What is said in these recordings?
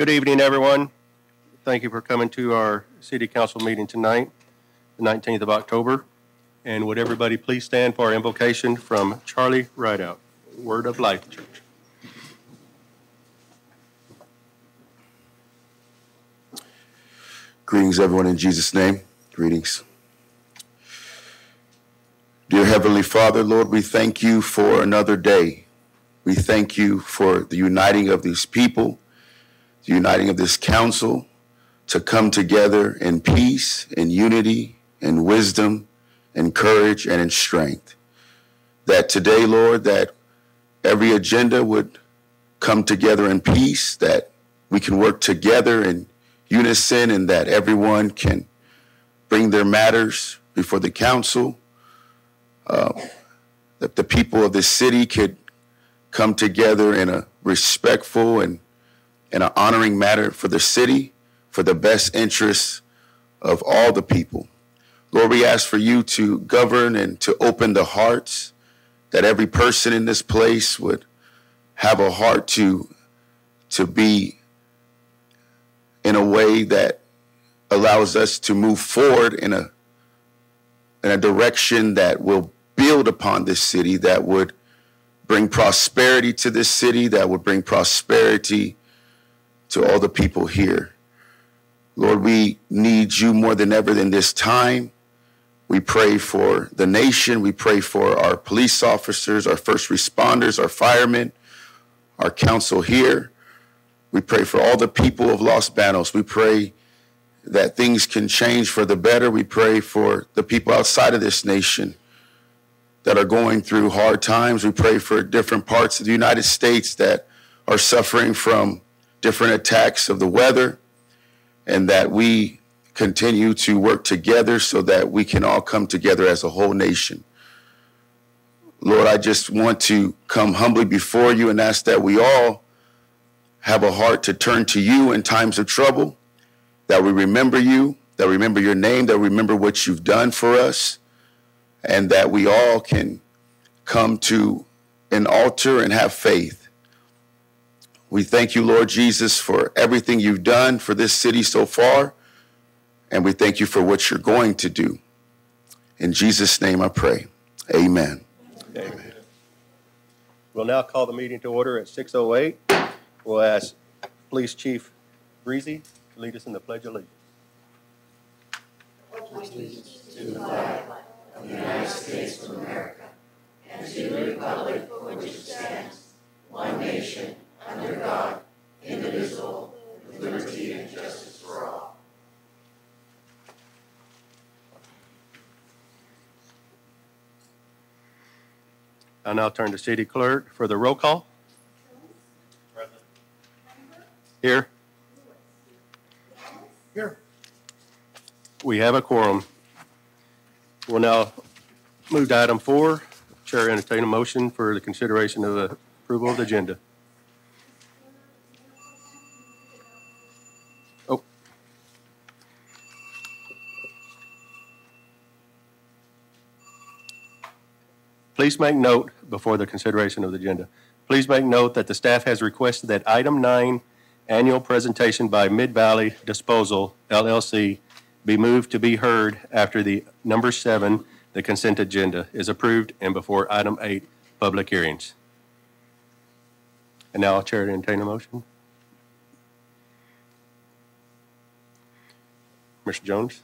Good evening, everyone. Thank you for coming to our City Council meeting tonight, the 19th of October. And would everybody please stand for our invocation from Charlie Rideout, Word of Life Church. Greetings, everyone, in Jesus' name. Greetings. Dear Heavenly Father, Lord, we thank you for another day. We thank you for the uniting of these people, the uniting of this council to come together in peace, in unity, in wisdom, in courage, and in strength. That today, Lord, that every agenda would come together in peace, that we can work together in unison, and that everyone can bring their matters before the council, that the people of this city could come together in a respectful and an honoring manner for the city, for the best interests of all the people. Lord, we ask for you to govern and to open the hearts, that every person in this place would have a heart to be in a way that allows us to move forward in a direction that will build upon this city, that would bring prosperity to this city, that would bring prosperity to all the people here. Lord, we need you more than ever in this time. We pray for the nation. We pray for our police officers, our first responders, our firemen, our council here. We pray for all the people of Los Banos. We pray that things can change for the better. We pray for the people outside of this nation that are going through hard times. We pray for different parts of the United States that are suffering from different attacks of the weather, and that we continue to work together so that we can all come together as a whole nation. Lord, I just want to come humbly before you and ask that we all have a heart to turn to you in times of trouble, that we remember you, that we remember your name, that we remember what you've done for us, and that we all can come to an altar and have faith. We thank you, Lord Jesus, for everything you've done for this city so far, and we thank you for what you're going to do. In Jesus' name I pray. Amen. Amen. We'll now call the meeting to order at 6:08. We'll ask Police Chief Breezy to lead us in the Pledge of Allegiance. Allegiance to the flag of the United States of America and to the republic for which it stands, one nation, under God, indivisible, with liberty and justice for all. I'll now turn to City Clerk for the roll call. Here. Here. We have a quorum. We'll now move to item 4. Chair entertain a motion for the consideration of the approval of the agenda. Oh. Please make note before the consideration of the agenda. Please make note that the staff has requested that item 9, annual presentation by Mid-Valley Disposal, LLC, be moved to be heard after the number 7, the consent agenda, is approved and before item 8, public hearings. And now I'll chair to entertain a motion. Mr. Jones?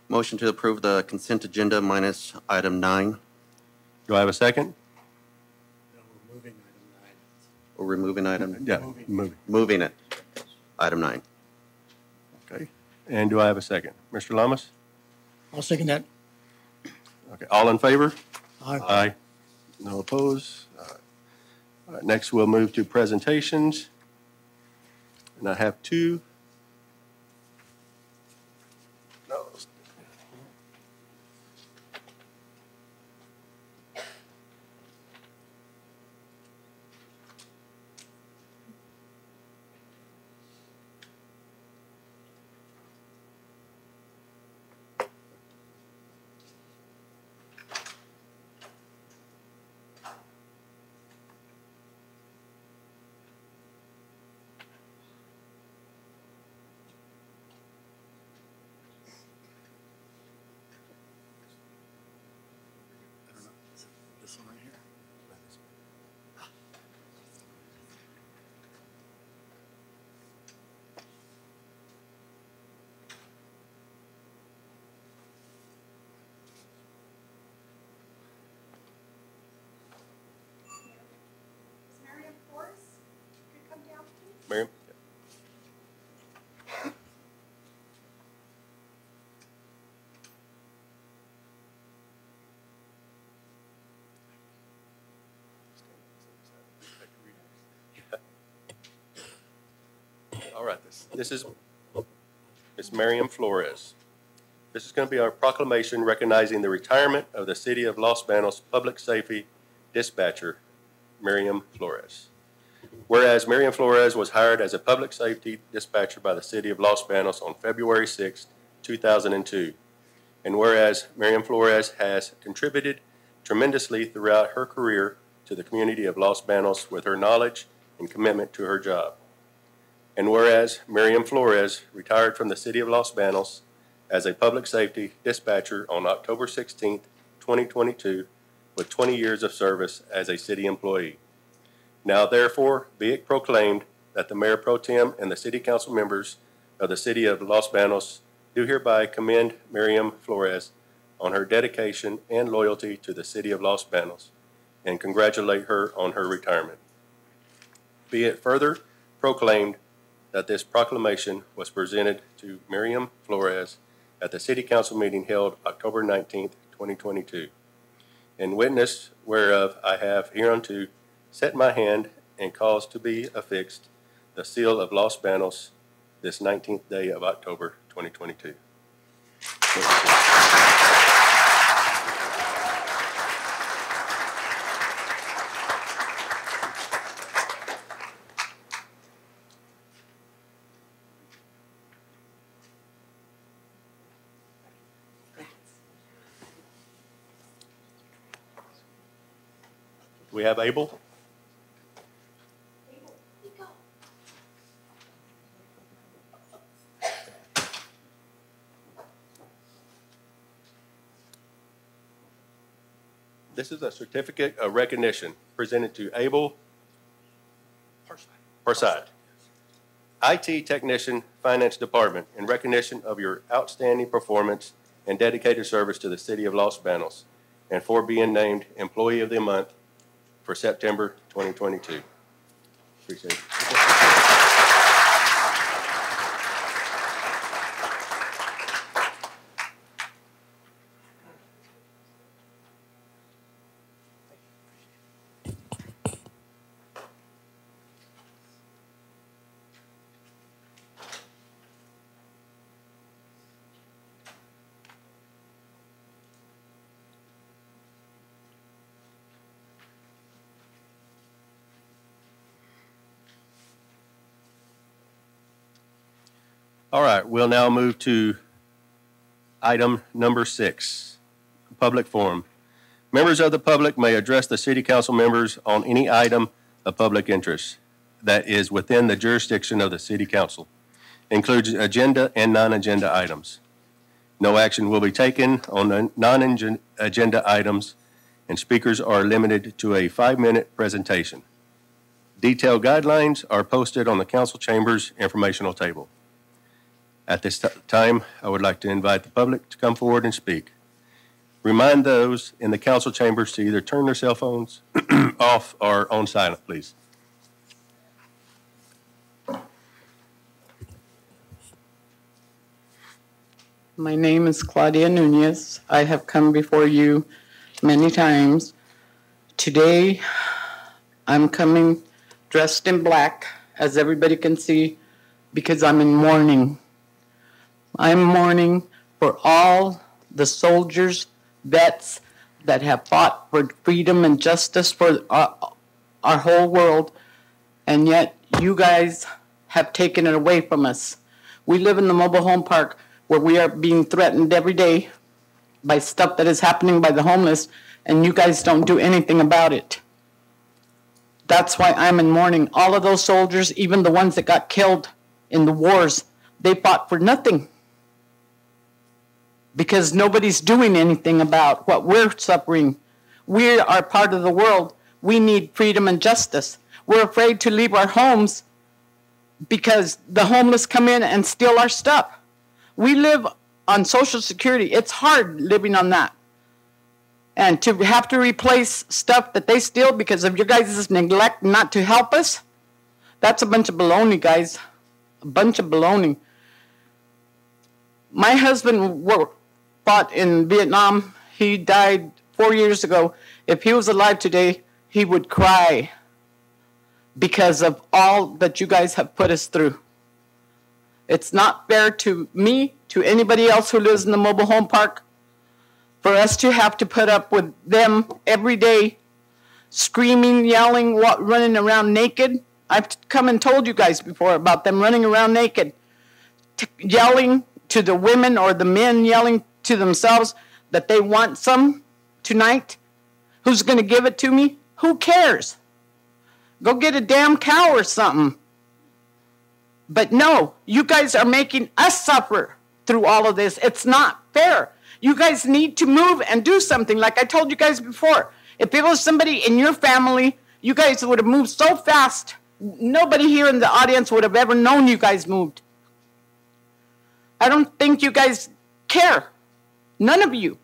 Motion to approve the consent agenda minus item 9. Do I have a second? No, we're moving item 9. We're removing item? Yeah, Moving it. Item 9. Okay. And do I have a second? Mr. Lamas? I'll second that. Okay. All in favor? Aye. Aye. No opposed? All right. Next, we'll move to presentations. And I have 2. No. right, this is Ms. Miriam Flores. This is going to be our proclamation recognizing the retirement of the City of Los Banos Public Safety Dispatcher, Miriam Flores. Whereas Miriam Flores was hired as a public safety dispatcher by the City of Los Banos on February 6, 2002. And whereas Miriam Flores has contributed tremendously throughout her career to the community of Los Banos with her knowledge and commitment to her job. And whereas Miriam Flores retired from the City of Los Banos as a public safety dispatcher on October 16, 2022, with 20 years of service as a city employee. Now therefore be it proclaimed that the Mayor Pro Tem and the City Council members of the City of Los Banos do hereby commend Miriam Flores on her dedication and loyalty to the City of Los Banos and congratulate her on her retirement. Be it further proclaimed that this proclamation was presented to Miriam Flores at the City Council meeting held October 19, 2022. In witness whereof I have hereunto set my hand and caused to be affixed the seal of Los Banos this 19th day of October 2022. We have Abel. This is a certificate of recognition presented to Abel Perside, IT Technician, Finance Department, in recognition of your outstanding performance and dedicated service to the City of Los Banos, and for being named Employee of the Month for September 2022. Appreciate it. All right, we'll now move to item number 6, public forum. Members of the public may address the City Council members on any item of public interest that is within the jurisdiction of the City Council, includes agenda and non-agenda items. No action will be taken on the non-agenda items, and speakers are limited to a 5-minute presentation. Detailed guidelines are posted on the Council Chambers informational table. At this time, I would like to invite the public to come forward and speak. Remind those in the council chambers to either turn their cell phones off or on silent, please. My name is Claudia Nunez. I have come before you many times. Today, I'm coming dressed in black, as everybody can see, because I'm in mourning. I'm mourning for all the soldiers, vets that have fought for freedom and justice for our whole world, and yet you guys have taken it away from us. We live in the mobile home park where we are being threatened every day by stuff that is happening by the homeless, and you guys don't do anything about it. That's why I'm in mourning. All of those soldiers, even the ones that got killed in the wars, they fought for nothing, because nobody's doing anything about what we're suffering. We are part of the world. We need freedom and justice. We're afraid to leave our homes because the homeless come in and steal our stuff. We live on Social Security. It's hard living on that. And to have to replace stuff that they steal because of your guys' neglect not to help us, that's a bunch of baloney, guys. A bunch of baloney. My husband fought in Vietnam. He died 4 years ago. If he was alive today, he would cry because of all that you guys have put us through. It's not fair to me, to anybody else who lives in the mobile home park, for us to have to put up with them every day, screaming, yelling, running around naked. I've come and told you guys before about them running around naked, yelling to the women or the men yelling to themselves that they want some tonight. Who's going to give it to me? Who cares? Go get a damn cow or something. But no, you guys are making us suffer through all of this. It's not fair. You guys need to move and do something. Like I told you guys before, if it was somebody in your family, you guys would have moved so fast. Nobody here in the audience would have ever known you guys moved. I don't think you guys care. None of you.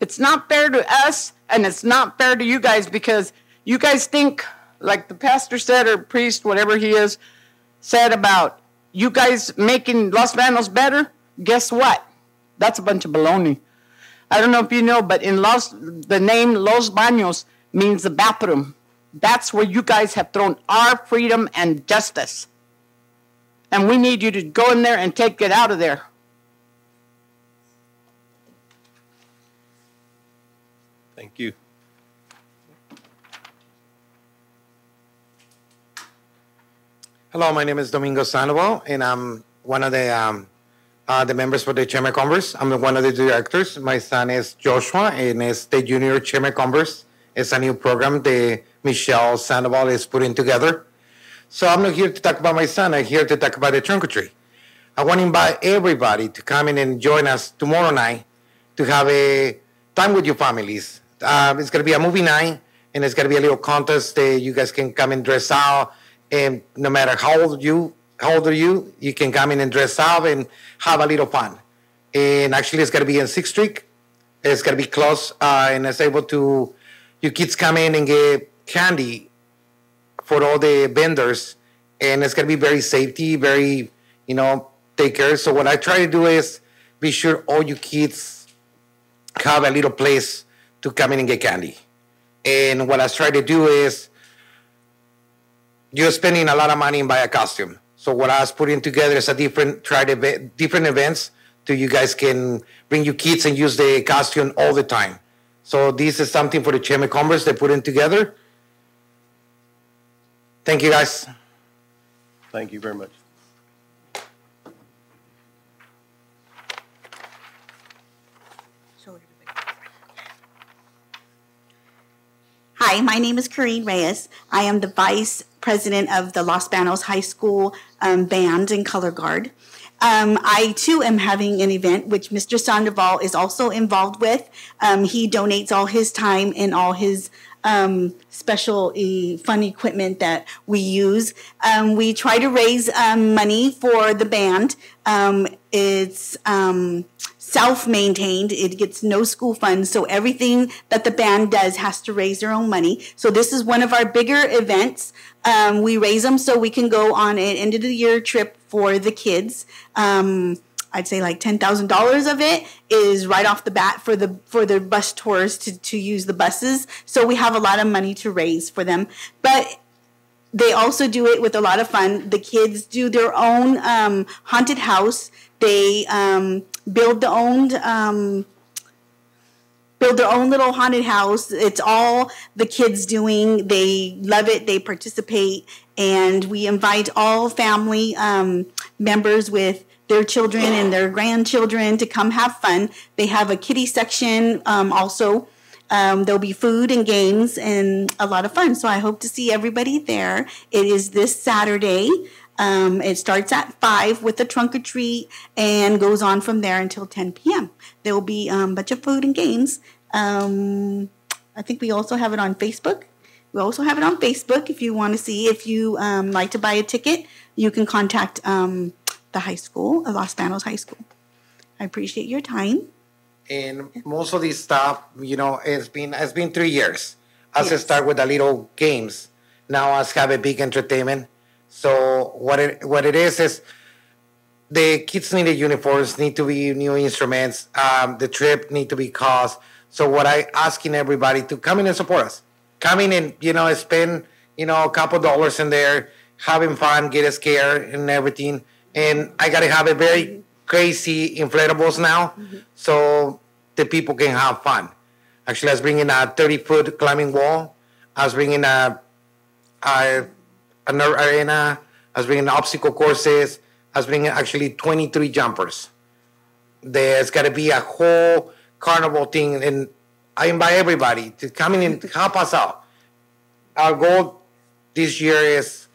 It's not fair to us, and it's not fair to you guys, because you guys think, like the pastor said, or priest, whatever he is, said about you guys making Los Banos better. Guess what? That's a bunch of baloney. I don't know if you know, but the name Los Banos means the bathroom. That's where you guys have thrown our freedom and justice. And we need you to go in there and take it out of there. Thank you. Hello, my name is Domingo Sandoval, and I'm one of the members for the Chamber of Commerce. I'm one of the directors. My son is Joshua, and is the Junior Chamber of Commerce. It's a new program that Michelle Sandoval is putting together. So I'm not here to talk about my son. I'm here to talk about the trunk or treat. I want to invite everybody to come in and join us tomorrow night to have a time with your families. It's going to be a movie night, and it's going to be a little contest that you guys can come and dress out. And no matter how old are you, you can come in and dress up and have a little fun. And actually, it's going to be in 6th Street. It's going to be close, and it's able to, your kids come in and get candy for all the vendors. And it's going to be very safety, very, take care. So what I try to do is be sure all you kids have a little place to come in and get candy. And what I try to do is, you're spending a lot of money and buy a costume. So what I was putting together is different events so you guys can bring your kids and use the costume all the time. So this is something for the Chamber of Commerce they put in together. Thank you, guys. Thank you very much. Hi, my name is Corrine Reyes. I am the Vice President of the Los Banos High School Band and Color Guard. I, too, am having an event which Mr. Sandoval is also involved with. He donates all his time and all his special fun equipment that we use. We try to raise money for the band. It's self-maintained. It gets no school funds, so everything that the band does has to raise their own money. So this is one of our bigger events. We raise them so we can go on an end-of-the-year trip for the kids. I'd say like $10,000 of it is right off the bat for the bus tours to use the buses. So we have a lot of money to raise for them. But they also do it with a lot of fun. The kids do their own haunted house. They build their own little haunted house. It's all the kids doing. They love it. They participate, and we invite all family members with their children and their grandchildren to come have fun. They have a kiddie section also. There'll be food and games and a lot of fun. So I hope to see everybody there. It is this Saturday. It starts at 5 with the trunk or treat and goes on from there until 10 p.m. There will be a bunch of food and games. I think we also have it on Facebook. We also have it on Facebook if you want to see. If you like to buy a ticket, you can contact the high school, Los Banos High School. I appreciate your time. And most of this stuff, it's been 3 years. As I Yes. start with the little games. Now I have a big entertainment. So what it is the kids need the uniforms, need to be new instruments. The trip need to be cost. So what I asking everybody to come in and support us. Come in and spend a couple dollars in there having fun, get scared, and everything. And I gotta have a very crazy inflatables now, so the people can have fun. Actually, I was bringing a 30-foot climbing wall. I was bringing an arena. I was bringing obstacle courses. I was bringing actually 23 jumpers. There's got to be a whole carnival thing, and I invite everybody to come in and help us out. Our goal this year is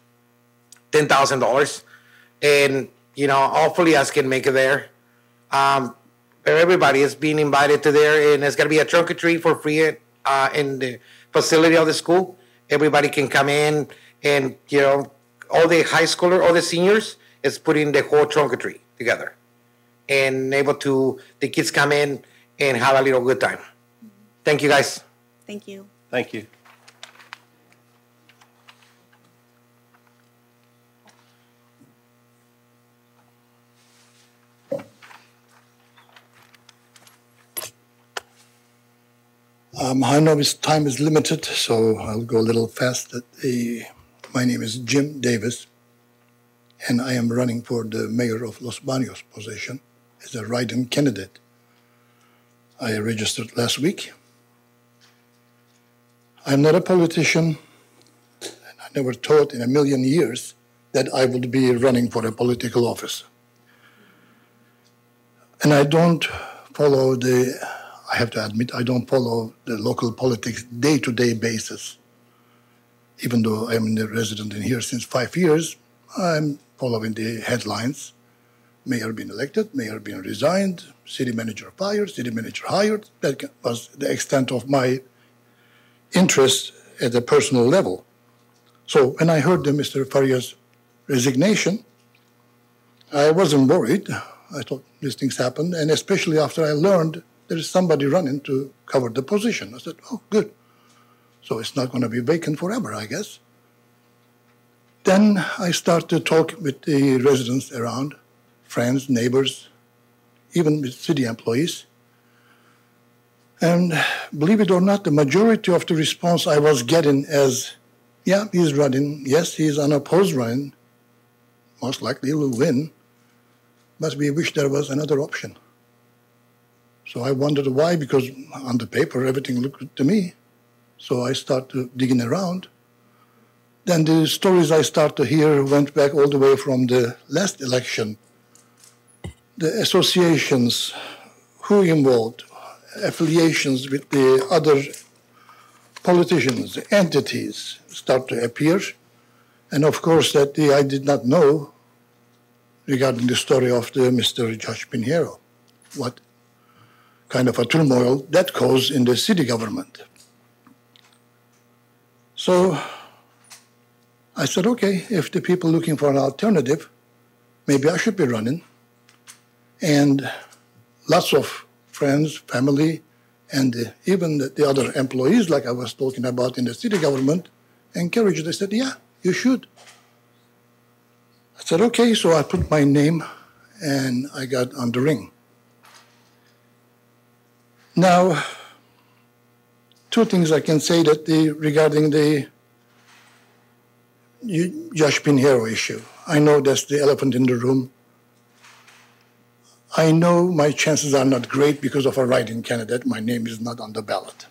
$10,000, and hopefully us can make it there. Everybody is being invited to there, and it's going to be a trunk or treat for free in the facility of the school. Everybody can come in, and all the high schoolers, all the seniors is putting the whole trunk or treat together, and the kids come in and have a little good time. Thank you, guys. Thank you. Thank you. I know time is limited, so I'll go a little fast. My name is Jim Davis, and I am running for the mayor of Los Banos position as a write-in candidate. I registered last week. I'm not a politician, and I never thought in a million years that I would be running for a political office. And I don't follow I have to admit, I don't follow the local politics day-to-day basis. Even though I'm a resident in here since 5 years, I'm following the headlines. Mayor being elected, mayor being resigned, city manager fired, city manager hired. That was the extent of my interest at a personal level. So when I heard Mr. Faria's resignation, I wasn't worried. I thought these things happen, and especially after I learned there is somebody running to cover the position. I said, oh, good. So it's not going to be vacant forever, I guess. Then I started to talk with the residents around, friends, neighbors, even with city employees. And believe it or not, the majority of the response I was getting is, yeah, he's running. Yes, he's unopposed running. Most likely he will win. But we wish there was another option. So I wondered why, because on the paper, everything looked good to me. So I started digging around. Then the stories I started to hear went back all the way from the last election. The associations, who involved, affiliations with the other politicians, entities start to appear. And of course, that I did not know regarding the story of the Mr. Josh Pinheiro, what kind of a turmoil that caused in the city government. So I said, okay, if the people looking for an alternative, maybe I should be running. And lots of friends, family, and even the other employees, like I was talking about in the city government, encouraged. They said, yeah, you should. I said, okay, so I put my name and I got on the ring. Now, two things I can say that regarding the Josh Pinheiro issue. I know that's the elephant in the room. I know my chances are not great because of a write-in candidate. My name is not on the ballot.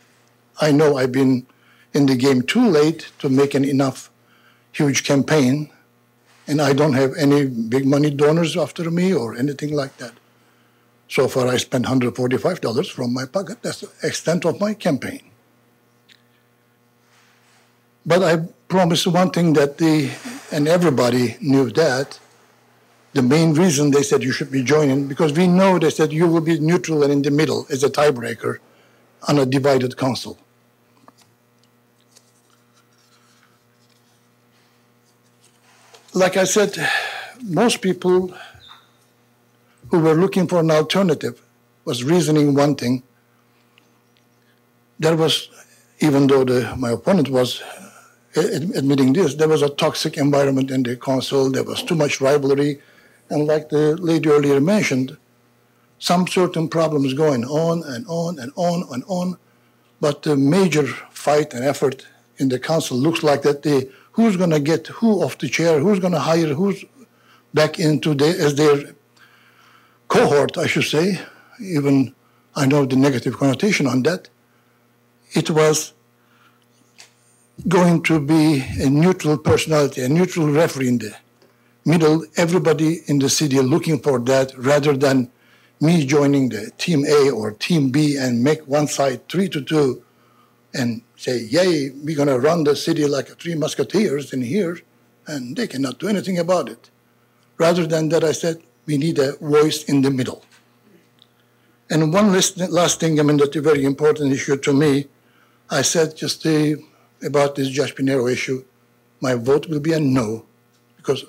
I know I've been in the game too late to make an enough huge campaign, and I don't have any big money donors after me or anything like that. So far, I spent $145 from my pocket. That's the extent of my campaign. But I promised one thing and everybody knew that. The main reason they said you should be joining, because we know they said you will be neutral and in the middle as a tiebreaker on a divided council. Like I said, most people who were looking for an alternative was reasoning one thing. There was, even though my opponent was admitting this, there was a toxic environment in the council. There was too much rivalry. And like the lady earlier mentioned, some certain problems going on and on and on and on. But the major fight and effort in the council looks like that the who's going to get who off the chair, who's going to hire who's back into as their cohort, I should say. Even I know the negative connotation on that. It was going to be a neutral personality, a neutral referee in the middle, everybody in the city looking for that, rather than me joining the team A or team B and make one side 3-2 and say, yay, we're going to run the city like three musketeers in here, and they cannot do anything about it. Rather than that, I said, we need a voice in the middle. And one last thing, that's a very important issue to me. I said just about this Judge Pinero issue, my vote will be a no, because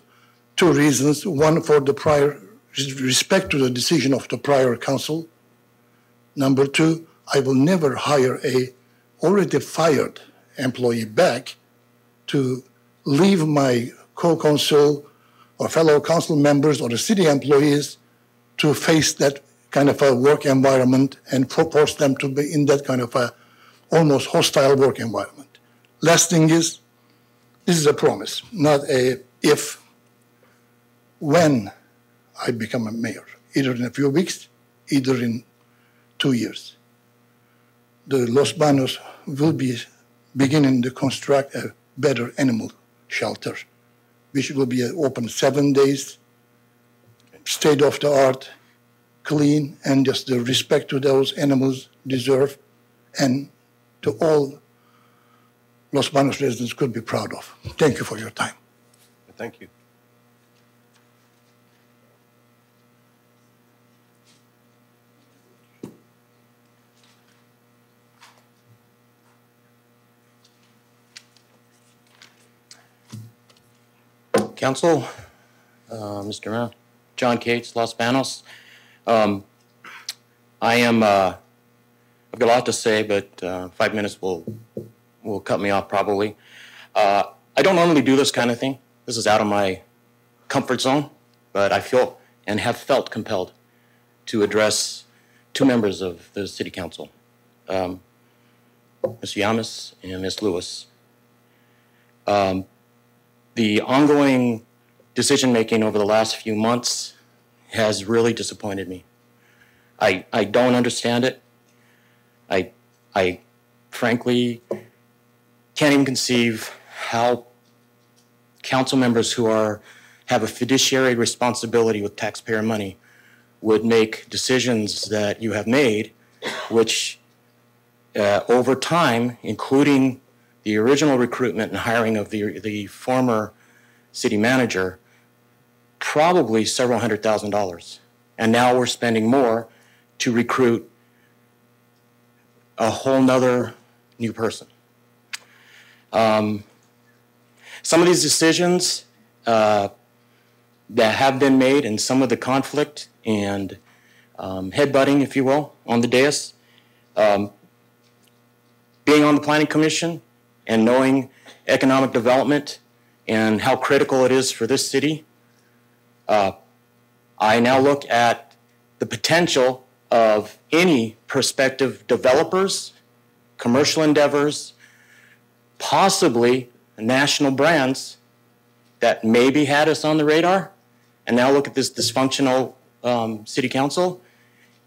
two reasons. One, for the prior respect to the decision of the prior council. Number two, I will never hire a already fired employee back to leave my co-counsel or fellow council members or the city employees to face that kind of a work environment and force them to be in that kind of a almost hostile work environment. Last thing is, this is a promise, not a if, when I become a mayor, either in a few weeks, either in 2 years. The Los Banos will be beginning to construct a better animal shelter, which will be open 7 days, state-of-the-art, clean, and just the respect to those animals deserve, and to all Los Banos residents could be proud of. Thank you for your time. Thank you. Council, Mr. Mayor, John Cates, Los Banos. I've got a lot to say, but 5 minutes will cut me off probably. I don't normally do this kind of thing. This is out of my comfort zone, but I feel and have felt compelled to address two members of the City Council, Ms. Yamas and Ms. Lewis. The ongoing decision-making over the last few months has really disappointed me. I don't understand it. I frankly can't even conceive how council members who have a fiduciary responsibility with taxpayer money would make decisions that you have made, which over time, including the original recruitment and hiring of the former city manager, probably several $100,000. And now we're spending more to recruit a whole nother new person. Some of these decisions that have been made, and some of the conflict and headbutting, if you will, on the dais, being on the Planning Commission and knowing economic development and how critical it is for this city, I now look at the potential of any prospective developers, commercial endeavors, possibly national brands that maybe had us on the radar, and now look at this dysfunctional city council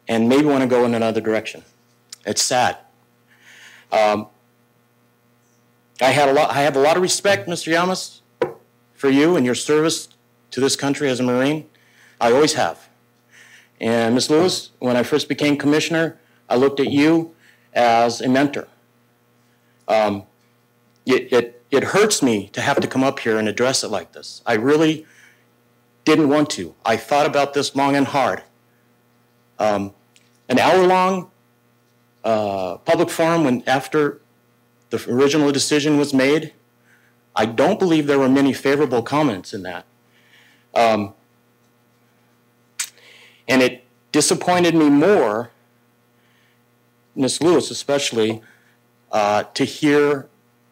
and maybe want to go in another direction. It's sad. I have a lot of respect, Mr. Yamas, for you and your service to this country as a Marine. I always have. And Ms. Lewis, when I first became commissioner, I looked at you as a mentor. It hurts me to have to come up here and address it like this. I really didn't want to. I thought about this long and hard. An hour-long public forum after the original decision was made, I don't believe there were many favorable comments in that. And it disappointed me more, Ms. Lewis especially, to hear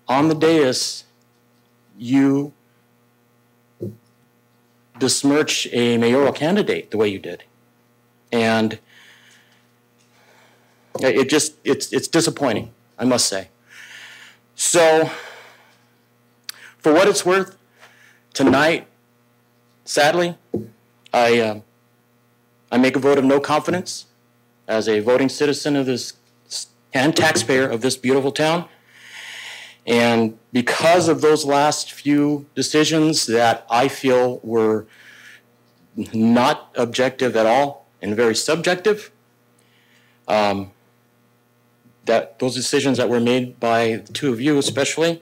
on the dais you besmirch a mayoral candidate the way you did. And it's disappointing, I must say. So For what it's worth, tonight, sadly, I make a vote of no confidence as a voting citizen of this and taxpayer of this beautiful town. And because of those last few decisions that I feel were not objective at all and very subjective, that those decisions that were made by the two of you especially,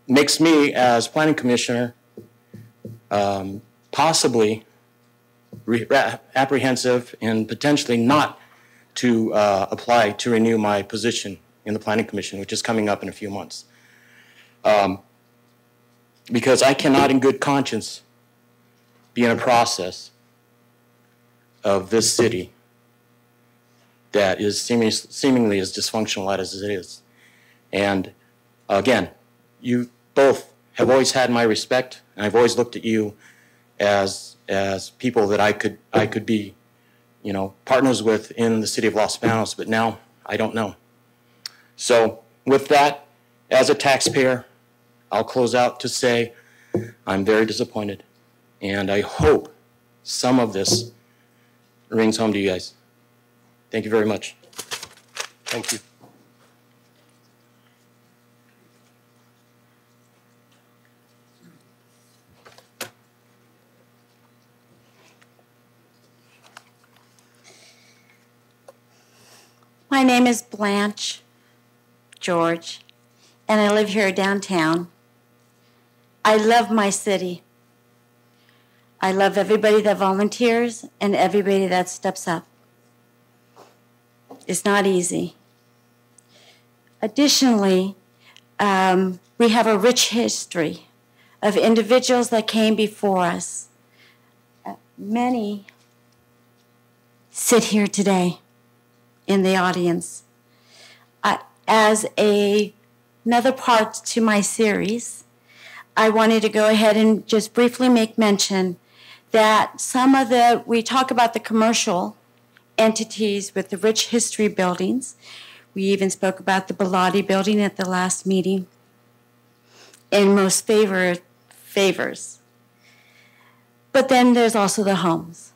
makes me as planning commissioner possibly apprehensive and potentially not to apply to renew my position in the Planning Commission, which is coming up in a few months. Because I cannot in good conscience be in a process of this city that is seemingly as dysfunctional as it is. And again, you both have always had my respect, and I've always looked at you as people that I could be, you know, partners with in the city of Los Banos, but now I don't know. So with that, as a taxpayer, I'll close out to say I'm very disappointed, and I hope some of this rings home to you guys. Thank you very much. Thank you. My name is Blanche George, and I live here downtown. I love my city. I love everybody that volunteers and everybody that steps up. It's not easy. Additionally, we have a rich history of individuals that came before us. Many sit here today in the audience. As another part to my series, I wanted to go ahead and just briefly make mention that we talk about the commercial entities with the rich history buildings. We even spoke about the Bilotti building at the last meeting in most favors. But then there's also the homes.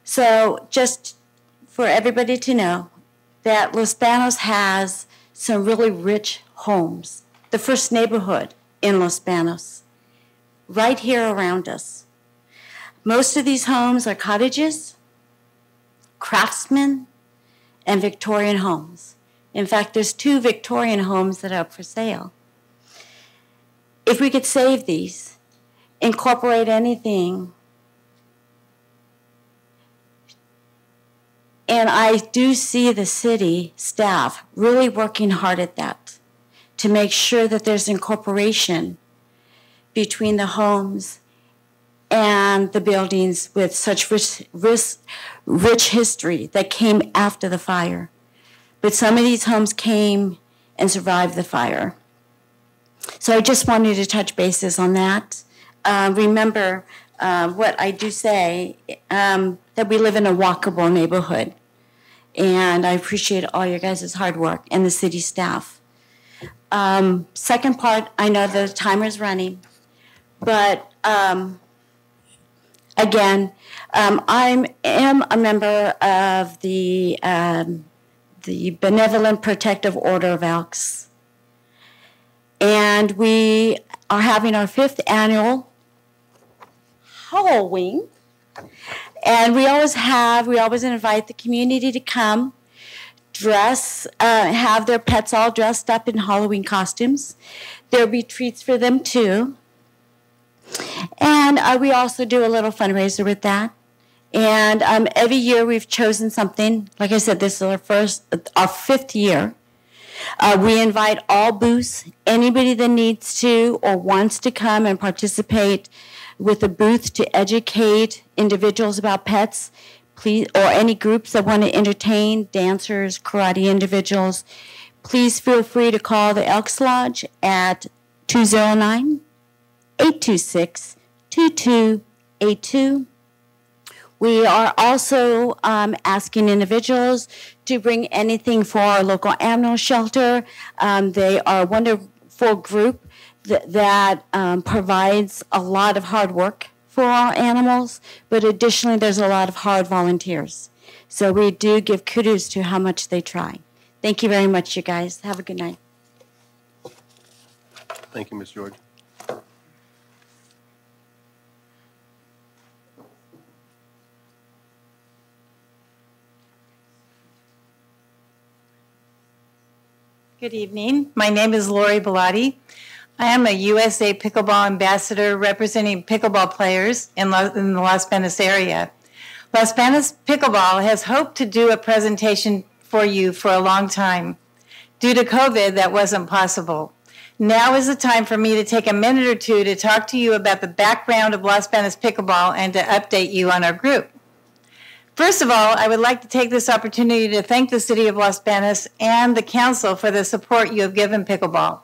So just for everybody to know that Los Banos has some really rich homes. The first neighborhood in Los Banos, right here around us. Most of these homes are cottages, craftsmen, and Victorian homes. In fact, there's 2 Victorian homes that are up for sale. If we could save these, incorporate anything, and I do see the city staff really working hard at that to make sure that there's incorporation between the homes and the buildings with such rich history that came after the fire. But some of these homes came and survived the fire. So I just wanted to touch bases on that. Remember what I do say, that we live in a walkable neighborhood. And I appreciate all your guys' hard work and the city staff. Second part, I know the timer's running, but again, I am a member of the Benevolent Protective Order of Elks. And we are having our 5th annual Halloween. And we always invite the community to come, dress, have their pets all dressed up in Halloween costumes. There'll be treats for them too. And we also do a little fundraiser with that. And every year we've chosen something. Like I said, this is our 5th year. We invite all booths, anybody that needs to or wants to come and participate with a booth to educate individuals about pets, please, or any groups that want to entertain, dancers, karate individuals. Please feel free to call the Elks Lodge at 209-826-2282. We are also asking individuals to bring anything for our local animal shelter. They are wonderful wonderful group that provides a lot of hard work for our animals, but additionally there's a lot of hard volunteers. So we do give kudos to how much they try. Thank you very much, you guys. Have a good night. Thank you, Ms. George. Good evening. My name is Lori Bellotti. I am a USA Pickleball Ambassador representing pickleball players in the Las Banos area. Las Banos Pickleball has hoped to do a presentation for you for a long time. Due to COVID, that wasn't possible. Now is the time for me to take a minute or two to talk to you about the background of Las Banos Pickleball and to update you on our group. First of all, I would like to take this opportunity to thank the City of Las Banos and the Council for the support you have given pickleball.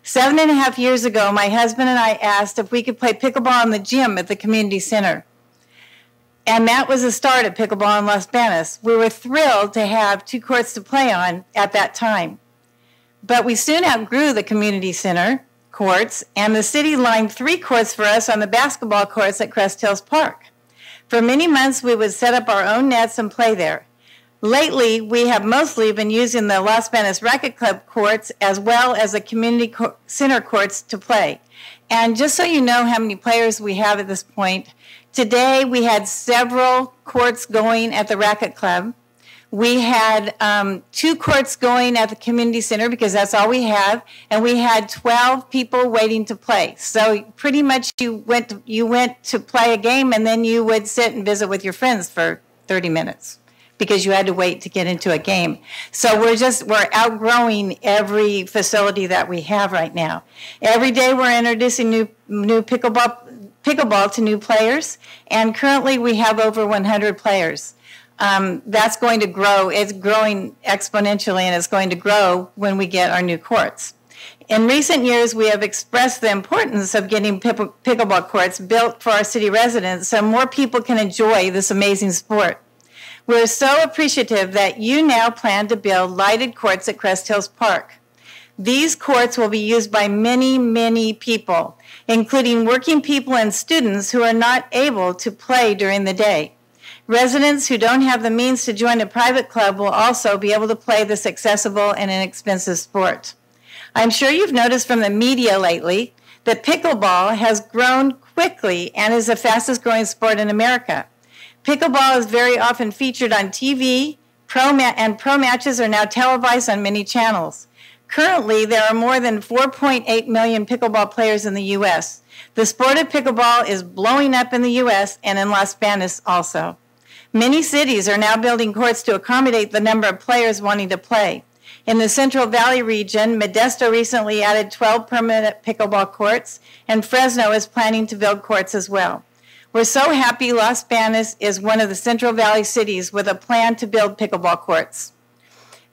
7.5 years ago, my husband and I asked if we could play pickleball in the gym at the community center. And that was the start of pickleball in Las Banos. We were thrilled to have 2 courts to play on at that time. But we soon outgrew the community center courts, and the city lined 3 courts for us on the basketball courts at Crest Hills Park. For many months, we would set up our own nets and play there. Lately, we have mostly been using the Las Banos Racket Club courts as well as the community center courts to play. And just so you know how many players we have at this point, today we had several courts going at the Racket Club. We had 2 courts going at the community center because that's all we have, and we had 12 people waiting to play. So pretty much you went to play a game, and then you would sit and visit with your friends for 30 minutes because you had to wait to get into a game. So we're outgrowing every facility that we have right now. Every day we're introducing new pickleball to new players, and currently we have over 100 players. That's going to grow. It's growing exponentially, and it's going to grow when we get our new courts. In recent years, we have expressed the importance of getting pickleball courts built for our city residents so more people can enjoy this amazing sport. We're so appreciative that you now plan to build lighted courts at Crest Hills Park. These courts will be used by many, many people, including working people and students who are not able to play during the day. Residents who don't have the means to join a private club will also be able to play this accessible and inexpensive sport. I'm sure you've noticed from the media lately that pickleball has grown quickly and is the fastest growing sport in America. Pickleball is very often featured on TV, pro matches are now televised on many channels. Currently, there are more than 4.8 million pickleball players in the U.S. The sport of pickleball is blowing up in the U.S. and in Las Banos also. Many cities are now building courts to accommodate the number of players wanting to play. In the Central Valley region, Modesto recently added 12 permanent pickleball courts, and Fresno is planning to build courts as well. We're so happy Las Banos is one of the Central Valley cities with a plan to build pickleball courts.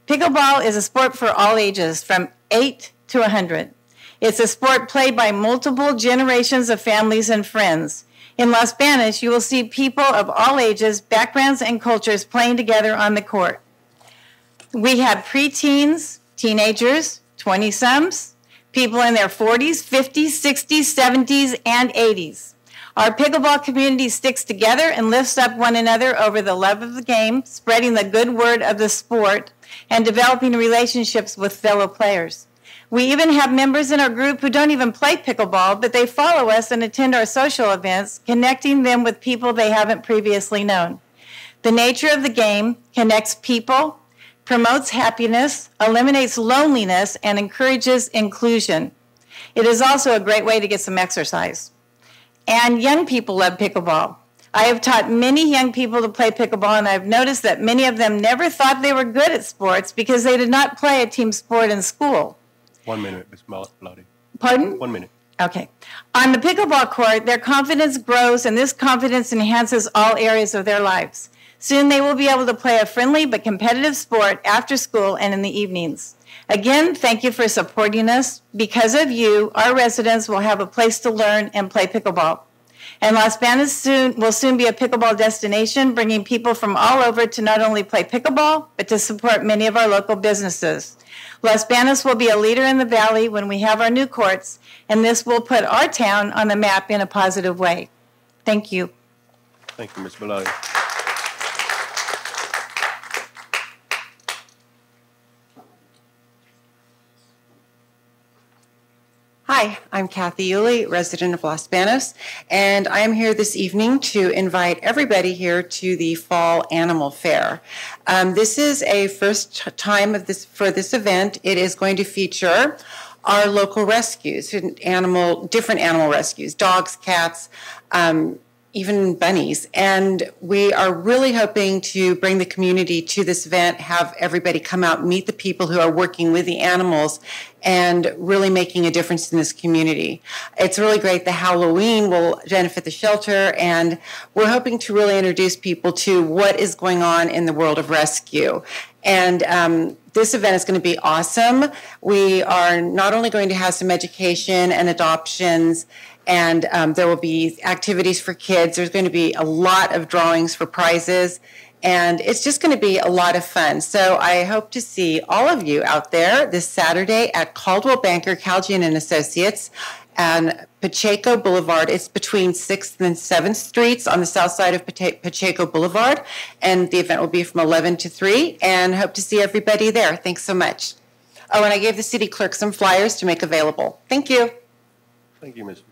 Pickleball is a sport for all ages, from 8 to 100. It's a sport played by multiple generations of families and friends. In Las Banos, you will see people of all ages, backgrounds, and cultures playing together on the court. We have preteens, teenagers, 20-somethings, people in their 40s, 50s, 60s, 70s, and 80s. Our pickleball community sticks together and lifts up one another over the love of the game, spreading the good word of the sport, and developing relationships with fellow players. We even have members in our group who don't even play pickleball, but they follow us and attend our social events, connecting them with people they haven't previously known. The nature of the game connects people, promotes happiness, eliminates loneliness, and encourages inclusion. It is also a great way to get some exercise. And young people love pickleball. I have taught many young people to play pickleball, and I've noticed that many of them never thought they were good at sports because they did not play a team sport in school. 1 minute, Ms. Bellotti. Pardon? 1 minute. Okay. On the pickleball court, their confidence grows, and this confidence enhances all areas of their lives. Soon they will be able to play a friendly but competitive sport after school and in the evenings. Again, thank you for supporting us. Because of you, our residents will have a place to learn and play pickleball. And Las Banos will soon be a pickleball destination, bringing people from all over to not only play pickleball, but to support many of our local businesses. Las Banos will be a leader in the valley when we have our new courts, and this will put our town on the map in a positive way. Thank you. Thank you, Ms. Bellotti. Hi, I'm Kathy Yulee, resident of Los Banos, and I am here this evening to invite everybody here to the Fall Animal Fair. This is a first time for this event. It is going to feature our local rescues, different animal rescues, dogs, cats, even bunnies. And we are really hoping to bring the community to this event, have everybody come out, meet the people who are working with the animals, and really making a difference in this community. It's really great. The Halloween will benefit the shelter, and we're hoping to really introduce people to what is going on in the world of rescue. And this event is going to be awesome. We are not only going to have some education and adoptions, and there will be activities for kids. There's going to be a lot of drawings for prizes, and it's just going to be a lot of fun. So I hope to see all of you out there this Saturday at Caldwell Banker, Calgian and Associates, and Pacheco Boulevard. It's between 6th and 7th Streets on the south side of Pacheco Boulevard, and the event will be from 11 to 3, and hope to see everybody there. Thanks so much. Oh, and I gave the city clerk some flyers to make available. Thank you. Thank you, Ms. Bellotti.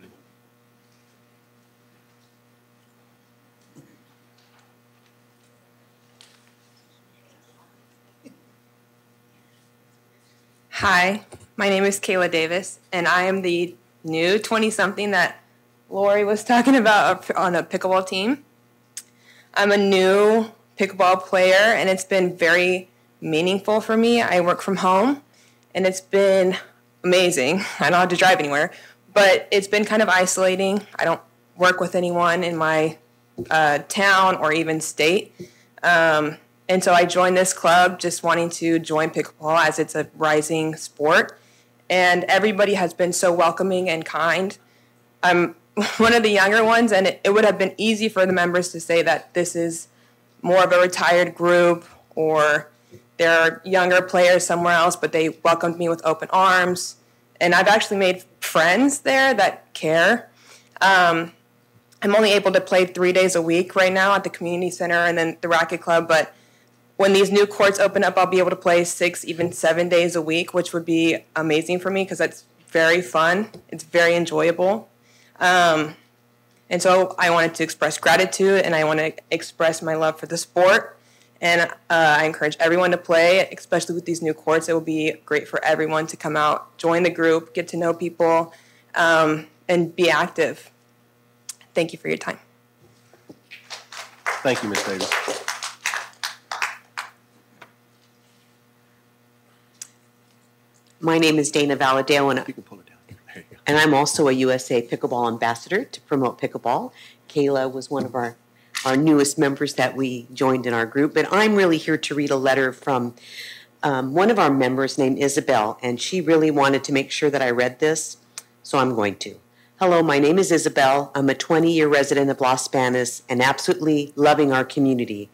Hi, my name is Kayla Davis, and I am the new 20-something that Lori was talking about on a pickleball team. I'm a new pickleball player, and it's been very meaningful for me. I work from home, and it's been amazing. I don't have to drive anywhere, but it's been kind of isolating. I don't work with anyone in my town or even state. And so I joined this club just wanting to join pickleball as it's a rising sport. And everybody has been so welcoming and kind. I'm one of the younger ones, and it would have been easy for the members to say that this is more of a retired group or there are younger players somewhere else, but they welcomed me with open arms. And I've actually made friends there that care. I'm only able to play 3 days a week right now at the community center and then the racket club, but when these new courts open up, I'll be able to play 6, even 7 days a week, which would be amazing for me because that's very fun. It's very enjoyable. And so I wanted to express gratitude, and I want to express my love for the sport. And I encourage everyone to play, especially with these new courts. It will be great for everyone to come out, join the group, get to know people, and be active. Thank you for your time. Thank you, Ms. Davis. My name is Dana Valadeo, and I'm also a USA Pickleball Ambassador to promote pickleball. Kayla was one of our newest members that we joined in our group, but I'm really here to read a letter from one of our members named Isabel, and she really wanted to make sure that I read this, so I'm going to. Hello, my name is Isabel. I'm a 20-year resident of Los Banos and absolutely loving our community.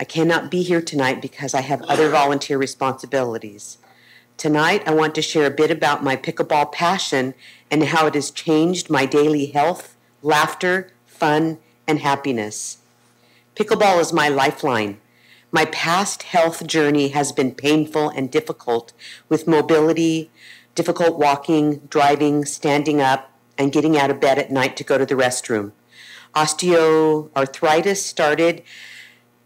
I cannot be here tonight because I have other volunteer responsibilities. Tonight, I want to share a bit about my pickleball passion and how it has changed my daily health, laughter, fun, and happiness. Pickleball is my lifeline. My past health journey has been painful and difficult with mobility, difficult walking, driving, standing up, and getting out of bed at night to go to the restroom. Osteoarthritis started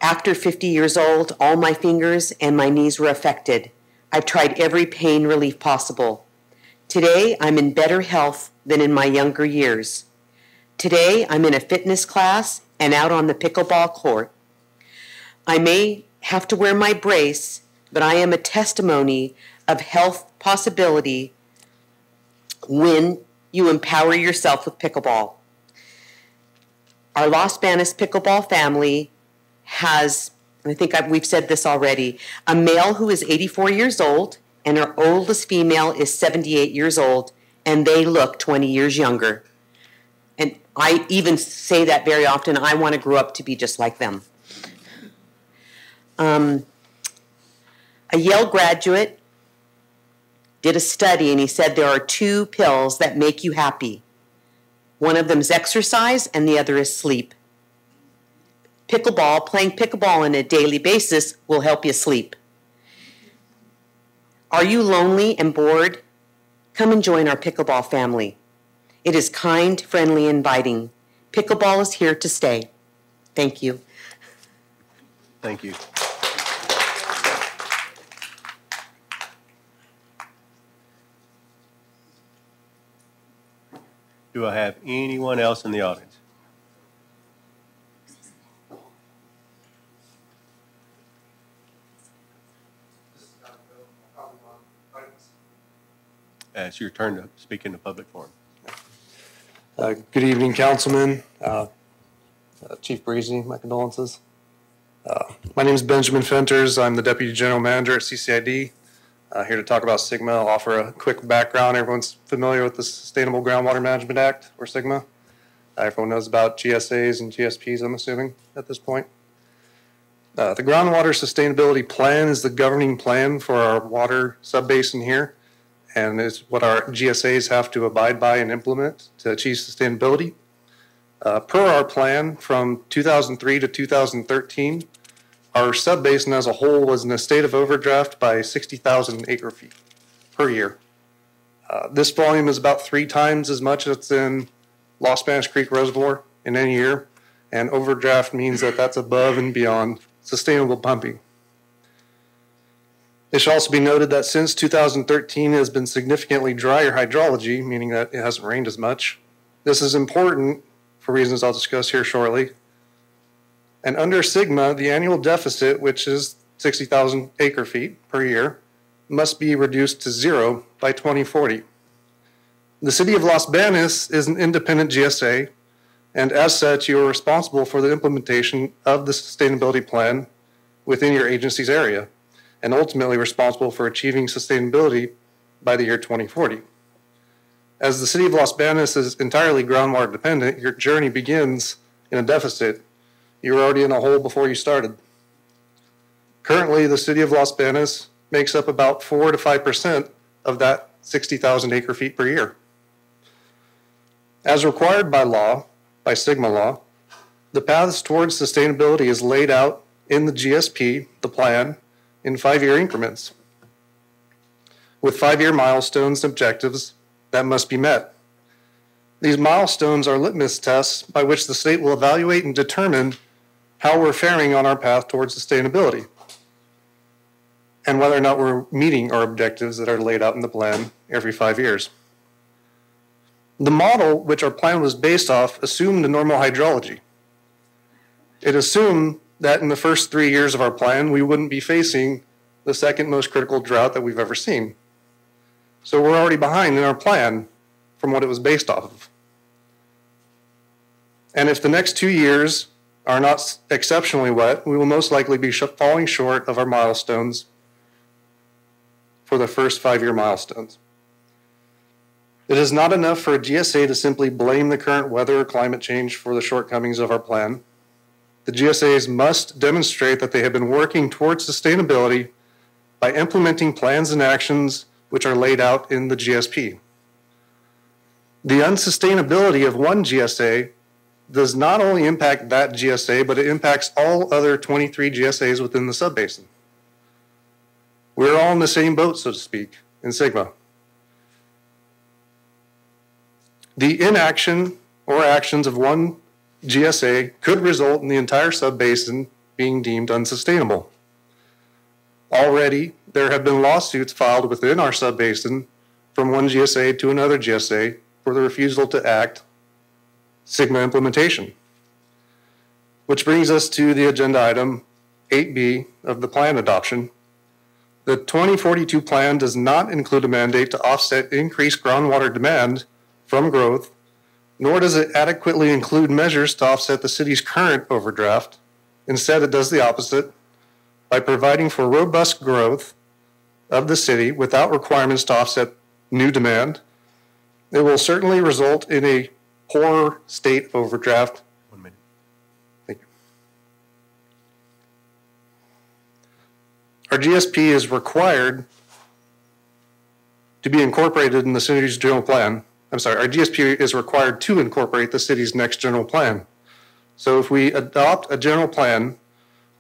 after 50 years old. All my fingers and my knees were affected. I've tried every pain relief possible. Today, I'm in better health than in my younger years. Today, I'm in a fitness class and out on the pickleball court. I may have to wear my brace, but I am a testimony of health possibility when you empower yourself with pickleball. Our Los Banos pickleball family has, I think we've said this already, a male who is 84 years old, and our oldest female is 78 years old, and they look 20 years younger. And I even say that very often. I want to grow up to be just like them. A Yale graduate did a study, and he said there are 2 pills that make you happy. One of them is exercise, and the other is sleep. Pickleball, playing pickleball on a daily basis will help you sleep. Are you lonely and bored? Come and join our pickleball family. It is kind, friendly, inviting. Pickleball is here to stay. Thank you. Thank you. Do I have anyone else in the audience? It's your turn to speak in the public forum. Good evening, Councilman. Chief Breezy, my condolences. My name is Benjamin Fenters. I'm the Deputy General Manager at CCID. Here to talk about SGMA. I'll offer a quick background. Everyone's familiar with the Sustainable Groundwater Management Act, or SGMA. Everyone knows about GSAs and GSPs, I'm assuming, at this point. The Groundwater Sustainability Plan is the governing plan for our water subbasin here, and is what our GSAs have to abide by and implement to achieve sustainability. Per our plan, from 2003 to 2013, our subbasin as a whole was in a state of overdraft by 60,000 acre feet per year. This volume is about 3 times as much as in Los Spanish Creek Reservoir in any year, and overdraft means that that's above and beyond sustainable pumping. It should also be noted that since 2013 has been significantly drier hydrology, meaning that it hasn't rained as much. This is important for reasons I'll discuss here shortly. And under SGMA, the annual deficit, which is 60,000 acre feet per year, must be reduced to 0 by 2040. The City of Los Banos is an independent GSA, and as such, you are responsible for the implementation of the sustainability plan within your agency's area, and ultimately responsible for achieving sustainability by the year 2040. As the City of Los Banos is entirely groundwater dependent, your journey begins in a deficit. You were already in a hole before you started. Currently, the City of Los Banos makes up about 4 to 5% of that 60,000 acre feet per year. As required by law, by SGMA law, the paths towards sustainability is laid out in the GSP, the plan, in 5-year increments, with 5-year milestones and objectives that must be met. These milestones are litmus tests by which the state will evaluate and determine how we're faring on our path towards sustainability, and whether or not we're meeting our objectives that are laid out in the plan every 5 years. The model which our plan was based off assumed a normal hydrology. It assumed that in the first 3 years of our plan, we wouldn't be facing the second most critical drought that we've ever seen. So we're already behind in our plan from what it was based off of. And if the next 2 years are not exceptionally wet, we will most likely be falling short of our milestones for the first 5-year milestones. It is not enough for a GSA to simply blame the current weather or climate change for the shortcomings of our plan. The GSAs must demonstrate that they have been working towards sustainability by implementing plans and actions which are laid out in the GSP. The unsustainability of one GSA does not only impact that GSA, but it impacts all other 23 GSAs within the subbasin. We're all in the same boat, so to speak, in SGMA. The inaction or actions of one GSA could result in the entire subbasin being deemed unsustainable. Already, there have been lawsuits filed within our subbasin from one GSA to another GSA for the refusal to act SGMA implementation. Which brings us to the agenda item 8B of the plan adoption. The 2042 plan does not include a mandate to offset increased groundwater demand from growth, nor does it adequately include measures to offset the city's current overdraft. Instead, it does the opposite by providing for robust growth of the city without requirements to offset new demand. It will certainly result in a poor state of overdraft. 1 minute. Thank you. Our GSP is required to be incorporated in the city's general plan. I'm sorry, our GSP is required to incorporate the city's next general plan. So if we adopt a general plan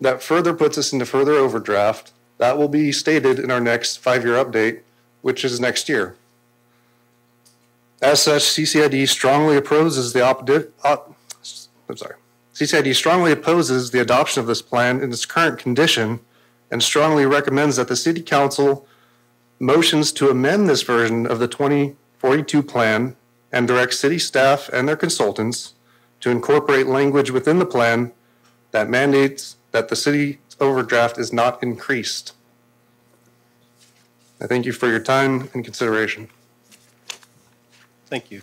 that further puts us into further overdraft, that will be stated in our next 5-year update, which is next year. As such, CCID strongly opposes the CCID strongly opposes the adoption of this plan in its current condition and strongly recommends that the City Council motions to amend this version of the 2042 plan and direct city staff and their consultants to incorporate language within the plan that mandates that the city's overdraft is not increased. I thank you for your time and consideration. Thank you.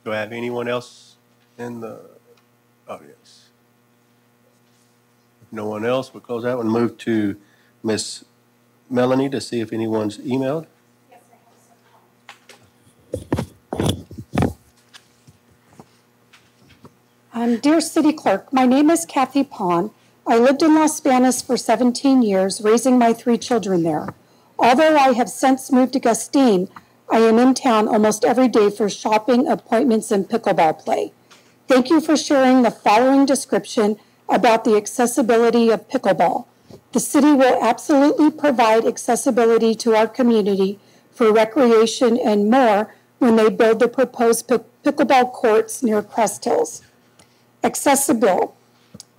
Do I have anyone else in the audience? If no one else, we'll close out and move to Miss Melanie to see if anyone's emailed. Dear City Clerk, my name is Kathy Pond. I lived in Las Banos for 17 years, raising my 3 children there. Although I have since moved to Gustine, I am in town almost every day for shopping, appointments, and pickleball play. Thank you for sharing the following description about the accessibility of pickleball. The city will absolutely provide accessibility to our community for recreation and more when they build the proposed pickleball courts near Crest Hills. Accessible,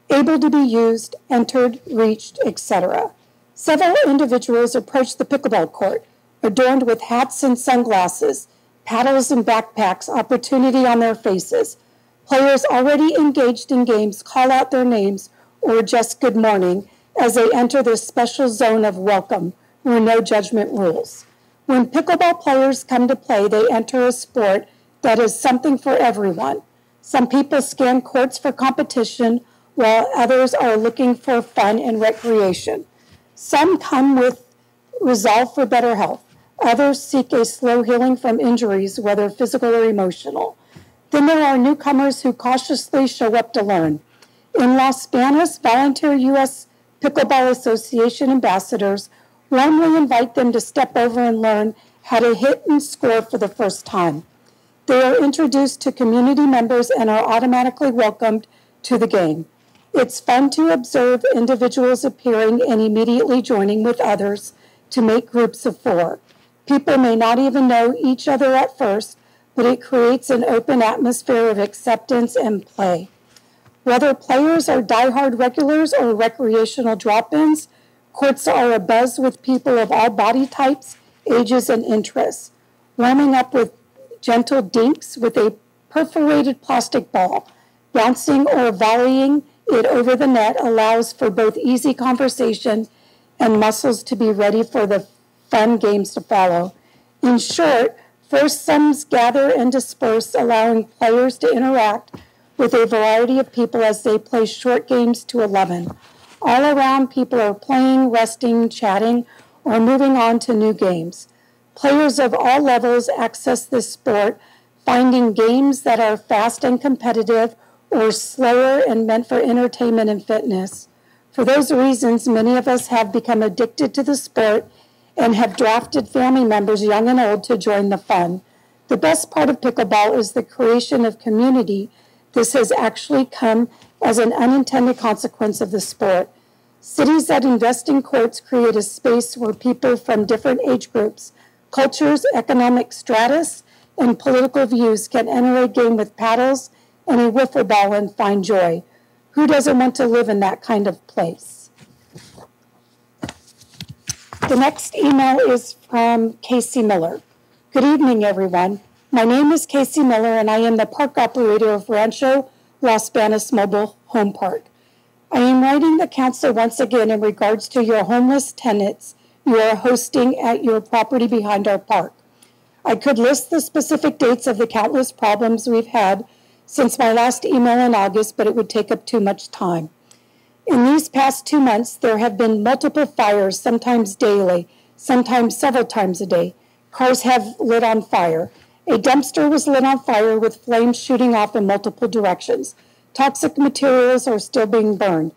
able to be used, entered, reached, etc. Several individuals approached the pickleball court, adorned with hats and sunglasses, paddles and backpacks, opportunity on their faces. Players already engaged in games call out their names or just good morning as they enter this special zone of welcome where no judgment rules. When pickleball players come to play, they enter a sport that is something for everyone. Some people scan courts for competition, while others are looking for fun and recreation. Some come with resolve for better health. Others seek a slow healing from injuries, whether physical or emotional. Then there are newcomers who cautiously show up to learn. In Las Banos, volunteer U.S. Pickleball Association ambassadors warmly invite them to step over and learn how to hit and score for the first time. They are introduced to community members and are automatically welcomed to the game. It's fun to observe individuals appearing and immediately joining with others to make groups of 4. People may not even know each other at first, but it creates an open atmosphere of acceptance and play. Whether players are diehard regulars or recreational drop-ins, courts are abuzz with people of all body types, ages, and interests. Warming up with gentle dinks with a perforated plastic ball, bouncing or volleying it over the net allows for both easy conversation and muscles to be ready for the fun games to follow. In short, foursomes gather and disperse, allowing players to interact with a variety of people as they play short games to 11. All around, people are playing, resting, chatting, or moving on to new games. Players of all levels access this sport, finding games that are fast and competitive or slower and meant for entertainment and fitness. For those reasons, many of us have become addicted to the sport and have drafted family members, young and old, to join the fun. The best part of pickleball is the creation of community. This has actually come as an unintended consequence of the sport. Cities that invest in courts create a space where people from different age groups, cultures, economic stratus, and political views can enter a game with paddles and a wiffle ball and find joy. Who doesn't want to live in that kind of place? The next email is from Casey Miller. Good evening, everyone. My name is Casey Miller, and I am the park operator of Rancho Las Banos Mobile Home Park. I am writing the council once again in regards to your homeless tenants you are hosting at your property behind our park. I could list the specific dates of the countless problems we've had since my last email in August, but it would take up too much time. In these past 2 months, there have been multiple fires, sometimes daily, sometimes several times a day. Cars have lit on fire. A dumpster was lit on fire with flames shooting off in multiple directions. Toxic materials are still being burned.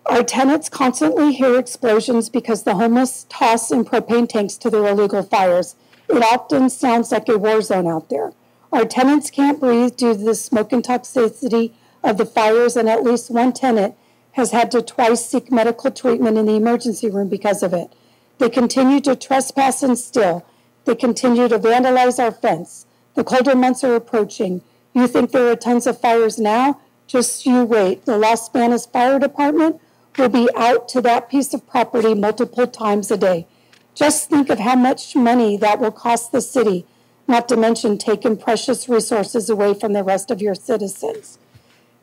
Our tenants constantly hear explosions because the homeless toss in propane tanks to their illegal fires. It often sounds like a war zone out there. Our tenants can't breathe due to the smoke and toxicity of the fires, and at least one tenant has had to twice seek medical treatment in the emergency room because of it. They continue to trespass and steal. They continue to vandalize our fence. The colder months are approaching. You think there are tons of fires now? Just you wait. The Los Banos Fire Department will be out to that piece of property multiple times a day. Just think of how much money that will cost the city, not to mention taking precious resources away from the rest of your citizens.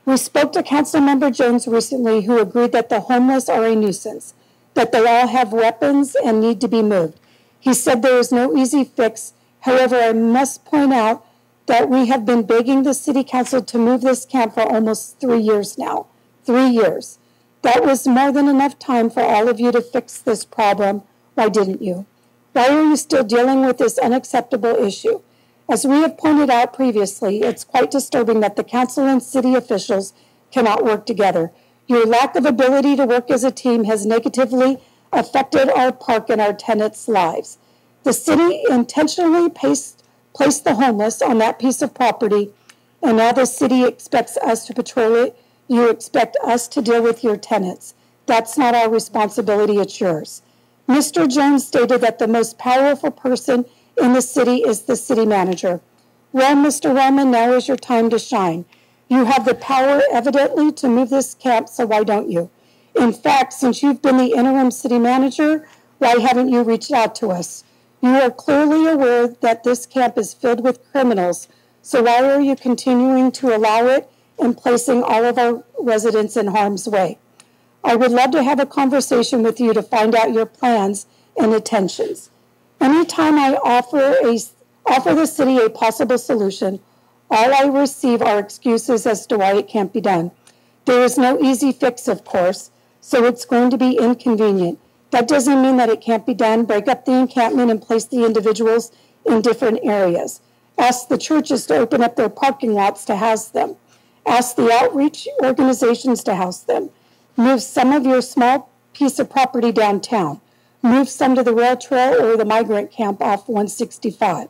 We spoke to Councilmember Jones recently, who agreed that the homeless are a nuisance, that they all have weapons and need to be moved. He said there is no easy fix. However, I must point out that we have been begging the city council to move this camp for almost 3 years now. 3 years. That was more than enough time for all of you to fix this problem. Why didn't you? Why are you still dealing with this unacceptable issue? As we have pointed out previously, it's quite disturbing that the council and city officials cannot work together. Your lack of ability to work as a team has negatively affected our park and our tenants' lives. The city intentionally placed the homeless on that piece of property, and now the city expects us to patrol it. You expect us to deal with your tenants. That's not our responsibility, it's yours. Mr. Jones stated that the most powerful person in the city is the city manager. Well, Mr. Wellman, now is your time to shine. You have the power, evidently, to move this camp, so why don't you? In fact, since you've been the interim city manager, why haven't you reached out to us? You are clearly aware that this camp is filled with criminals, so why are you continuing to allow it and placing all of our residents in harm's way? I would love to have a conversation with you to find out your plans and intentions. Anytime I offer the city a possible solution, all I receive are excuses as to why it can't be done. There is no easy fix, of course, so it's going to be inconvenient. That doesn't mean that it can't be done. Break up the encampment and place the individuals in different areas. Ask the churches to open up their parking lots to house them. Ask the outreach organizations to house them. Move some of your small piece of property downtown. Move some to the rail trail or the migrant camp off 165.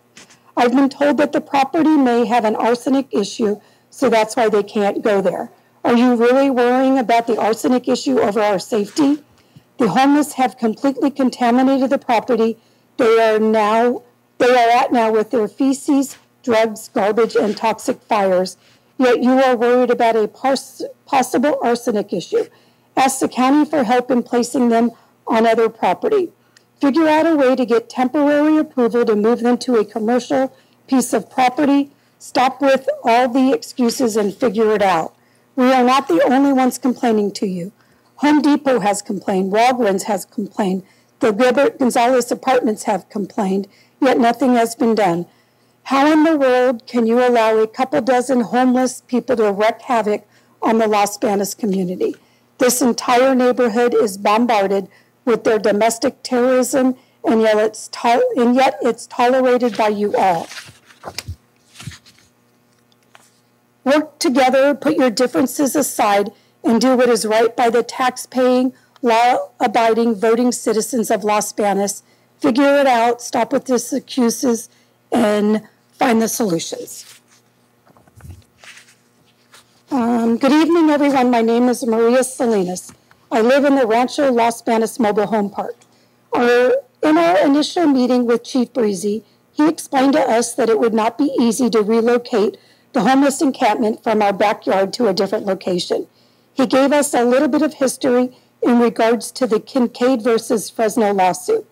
I've been told that the property may have an arsenic issue, so that's why they can't go there. Are you really worrying about the arsenic issue over our safety? The homeless have completely contaminated the property they are at now with their feces, drugs, garbage, and toxic fires, yet you are worried about a possible arsenic issue. Ask the county for help in placing them on other property. Figure out a way to get temporary approval to move them to a commercial piece of property. Stop with all the excuses and figure it out. We are not the only ones complaining to you. Home Depot has complained. Walgreens has complained. The Gilbert Gonzalez apartments have complained, yet nothing has been done. How in the world can you allow a couple dozen homeless people to wreak havoc on the Los Banos community? This entire neighborhood is bombarded with their domestic terrorism, and yet it's tolerated by you all. Work together, put your differences aside, and do what is right by the tax-paying, law-abiding, voting citizens of Los Banos. Figure it out, stop with these excuses, and find the solutions. Good evening, everyone. My name is Maria Salinas. I live in the Rancho Los Banos Mobile Home Park. In our initial meeting with Chief Breezy, he explained to us that it would not be easy to relocate the homeless encampment from our backyard to a different location. He gave us a little bit of history in regards to the Kincaid versus Fresno lawsuit.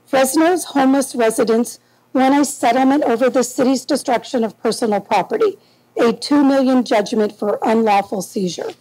Fresno's homeless residents won a settlement over the city's destruction of personal property, a $2 million judgment for unlawful seizure.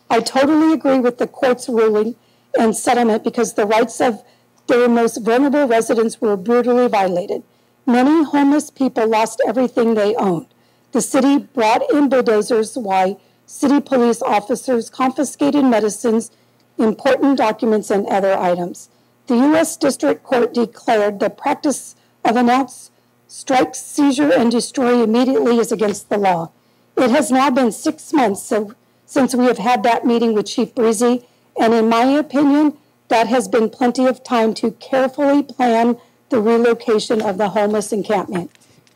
I totally agree with the court's ruling and settlement because the rights of their most vulnerable residents were brutally violated. Many homeless people lost everything they owned. The city brought in bulldozers while city police officers confiscated medicines important documents, and other items. The U.S. District Court declared the practice of announced strike, seizure, and destroy immediately is against the law. It has now been 6 months since we have had that meeting with Chief Breezy, and in my opinion, that has been plenty of time to carefully plan the relocation of the homeless encampment.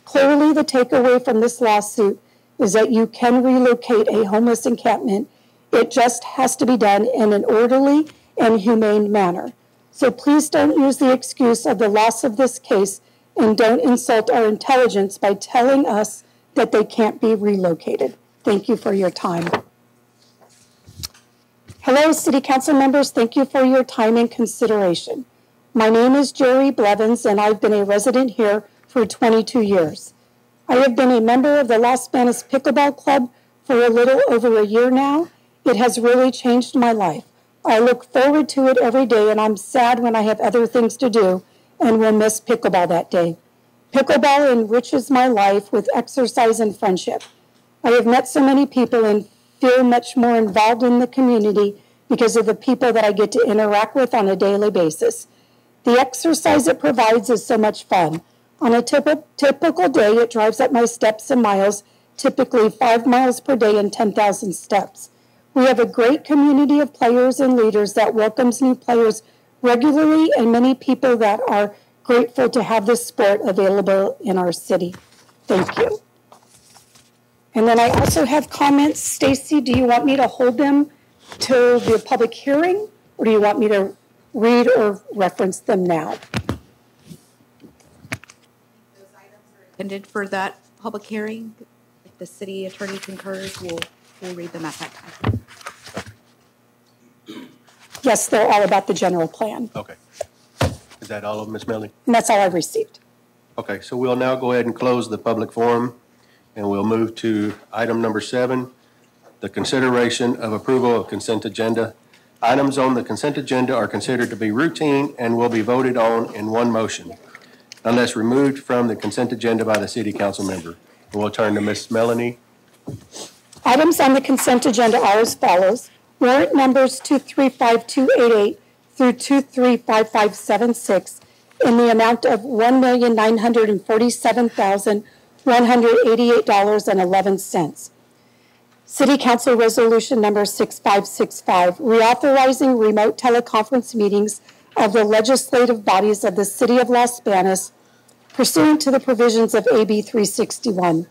Clearly, the takeaway from this lawsuit is that you can relocate a homeless encampment. It just has to be done in an orderly and humane manner. So please don't use the excuse of the loss of this case and don't insult our intelligence by telling us that they can't be relocated. Thank you for your time. Hello, City Council members. Thank you for your time and consideration. My name is Jerry Blevins, and I've been a resident here for 22 years. I have been a member of the Las Banos Pickleball Club for a little over a year now. It has really changed my life. I look forward to it every day, and I'm sad when I have other things to do and will miss pickleball that day. Pickleball enriches my life with exercise and friendship. I have met so many people and feel much more involved in the community because of the people that I get to interact with on a daily basis. The exercise it provides is so much fun. On a typical day, it drives up my steps and miles, typically 5 miles per day and 10,000 steps. We have a great community of players and leaders that welcomes new players regularly and many people that are grateful to have this sport available in our city. Thank you. And then I also have comments. Stacy, do you want me to hold them till the public hearing, or do you want me to read or reference them now? Those items are intended for that public hearing. If the city attorney concurs, we'll read them at that time. Yes, they're all about the general plan. Okay. Is that all of them, Ms. Melly? And that's all I've received. Okay, so we'll now go ahead and close the public forum, and we'll move to item number 7, the consideration of approval of consent agenda. Items on the consent agenda are considered to be routine and will be voted on in one motion, unless removed from the consent agenda by the city council member. And we'll turn to Ms. Melanie. Items on the consent agenda are as follows. Warrant numbers 235288 through 235576 in the amount of $1,947,188.11. City Council Resolution number 6565, reauthorizing remote teleconference meetings of the legislative bodies of the City of Las Banos pursuant to the provisions of AB 361.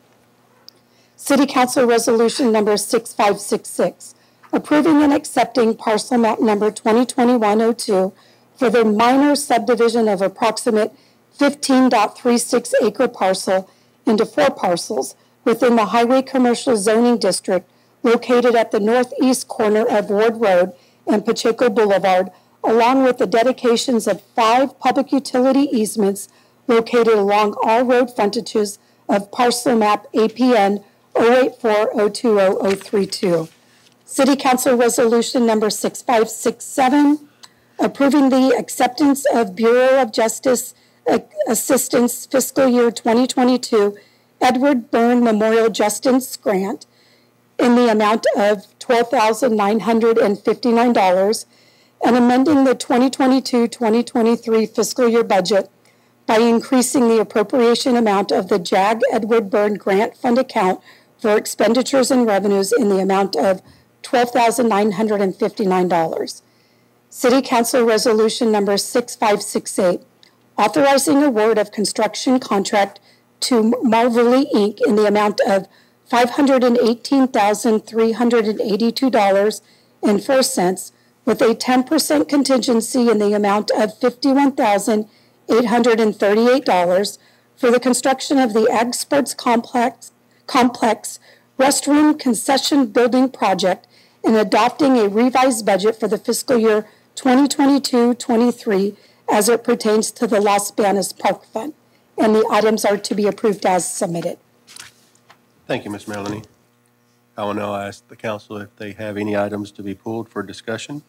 City Council Resolution number 6566, approving and accepting parcel map number 2021-02 for the minor subdivision of approximate 15.36 acre parcel into 4 parcels within the Highway Commercial Zoning District located at the northeast corner of Ward Road and Pacheco Boulevard, along with the dedications of 5 public utility easements located along all road frontages of parcel map APN 084020032. City Council Resolution number 6567, approving the acceptance of Bureau of Justice Assistance Fiscal Year 2022 Edward Byrne Memorial Justice Grant in the amount of $12,959 and amending the 2022-2023 fiscal year budget by increasing the appropriation amount of the JAG Edward Byrne Grant Fund account for expenditures and revenues in the amount of $12,959. City Council Resolution number 6568, authorizing award of construction contract to Marvelly Inc. in the amount of $518,382.04 with a 10% contingency in the amount of $51,838 for the construction of the Ag Sports Complex restroom concession building project and adopting a revised budget for the fiscal year 2022-23 as it pertains to the Las Banos Park Fund. And the items are to be approved as submitted. Thank you, Ms. Melanie. I will now ask the council if they have any items to be pulled for discussion.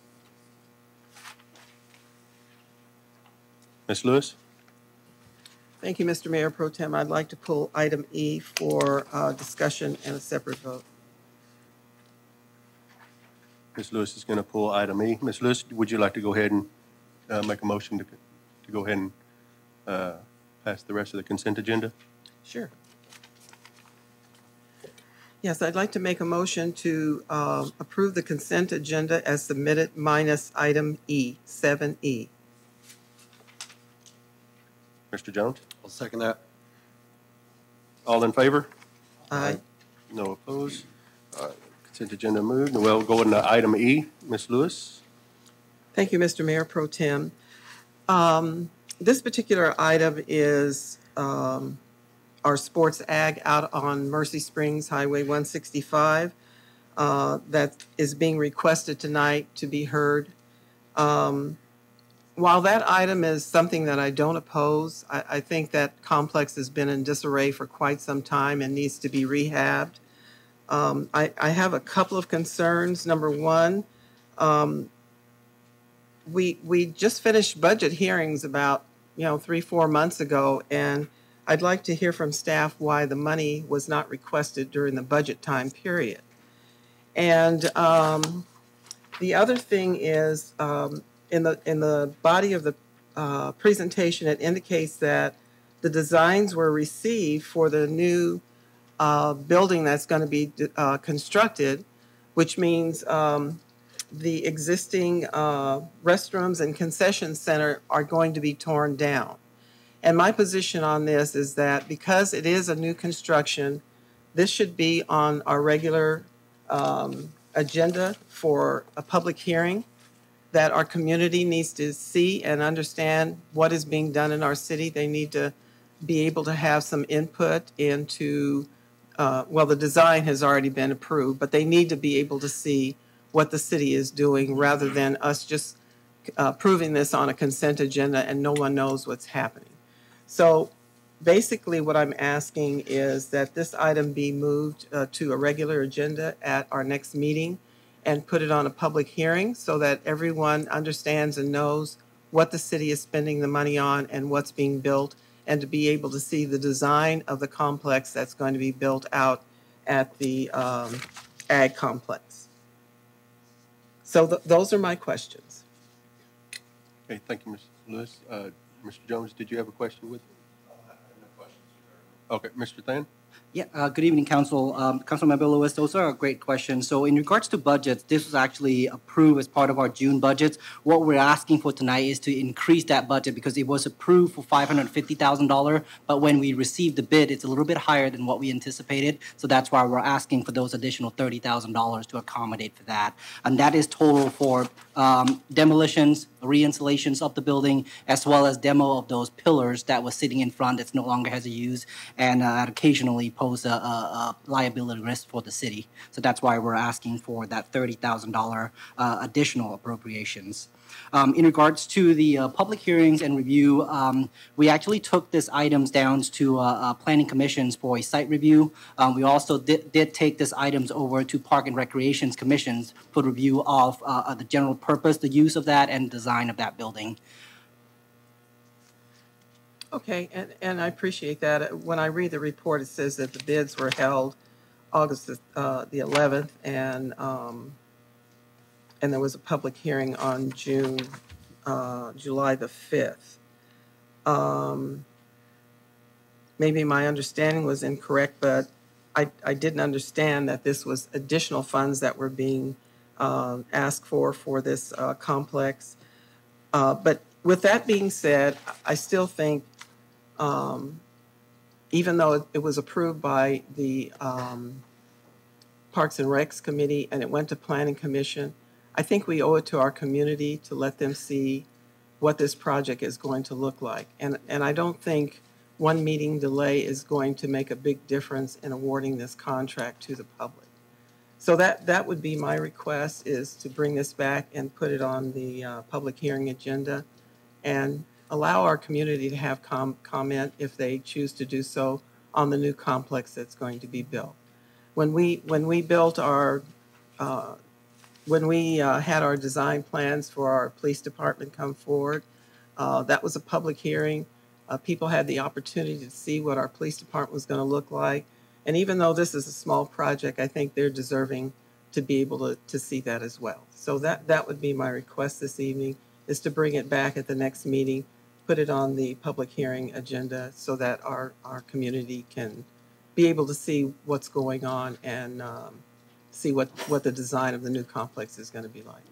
Ms. Lewis? Thank you, Mr. Mayor Pro Tem. I'd like to pull item E for discussion and a separate vote. Ms. Lewis is going to pull item E. Ms. Lewis, would you like to go ahead and make a motion to go ahead and pass the rest of the consent agenda? Sure. Yes, I'd like to make a motion to approve the consent agenda as submitted minus item E, 7E. Mr. Jones? I'll second that. All in favor? Aye. No opposed. Consent agenda moved. We'll go into item E. Ms. Lewis? Thank you, Mr. Mayor Pro Tem. This particular item is our sports ag out on Mercy Springs Highway 165 that is being requested tonight to be heard. While that item is something that I don't oppose, I think that complex has been in disarray for quite some time and needs to be rehabbed. I have a couple of concerns. Number one, we just finished budget hearings about 3-4 months ago, and I'd like to hear from staff why the money was not requested during the budget time period. And the other thing is, in the body of the presentation, it indicates that the designs were received for the new building that's going to be constructed, which means the existing restrooms and concession center are going to be torn down. And my position on this is that because it is a new construction, this should be on our regular agenda for a public hearing, that our community needs to see and understand what is being done in our city. They need to be able to have some input into, well, the design has already been approved, but they need to be able to see what the city is doing rather than us just approving this on a consent agenda and no one knows what's happening. So basically what I'm asking is that this item be moved to a regular agenda at our next meeting and put it on a public hearing so that everyone understands and knows what the city is spending the money on and what's being built, and to be able to see the design of the complex that's going to be built out at the ag complex. So those are my questions. Okay, thank you, Ms. Lewis. Mr. Jones, did you have a question with me? Okay, Mr. Than? Yeah, good evening, Council. Councilmember Lewis, those are great questions. So in regards to budgets, this was actually approved as part of our June budgets. What we're asking for tonight is to increase that budget because it was approved for $550,000, but when we received the bid, it's a little bit higher than what we anticipated. So that's why we're asking for those additional $30,000 to accommodate for that. And that is total for demolitions, re-installations of the building, as well as demo of those pillars that was sitting in front that no longer has a use and occasionally pose a liability risk for the city. So that's why we're asking for that $30,000 additional appropriations. In regards to the public hearings and review, we actually took these items down to planning commissions for a site review. We also did take these items over to park and recreations commissions for review of the general purpose, the use of that, and design of that building. Okay, and I appreciate that. When I read the report, it says that the bids were held August the 11th, and there was a public hearing on July the 5th. Maybe my understanding was incorrect, but I didn't understand that this was additional funds that were being asked for this complex. But with that being said, I still think even though it was approved by the Parks and Recs Committee and it went to Planning Commission, I think we owe it to our community to let them see what this project is going to look like. And I don't think one meeting delay is going to make a big difference in awarding this contract to the public. So that would be my request, is to bring this back and put it on the public hearing agenda and allow our community to have comment if they choose to do so on the new complex that's going to be built. When we built our when we had our design plans for our police department come forward, that was a public hearing. People had the opportunity to see what our police department was going to look like. And even though this is a small project, I think they're deserving to be able to see that as well. So that would be my request this evening, is to bring it back at the next meeting, put it on the public hearing agenda so that our community can be able to see what's going on and see what the design of the new complex is going to be like.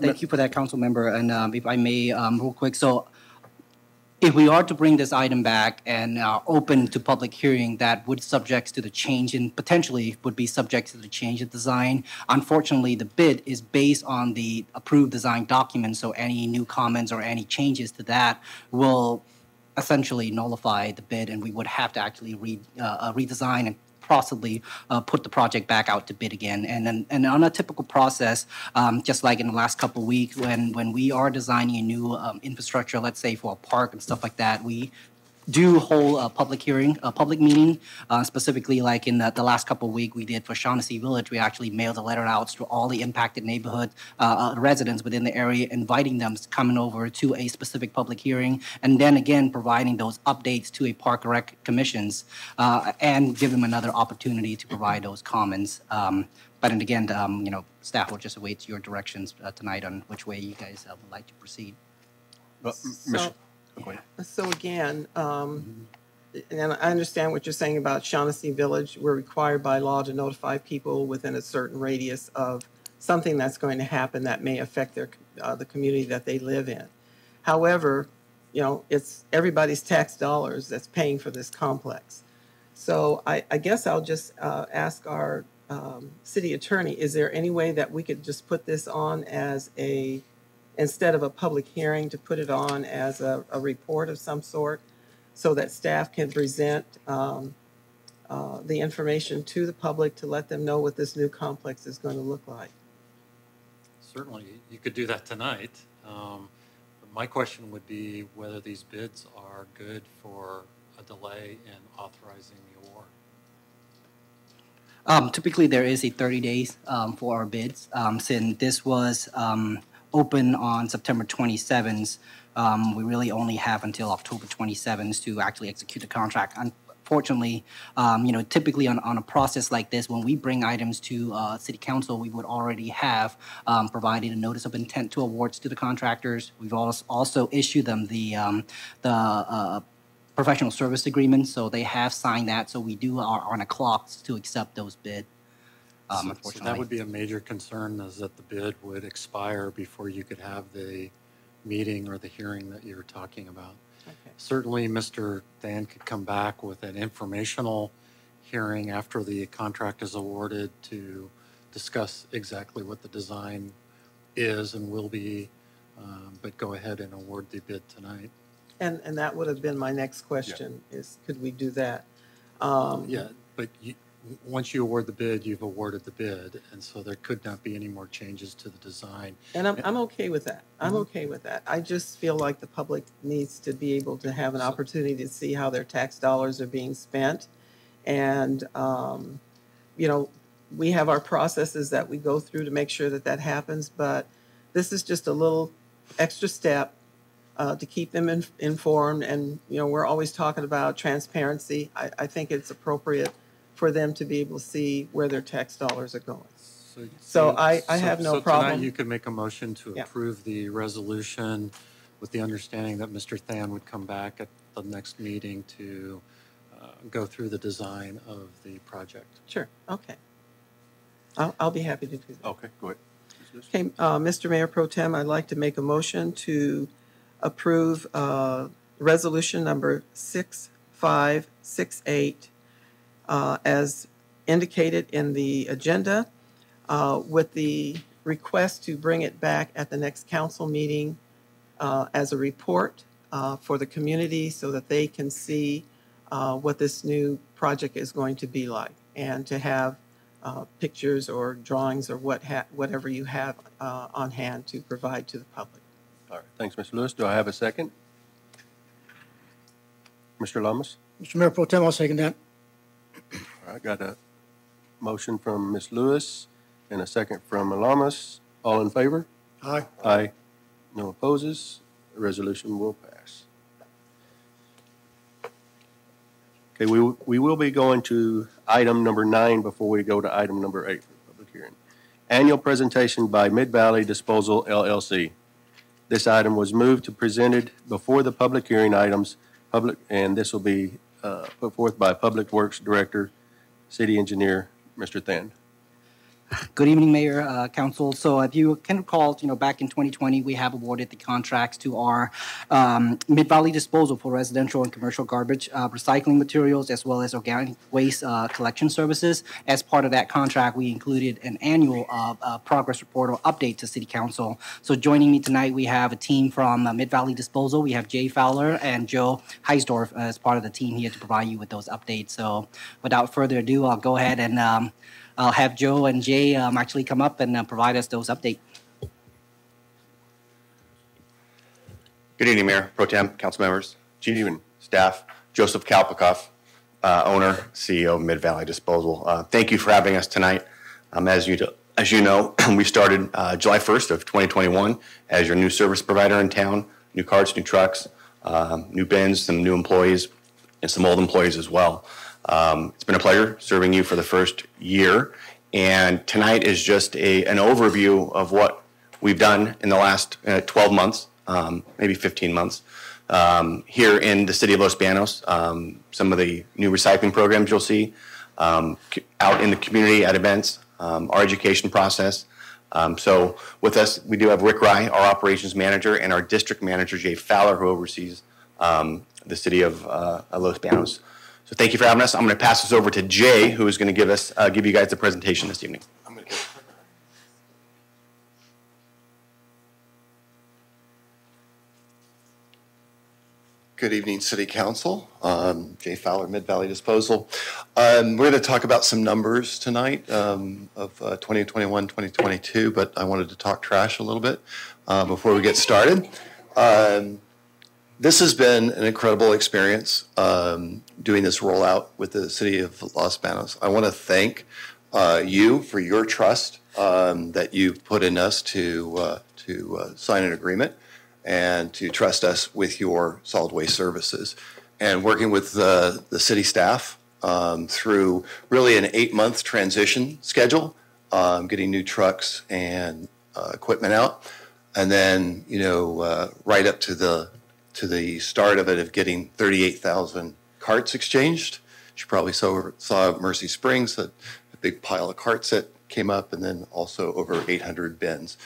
Thank you for that, Council Member. And if I may, real quick, so if we are to bring this item back and open to public hearing, that would subject to the change in, potentially would be subject to the change of design. Unfortunately, the bid is based on the approved design document, so any new comments or any changes to that will essentially nullify the bid, and we would have to actually redesign and possibly put the project back out to bid again. And on a typical process, just like in the last couple of weeks, when we are designing a new infrastructure, let's say for a park and stuff like that, we do hold a public hearing, a public meeting, specifically like in the last couple of weeks we did for Shaughnessy Village. We actually mailed a letter out to all the impacted neighborhood residents within the area, inviting them to come over to a specific public hearing, and then again providing those updates to a park rec commissions and give them another opportunity to provide those comments. But and again, staff will just await your directions tonight on which way you guys would like to proceed. So again, and I understand what you're saying about Shaughnessy Village. We're required by law to notify people within a certain radius of something that's going to happen that may affect their the community that they live in. However, it's everybody's tax dollars that's paying for this complex. So I guess I'll just ask our city attorney, is there any way that we could just put this on as instead of a public hearing, to put it on as a report of some sort so that staff can present the information to the public to let them know what this new complex is going to look like? Certainly, you could do that tonight. But my question would be whether these bids are good for a delay in authorizing the award. Typically, there is a 30 days for our bids. Since this was open on September 27th, we really only have until October 27th to actually execute the contract. Unfortunately, typically on a process like this, when we bring items to City Council, we would already have provided a notice of intent to awards to the contractors. We've also issued them the professional service agreement, so they have signed that. So we are on a clock to accept those bids. So that would be a major concern, is that the bid would expire before you could have the meeting or the hearing that you're talking about. Okay. Certainly, Mr. Than could come back with an informational hearing after the contract is awarded to discuss exactly what the design is and will be, but go ahead and award the bid tonight. And that would have been my next question, is could we do that? Yeah, but once you award the bid, you've awarded the bid, and so there could not be any more changes to the design. And I'm okay with that. I'm okay with that. I just feel like the public needs to be able to have an opportunity to see how their tax dollars are being spent. And, we have our processes that we go through to make sure that happens, but this is just a little extra step to keep them informed. And, we're always talking about transparency. I think it's appropriate for them to be able to see where their tax dollars are going. So I have no problem. Tonight you could make a motion to approve the resolution with the understanding that Mr. Than would come back at the next meeting to go through the design of the project. Sure. Okay. I'll be happy to do that. Okay, go ahead. Okay, Mr. Mayor Pro Tem, I'd like to make a motion to approve resolution number 6568 as indicated in the agenda, with the request to bring it back at the next council meeting as a report for the community so that they can see what this new project is going to be like, and to have pictures or drawings or whatever you have on hand to provide to the public. All right, thanks, Mr. Lewis. Do I have a second? Mr. Lamas? Mr. Mayor Pro Tem, I'll second that. All right, got a motion from Ms. Lewis and a second from Lamas. All in favor? Aye. Aye. No opposes. The resolution will pass. Okay, we will be going to item number 9 before we go to item number 8 for the public hearing. Annual presentation by Mid-Valley Disposal LLC. This item was moved to presented before the public hearing items, and this will be put forth by Public Works Director, City Engineer, Mr. Thand. Good evening, Mayor, Council. So if you can recall, back in 2020, we have awarded the contracts to our Mid-Valley Disposal for residential and commercial garbage recycling materials, as well as organic waste collection services. As part of that contract, we included an annual progress report or update to City Council. So joining me tonight, we have a team from Mid-Valley Disposal. We have Jay Fowler and Joe Heisdorf as part of the team here to provide you with those updates. So without further ado, I'll go ahead and I'll have Joe and Jay actually come up and provide us those updates. Good evening, Mayor, Pro Tem, council members, chief, staff. Joseph Kalpikoff, owner, CEO of Mid-Valley Disposal. Thank you for having us tonight. As you know, we started July 1st of 2021 as your new service provider in town. New carts, new trucks, new bins, some new employees, and some old employees as well. It's been a pleasure serving you for the first year, and tonight is just an overview of what we've done in the last 12 months, maybe 15 months, here in the city of Los Banos. Some of the new recycling programs you'll see out in the community at events, our education process. So with us, we do have Rick Rye, our operations manager, and our district manager, Jay Fowler, who oversees the city of Los Banos. So thank you for having us. I'm going to pass this over to Jay, who is going to give you guys the presentation this evening. Good evening, City Council. Jay Fowler, Mid-Valley Disposal. We're going to talk about some numbers tonight of 2021, 2022, but I wanted to talk trash a little bit before we get started. This has been an incredible experience doing this rollout with the City of Los Banos. I want to thank you for your trust that you've put in us to sign an agreement and to trust us with your solid waste services. And working with the city staff through really an 8-month transition schedule, getting new trucks and equipment out, and then right up to the start of it, of getting 38,000 carts exchanged. You probably saw at Mercy Springs a big pile of carts that came up, and then also over 800 bins.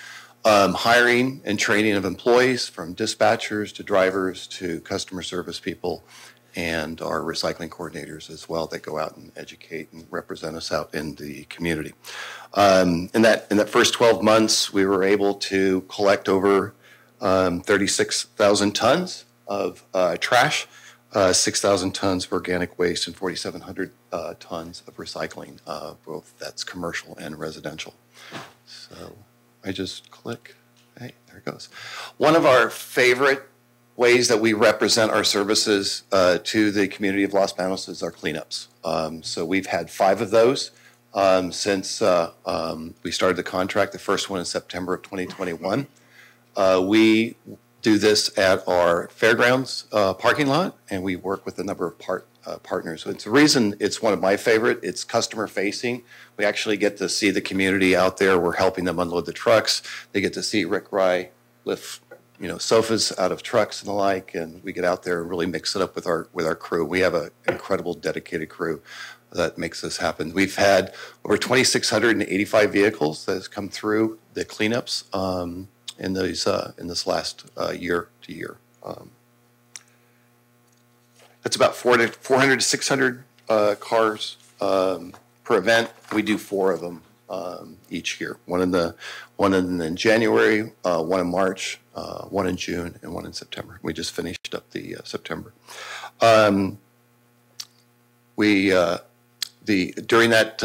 Hiring and training of employees, from dispatchers to drivers to customer service people, and our recycling coordinators as well, that go out and educate and represent us out in the community. In that first 12 months, we were able to collect over 36,000 tons of trash, 6,000 tons of organic waste, and 4,700 tons of recycling, both that's commercial and residential. So I just click, hey, there it goes. One of our favorite ways that we represent our services to the community of Los Banos is our cleanups. So we've had 5 of those since we started the contract, the first one in September of 2021. We do this at our fairgrounds parking lot, and we work with a number of partners. It's the reason it's one of my favorite. It's customer facing. We actually get to see the community out there. We're helping them unload the trucks. They get to see Rick Rye lift sofas out of trucks and the like, and we get out there and really mix it up with our crew. We have an incredible dedicated crew that makes this happen. We've had over 2,685 vehicles that has come through the cleanups in this last year to year. That's about 400 to 600 cars per event. We do 4 of them each year. One in January, one in March, one in June, and one in September. We just finished up the September. During that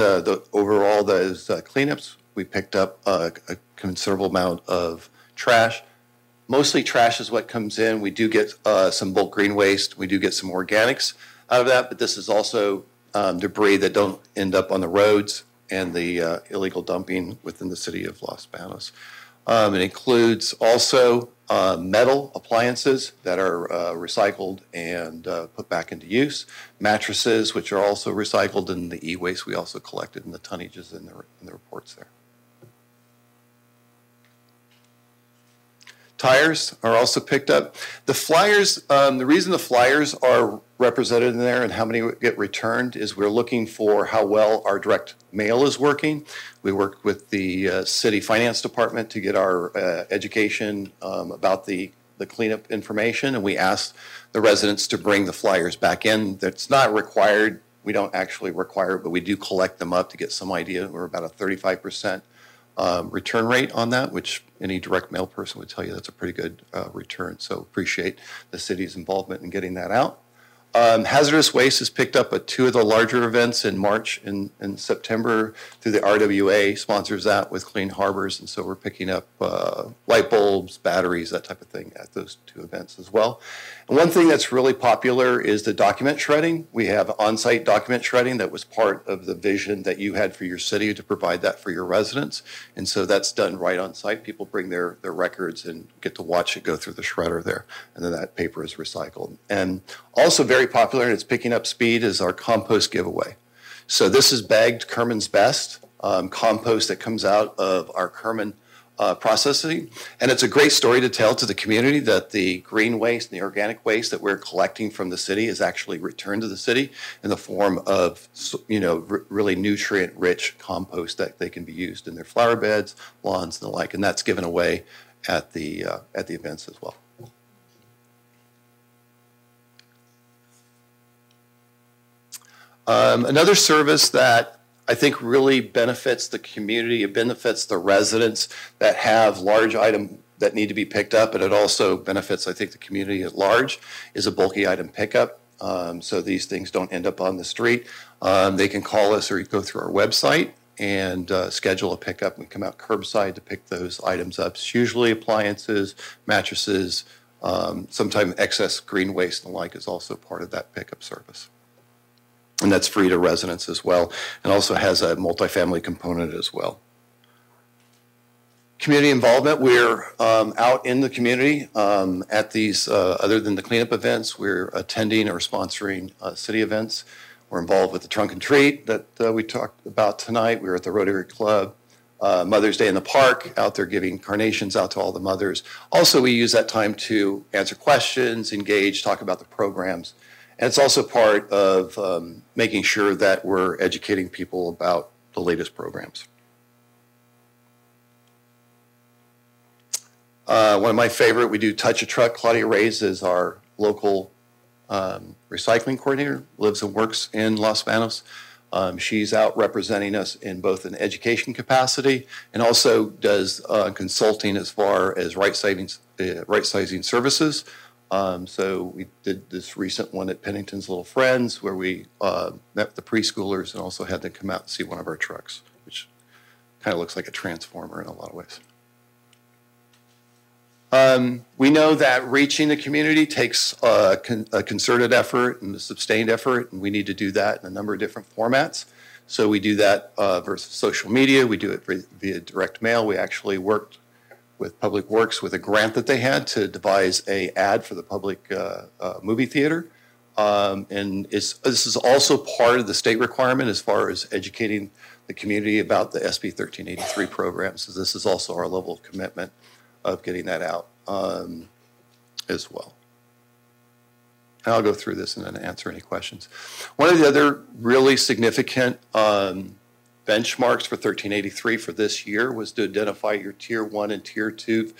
overall those cleanups, we picked up a considerable amount of trash. Mostly trash is what comes in. We do get some bulk green waste. We do get some organics out of that, but this is also debris that don't end up on the roads and the illegal dumping within the city of Los Banos. It includes also metal appliances that are recycled and put back into use, mattresses, which are also recycled, and the e-waste we also collected in the tonnages in the reports there. Tires are also picked up. The flyers, the reason the flyers are represented in there and how many get returned is we're looking for how well our direct mail is working. We worked with the city finance department to get our education about the cleanup information, and we asked the residents to bring the flyers back in. That's not required. We don't actually require it, but we do collect them up to get some idea. We're about a 35% return rate on that, which any direct mail person would tell you that's a pretty good return. So appreciate the city's involvement in getting that out. Hazardous waste is picked up at 2 of the larger events in March and September through the RWA sponsors that with Clean Harbors. And so we're picking up light bulbs, batteries, that type of thing at those 2 events as well. And one thing that's really popular is the document shredding. We have on-site document shredding that was part of the vision that you had for your city to provide that for your residents. And so that's done right on site. People bring their records and get to watch it go through the shredder there. And then that paper is recycled. And also very popular, and it's picking up speed, is our compost giveaway. So this is bagged Kerman's Best compost that comes out of our Kerman processing. And it's a great story to tell to the community that the green waste and the organic waste that we're collecting from the city is actually returned to the city in the form of, really nutrient-rich compost that they can be used in their flower beds, lawns, and the like. And that's given away at the events as well. Another service that I think really benefits the community, it benefits the residents that have large items that need to be picked up, and it also benefits, I think, the community at large, is a bulky item pickup. So these things don't end up on the street. They can call us or go through our website and schedule a pickup. We come out curbside to pick those items up. It's usually appliances, mattresses, sometimes excess green waste and the like is also part of that pickup service. And that's free to residents as well, and also has a multifamily component as well. Community involvement, we're out in the community at these, other than the cleanup events, we're attending or sponsoring city events. We're involved with the Trunk and Treat that we talked about tonight. We were at the Rotary Club, Mother's Day in the Park, out there giving carnations out to all the mothers. Also, we use that time to answer questions, engage, talk about the programs. And it's also part of making sure that we're educating people about the latest programs. One of my favorite, we do Touch a Truck. Claudia Reyes is our local recycling coordinator, lives and works in Los Banos. She's out representing us in both an education capacity and also does consulting as far as right-sizing services. So we did this recent one at Pennington's Little Friends where we met with the preschoolers and also had them come out and see one of our trucks, which kind of looks like a transformer in a lot of ways. We know that reaching the community takes a concerted effort and a sustained effort, and we need to do that in a number of different formats. So we do that versus social media. We do it via direct mail. We actually worked with Public Works with a grant that they had to devise a ad for the public movie theater. And this is also part of the state requirement as far as educating the community about the SB 1383 program. So this is also our level of commitment of getting that out as well. And I'll go through this and then answer any questions. One of the other really significant benchmarks for 1383 for this year was to identify your Tier 1 and Tier 2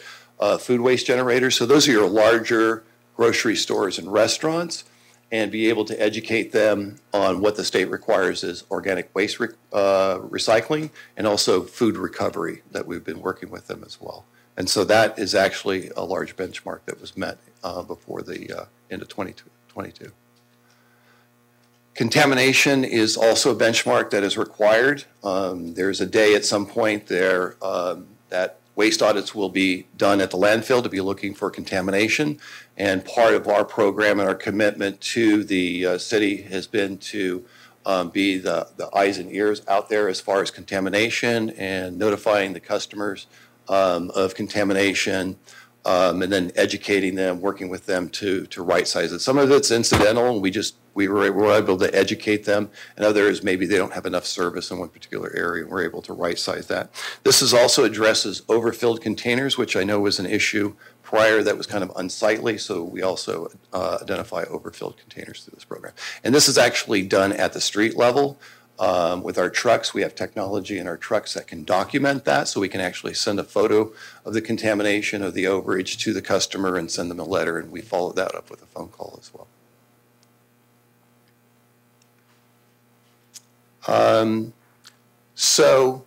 food waste generators. So those are your larger grocery stores and restaurants, and be able to educate them on what the state requires is organic waste recycling and also food recovery that we've been working with them as well. And so that is actually a large benchmark that was met before the end of 2022. Contamination is also a benchmark that is required. There's a day at some point there that waste audits will be done at the landfill to be looking for contamination. And part of our program and our commitment to the city has been to be the eyes and ears out there as far as contamination and notifying the customers of contamination, and then educating them, working with them to right size it. Some of it's incidental, and we were able to educate them, and others maybe they don't have enough service in one particular area, and we're able to right size that. This is also addresses overfilled containers, which I know was an issue prior that was kind of unsightly, so we also identify overfilled containers through this program. And this is actually done at the street level. With our trucks, we have technology in our trucks that can document that, so we can actually send a photo of the contamination of the overage to the customer and send them a letter, and we follow that up with a phone call as well. So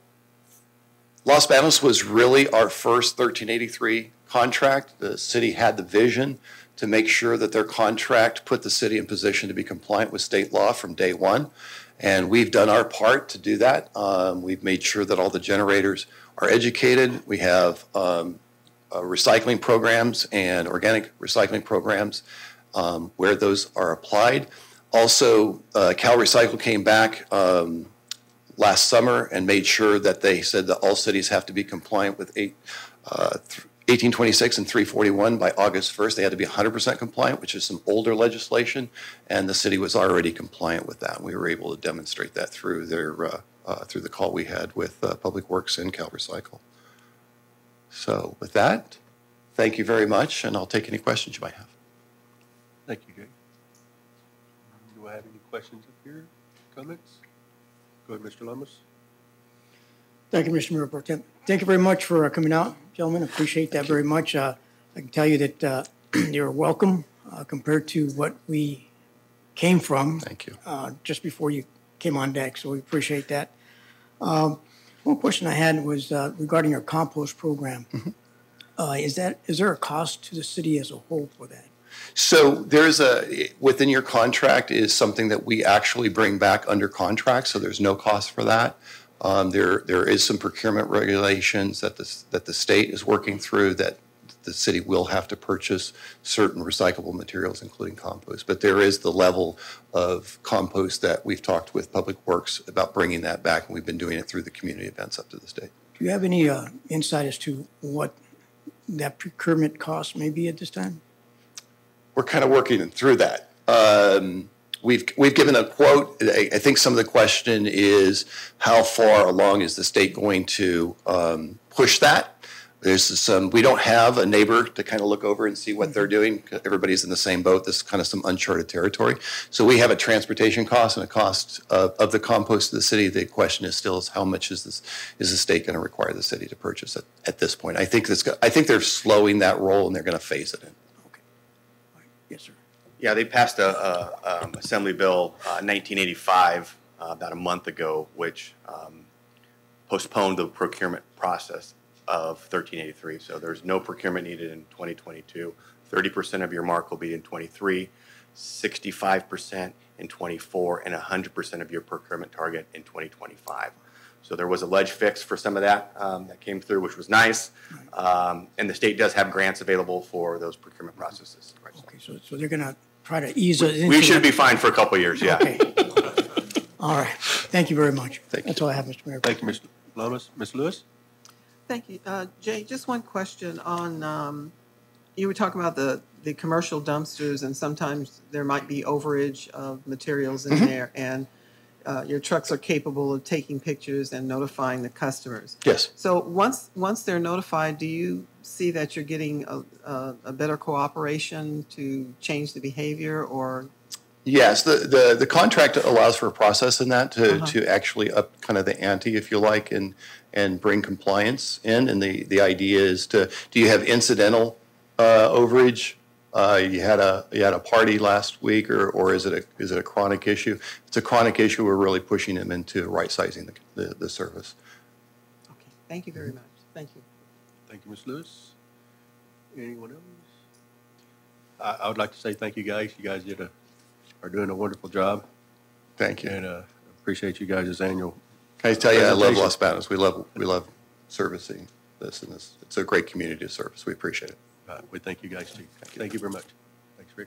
Los Banos was really our first 1383 contract. The city had the vision to make sure that their contract put the city in position to be compliant with state law from day one. And we've done our part to do that. We've made sure that all the generators are educated. We have recycling programs and organic recycling programs where those are applied. Also, Cal Recycle came back last summer and made sure that they said that all cities have to be compliant with 1826 and 341 by August 1st. They had to be 100% compliant, which is some older legislation, and the city was already compliant with that. We were able to demonstrate that through through the call we had with Public Works and Cal Recycle. So with that, thank you very much, and I'll take any questions you might have. Thank you, Jay. Do I have any questions up here? Comments? Go ahead, Mr. Lamas. Thank you, Mr. Mayor Pro Tem. Thank you very much for coming out, gentlemen. Appreciate that very much. I can tell you that you're welcome compared to what we came from. Thank you. Just before you came on deck, so we appreciate that. One question I had was regarding your compost program. Is there a cost to the city as a whole for that? So within your contract is something that we actually bring back under contract, so there's no cost for that. There is some procurement regulations that the state is working through that the city will have to purchase certain recyclable materials, including compost. But there is the level of compost that we've talked with Public Works about bringing that back, and we've been doing it through the community events up to this date. Do you have any insight as to what that procurement cost may be at this time? We're kind of working through that. We've given a quote. I think some of the question is how far along is the state going to push that? We don't have a neighbor to kind of look over and see what they're doing. Everybody's in the same boat. This is kind of some uncharted territory. So we have a transportation cost and a cost of the compost to the city. The question is still how much is the state going to require the city to purchase it at this point? I think they're slowing that roll and they're going to phase it in. Okay. All right. Yes, sir. Yeah, they passed a Assembly Bill 1985 about a month ago, which postponed the procurement process of 1383. So there's no procurement needed in 2022. 30% of your mark will be in 23, 65% in 24, and 100% of your procurement target in 2025. So there was a ledge fix for some of that that came through, which was nice. And the state does have grants available for those procurement processes. Okay, so they're going to try to ease it into We should be fine for a couple of years, yeah. Okay. All right. Thank you very much. That's all I have, Mr. Mayor. Thank you, Mr. Lamas. Ms. Lewis? Thank you. Jay, just one question on, you were talking about the commercial dumpsters, and sometimes there might be overage of materials in there, and your trucks are capable of taking pictures and notifying the customers. Yes. So once they're notified, do you see that you're getting a better cooperation to change the behavior, or? Yes, the contract allows for a process in that to actually up kind of the ante, if you like, and bring compliance in. And the idea is do you have incidental overage? You had a party last week, or is it a chronic issue? If it's a chronic issue, we're really pushing them into right sizing the service. Okay, thank you very much. Thank you. Thank you, Ms. Lewis. Anyone else? I would like to say thank you guys. You guys are doing a wonderful job. Thank you. And appreciate you guys' annual. Can I tell you, I love Los Banos. We love servicing this, and it's a great community to service. We appreciate it. We thank you guys too. Thank you very much. Thanks, Rick.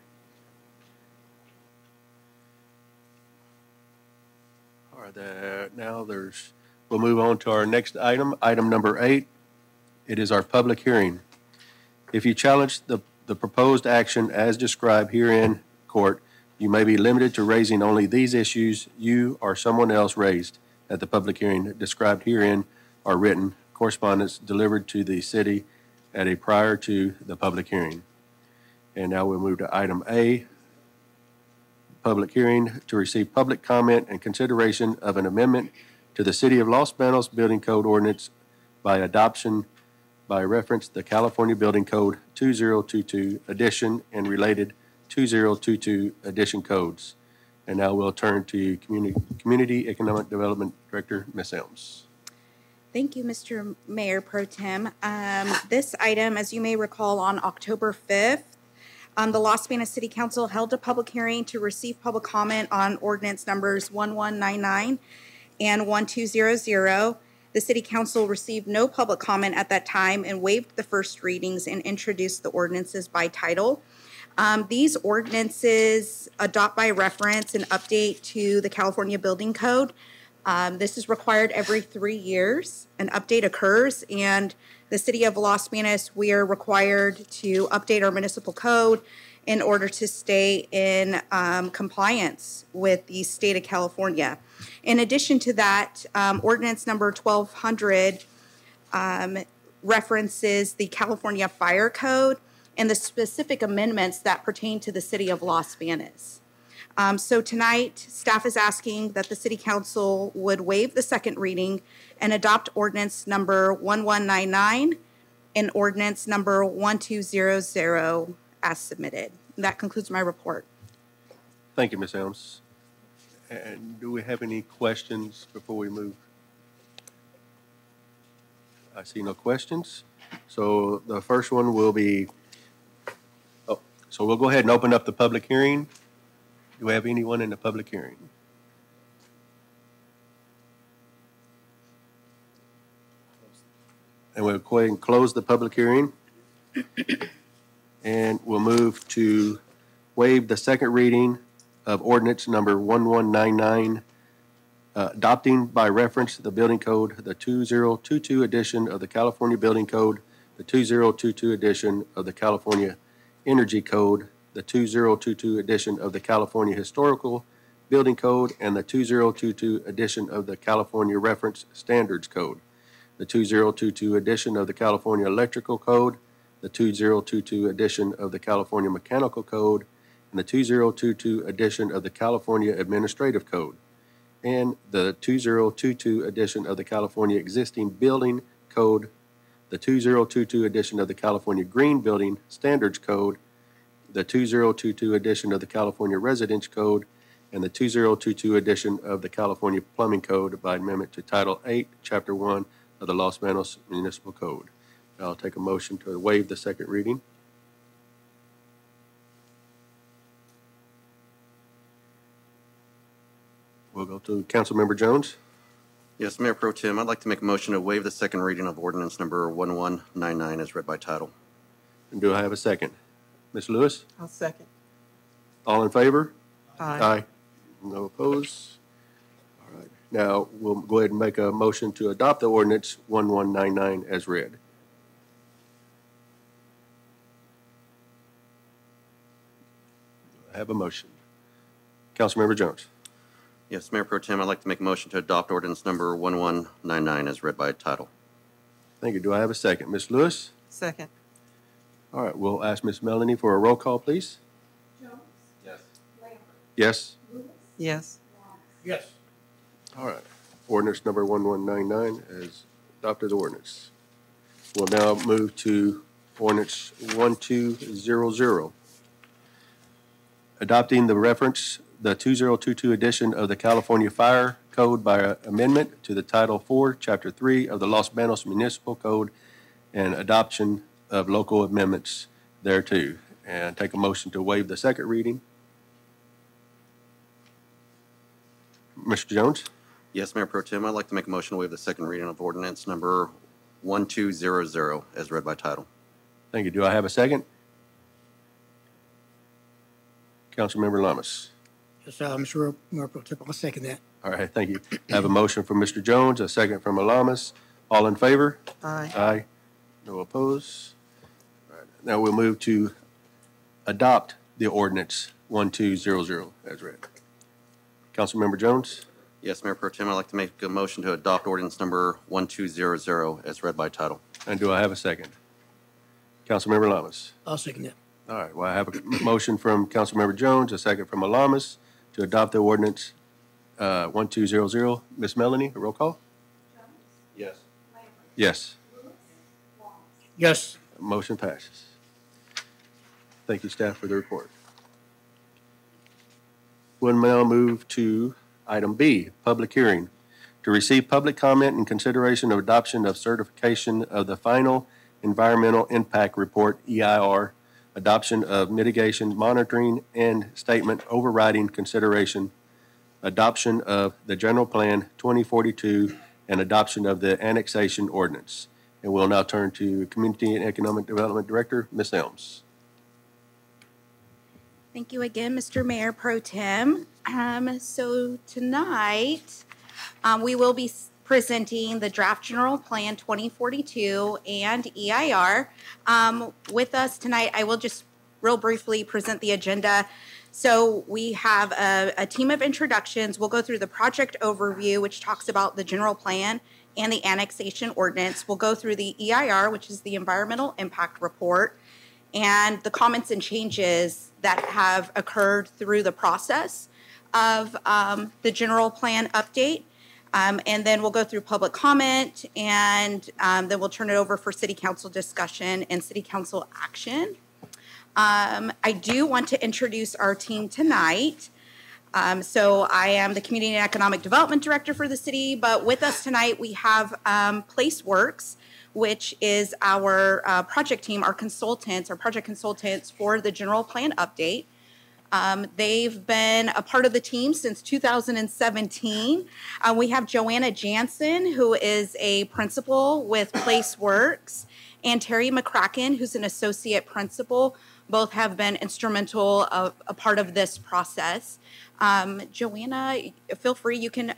All right, now we'll move on to our next item, item number 8. It is our public hearing. If you challenge the proposed action as described herein, court, you may be limited to raising only these issues you or someone else raised at the public hearing described herein or written correspondence delivered to the city at a prior to the public hearing. And now we'll move to item A, public hearing to receive public comment and consideration of an amendment to the City of Los Banos Building Code Ordinance by adoption by reference the California Building Code 2022 edition and related 2022 edition codes. And now we'll turn to Community Economic Development Director, Ms. Elms. Thank you, Mr. Mayor Pro Tem. This item, as you may recall, on October 5th, the Los Banos City Council held a public hearing to receive public comment on ordinance numbers 1199 and 1200. The City Council received no public comment at that time and waived the first readings and introduced the ordinances by title. These ordinances adopt by reference an update to the California Building Code. This is required every 3 years. An update occurs, and the City of Los Banos, we are required to update our municipal code in order to stay in compliance with the state of California. In addition to that, ordinance number 1200 references the California Fire Code and the specific amendments that pertain to the City of Los Banos. So tonight, staff is asking that the City Council would waive the second reading and adopt ordinance number 1199 and ordinance number 1200 as submitted. And that concludes my report. Thank you, Ms. Elms. And do we have any questions before we move? I see no questions. So the first one will be, so we'll go ahead and open up the public hearing. Do we have anyone in the public hearing? And we'll go ahead and close the public hearing. And we'll move to waive the second reading of ordinance number 1199, adopting by reference the building code, the 2022 edition of the California Building Code, the 2022 edition of the California Energy Code, the 2022 edition of the California Historical Building Code, and the 2022 edition of the California Reference Standards Code, the 2022 edition of the California Electrical Code, the 2022 edition of the California Mechanical Code, and the 2022 edition of the California Administrative Code, and the 2022 edition of the California Existing Building Code, the 2022 edition of the California Green Building Standards Code, the 2022 edition of the California Residence Code, and the 2022 edition of the California Plumbing Code by amendment to Title 8, Chapter 1 of the Los Banos Municipal Code. I'll take a motion to waive the second reading. We'll go to Councilmember Jones. Yes, Mayor Pro Tem, I'd like to make a motion to waive the second reading of ordinance number 1199 as read by title. And do I have a second? Ms. Lewis? I'll second. All in favor? Aye. Aye. No opposed? All right. Now, we'll go ahead and make a motion to adopt the ordinance 1199 as read. I have a motion. Councilmember Jones. Yes, Mayor Pro Tem, I'd like to make a motion to adopt ordinance number 1199 as read by title. Thank you. Do I have a second? Ms. Lewis? Second. All right. We'll ask Ms. Melanie for a roll call, please. Jones? Yes. Lambert? Yes? Lewis? Yes. Yes. All right. Ordinance number 1199 is adopted ordinance. We'll now move to ordinance 1200. Adopting the reference, the 2022 edition of the California Fire Code by amendment to the Title 4, Chapter 3 of the Los Banos Municipal Code and adoption of local amendments thereto. And take a motion to waive the second reading. Mr. Jones? Yes, Mayor Pro Tem, I'd like to make a motion to waive the second reading of ordinance number 1200 as read by title. Thank you. Do I have a second? Councilmember Lamas. Yes, Mr. Mayor Pro Tem, I'll second that. All right, thank you. I have a motion from Mr. Jones, a second from Lamas. All in favor? Aye. Aye. No opposed? All right, Now we'll move to adopt the ordinance 1200 as read. Councilmember Jones? Yes, Mayor Pro Tem, I'd like to make a motion to adopt ordinance number 1200 as read by title. And do I have a second? Councilmember Lamas? I'll second that. All right, well, I have a motion from Councilmember Jones, a second from Alamas to adopt the ordinance 1200. Ms. Melanie, a roll call? Yes. Yes. Yes. Motion passes. Thank you, staff, for the report. We'll now move to item B, public hearing. To receive public comment and consideration of adoption of certification of the final environmental impact report, EIR, adoption of mitigation monitoring and statement overriding consideration, adoption of the general plan 2042, and adoption of the annexation ordinance. And we'll now turn to Community and Economic Development Director, Ms. Elms. Thank you again, Mr. Mayor Pro Tem. So tonight, we will be presenting the Draft General Plan 2042 and EIR. With us tonight, I will just real briefly present the agenda. So we have a team of introductions. We'll go through the project overview, which talks about the general plan and the annexation ordinance. We'll go through the EIR, which is the Environmental Impact Report, and the comments and changes that have occurred through the process of the general plan update. And then we'll go through public comment, and then we'll turn it over for city council discussion and city council action. I do want to introduce our team tonight. So I am the Community and Economic Development Director for the city, but with us tonight we have PlaceWorks, which is our project team, our consultants, our project consultants for the general plan update. They've been a part of the team since 2017. We have Joanna Jansen, who is a principal with PlaceWorks, and Terry McCracken, who's an associate principal. Both have been instrumental of a part of this process. Joanna, feel free, you can,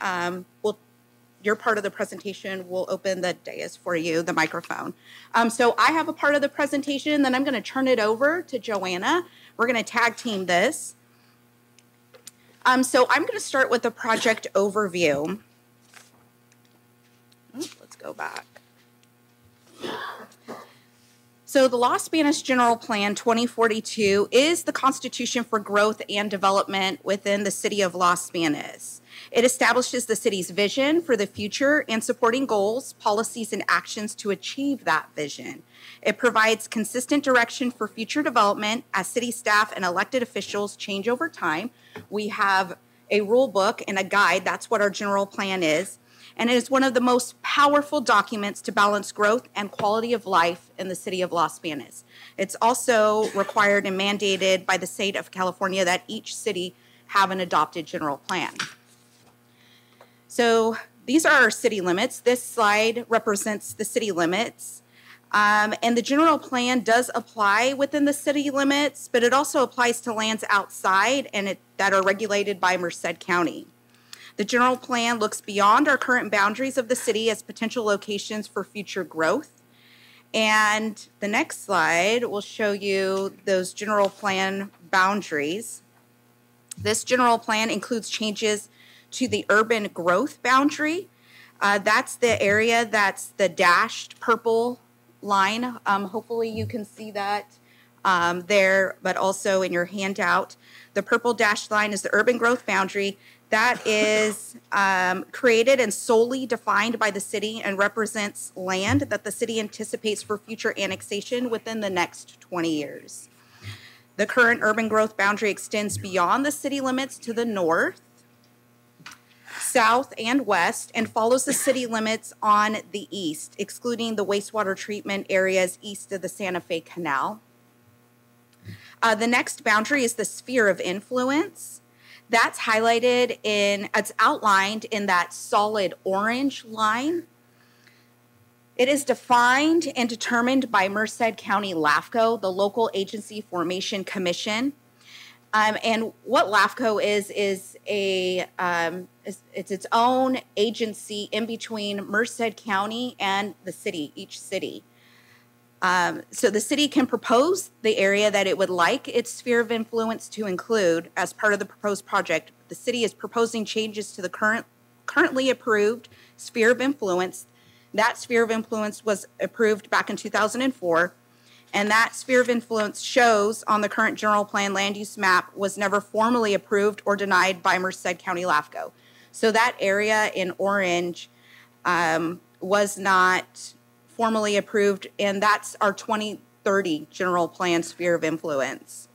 your part of the presentation will open the dais for you, the microphone. So I have a part of the presentation, then I'm going to turn it over to Joanna. We're going to tag team this. So I'm going to start with the project overview. Let's go back. So the Los Banos General Plan 2042 is the constitution for growth and development within the city of Los Banos. It establishes the city's vision for the future and supporting goals, policies, and actions to achieve that vision. It provides consistent direction for future development as city staff and elected officials change over time. We have a rule book and a guide. That's what our general plan is. And it is one of the most powerful documents to balance growth and quality of life in the city of Los Banos. It's also required and mandated by the state of California that each city have an adopted general plan. So these are our city limits. This slide represents the city limits. And the general plan does apply within the city limits, but it also applies to lands outside and that are regulated by Merced County. The general plan looks beyond our current boundaries of the city as potential locations for future growth. And the next slide will show you those general plan boundaries. This general plan includes changes to the urban growth boundary. That's the area that's the dashed purple line. Hopefully you can see that there, but also in your handout. The purple dashed line is the urban growth boundary. That is created and solely defined by the city and represents land that the city anticipates for future annexation within the next 20 years. The current urban growth boundary extends beyond the city limits to the north, south, and west, and follows the city limits on the east, excluding the wastewater treatment areas east of the Santa Fe Canal. The next boundary is the sphere of influence. That's highlighted it's outlined in that solid orange line. It is defined and determined by Merced County LAFCO, the Local Agency Formation Commission. And what LAFCO is it's its own agency in between Merced County and the city, each city. So the city can propose the area that it would like its sphere of influence to include as part of the proposed project. The city is proposing changes to the currently approved sphere of influence. That sphere of influence was approved back in 2004, and that sphere of influence shows on the current general plan land use map was never formally approved or denied by Merced County LAFCO. So that area in orange was not formally approved, and that's our 2030 general plan sphere of influence.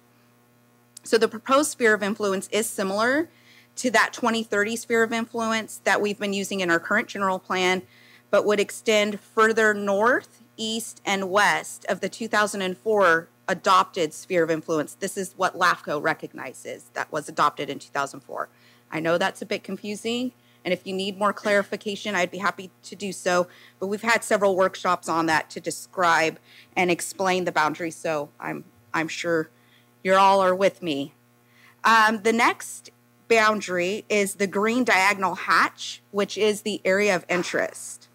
So the proposed sphere of influence is similar to that 2030 sphere of influence that we've been using in our current general plan, but would extend further north, east, and west of the 2004 adopted sphere of influence. This is what LAFCO recognizes that was adopted in 2004. I know that's a bit confusing, and if you need more clarification, I'd be happy to do so. But we've had several workshops on that to describe and explain the boundaries, so I'm sure you all are with me. The next boundary is the green diagonal hatch, which is the area of interest.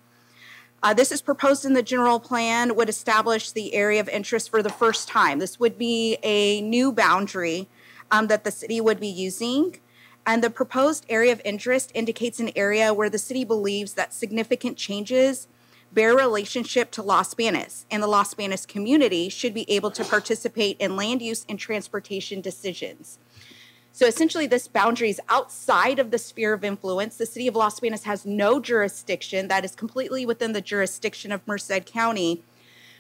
This is proposed in the general plan, would establish the area of interest for the first time. This would be a new boundary that the city would be using. And the proposed area of interest indicates an area where the city believes that significant changes bear relationship to Los Banos, and the Los Banos community should be able to participate in land use and transportation decisions. So essentially, this boundary is outside of the sphere of influence. The city of Los Banos has no jurisdiction. That is completely within the jurisdiction of Merced County.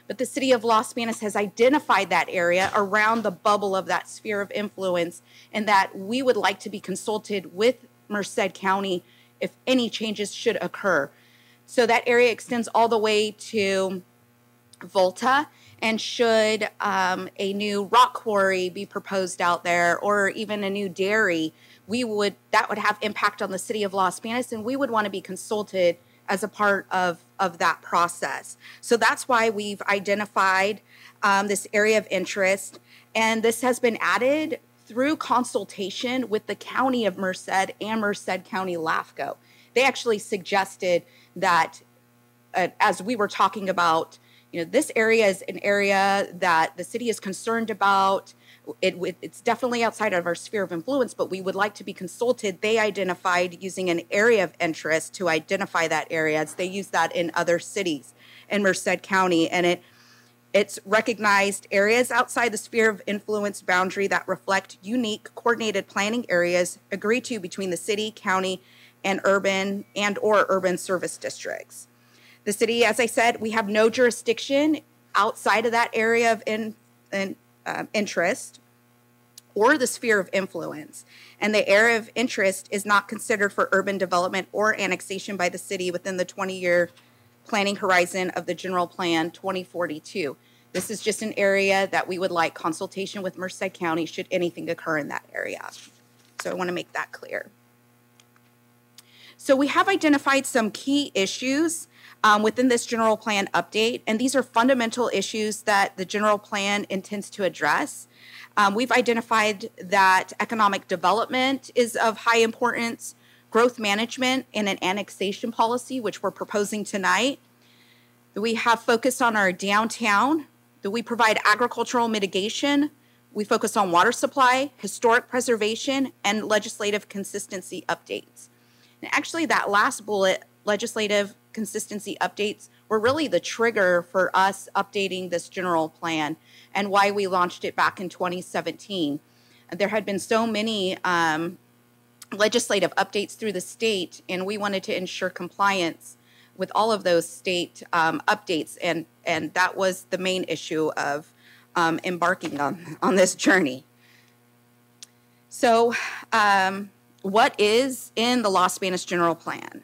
But the city of Los Banos has identified that area around the bubble of that sphere of influence, and that we would like to be consulted with Merced County if any changes should occur. So that area extends all the way to Volta, and should a new rock quarry be proposed out there, or even a new dairy, that would have impact on the city of Los Banos, and we would want to be consulted as a part of that process. So that's why we've identified this area of interest, and this has been added through consultation with the County of Merced and Merced County LAFCO. They actually suggested that, as we were talking about, this area is an area that the city is concerned about. It's definitely outside of our sphere of influence, but we would like to be consulted. They identified using an area of interest to identify that area. They use that in other cities in Merced County, and it's recognized areas outside the sphere of influence boundary that reflect unique coordinated planning areas agreed to between the city, county, and urban and/or urban service districts. The city, as I said, we have no jurisdiction outside of that area of interest or the sphere of influence, and the area of interest is not considered for urban development or annexation by the city within the 20-year planning horizon of the general plan 2042. This is just an area that we would like consultation with Merced County should anything occur in that area. So I want to make that clear. So we have identified some key issues within this general plan update, and these are fundamental issues that the general plan intends to address. We've identified that economic development is of high importance, growth management, and an annexation policy, which we're proposing tonight. We have focused on our downtown, that we provide agricultural mitigation, we focus on water supply, historic preservation, and legislative consistency updates. And actually, that last bullet, legislative consistency updates, were really the trigger for us updating this general plan and why we launched it back in 2017. There had been so many legislative updates through the state, and we wanted to ensure compliance with all of those state updates, and that was the main issue of embarking on this journey. So what is in the Los Banos General Plan?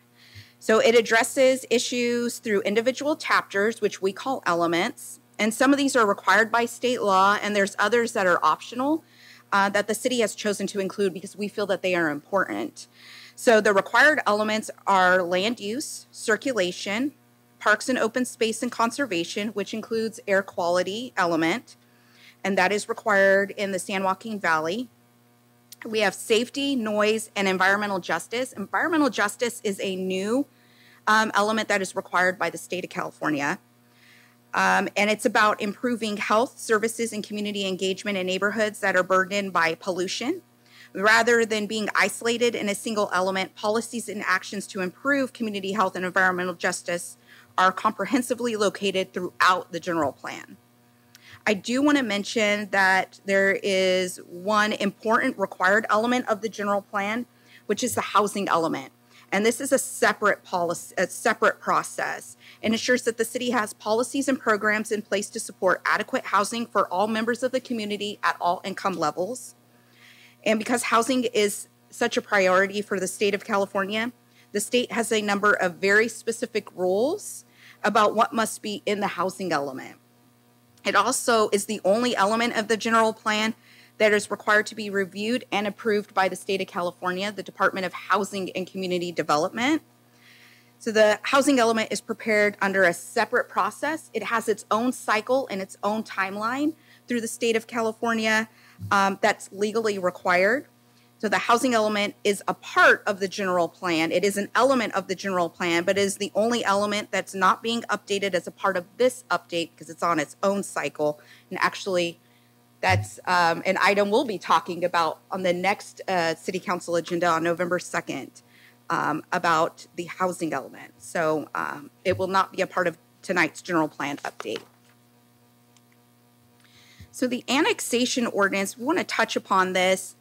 So it addresses issues through individual chapters, which we call elements, and some of these are required by state law, and there's others that are optional that the city has chosen to include because we feel that they are important. So the required elements are land use, circulation, parks and open space and conservation, which includes air quality element, and that is required in the San Joaquin Valley. We have safety, noise, and environmental justice. Environmental justice is a new element that is required by the state of California. And it's about improving health services and community engagement in neighborhoods that are burdened by pollution. Rather than being isolated in a single element, policies and actions to improve community health and environmental justice are comprehensively located throughout the general plan. I do want to mention that there is one important required element of the general plan, which is the housing element. And this is a separate policy, a separate process, and ensures that the city has policies and programs in place to support adequate housing for all members of the community at all income levels. And because housing is such a priority for the state of California, the state has a number of very specific rules about what must be in the housing element. It also is the only element of the general plan that is required to be reviewed and approved by the state of California, the Department of Housing and Community Development. So the housing element is prepared under a separate process. It has its own cycle and its own timeline through the state of California that's legally required. So the housing element is a part of the general plan. It is an element of the general plan, but it is the only element that's not being updated as a part of this update because it's on its own cycle. And actually, that's an item we'll be talking about on the next City Council agenda on November 2nd about the housing element. So it will not be a part of tonight's general plan update. So the annexation ordinance, we want to touch upon this.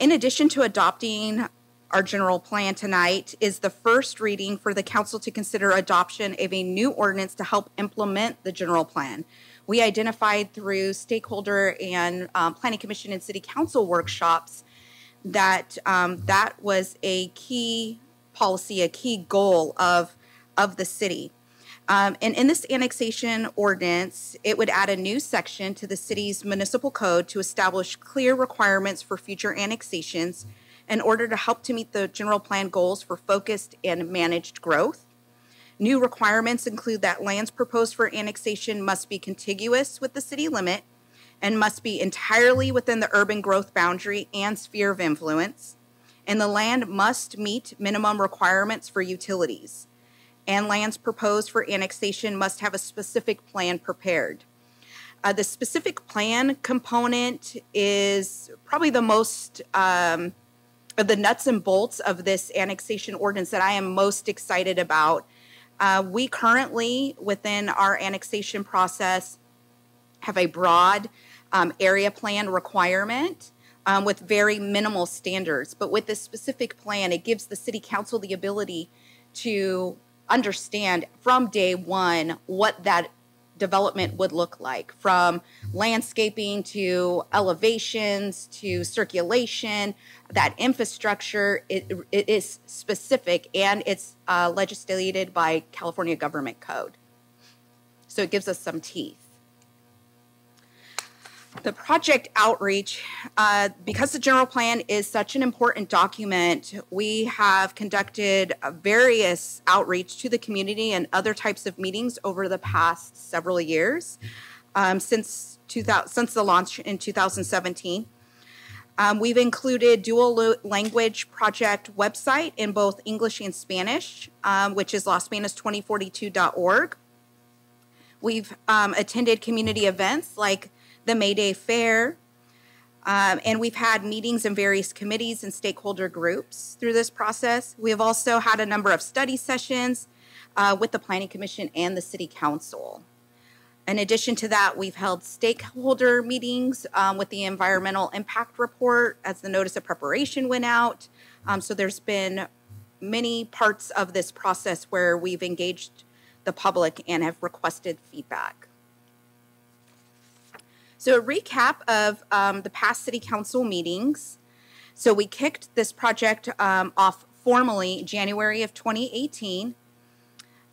In addition to adopting our general plan tonight, is the first reading for the council to consider adoption of a new ordinance to help implement the general plan. We identified through stakeholder and planning commission and city council workshops that that was a key policy, a key goal of the city. And in this annexation ordinance, it would add a new section to the city's municipal code to establish clear requirements for future annexations in order to help to meet the general plan goals for focused and managed growth. New requirements include that lands proposed for annexation must be contiguous with the city limit and must be entirely within the urban growth boundary and sphere of influence. And the land must meet minimum requirements for utilities. And lands proposed for annexation must have a specific plan prepared. The specific plan component is probably the most of the nuts and bolts of this annexation ordinance that I am most excited about. We currently, within our annexation process, have a broad area plan requirement with very minimal standards. But with this specific plan, it gives the city council the ability to understand from day one what that development would look like, from landscaping to elevations to circulation. That infrastructure, it is specific and it's legislated by California government code. So it gives us some teeth. The project outreach, because the general plan is such an important document, we have conducted various outreach to the community and other types of meetings over the past several years, since the launch in 2017. We've included dual language project website in both English and Spanish, which is LosBanos2042.org. We've attended community events like the May Day Fair, and we've had meetings in various committees and stakeholder groups through this process. We have also had a number of study sessions with the Planning Commission and the City Council. In addition to that, we've held stakeholder meetings with the environmental impact report as the notice of preparation went out. So there's been many parts of this process where we've engaged the public and have requested feedback. So a recap of the past City Council meetings. So we kicked this project off formally January of 2018.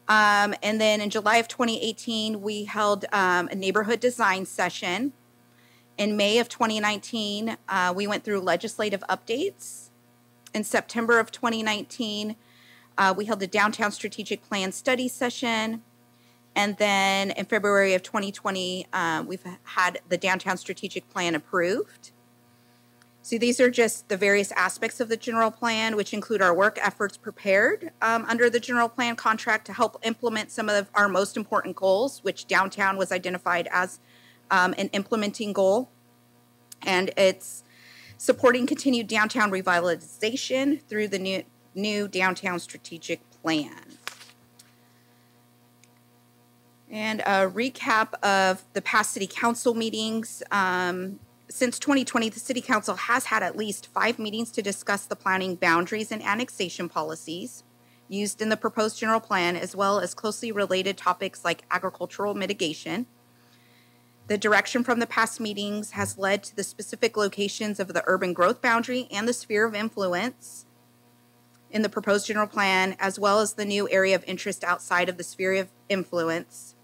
And then in July of 2018, we held a neighborhood design session. In May of 2019, we went through legislative updates. In September of 2019, we held a downtown strategic plan study session. And then in February of 2020, we've had the downtown strategic plan approved. So these are just the various aspects of the general plan, which include our work efforts prepared under the general plan contract to help implement some of our most important goals, which downtown was identified as an implementing goal. And it's supporting continued downtown revitalization through the new downtown strategic plan. And a recap of the past city council meetings. Since 2020, the City Council has had at least 5 meetings to discuss the planning boundaries and annexation policies used in the proposed general plan, as well as closely related topics like agricultural mitigation. The direction from the past meetings has led to the specific locations of the urban growth boundary and the sphere of influence in the proposed general plan, as well as the new area of interest outside of the sphere of influence.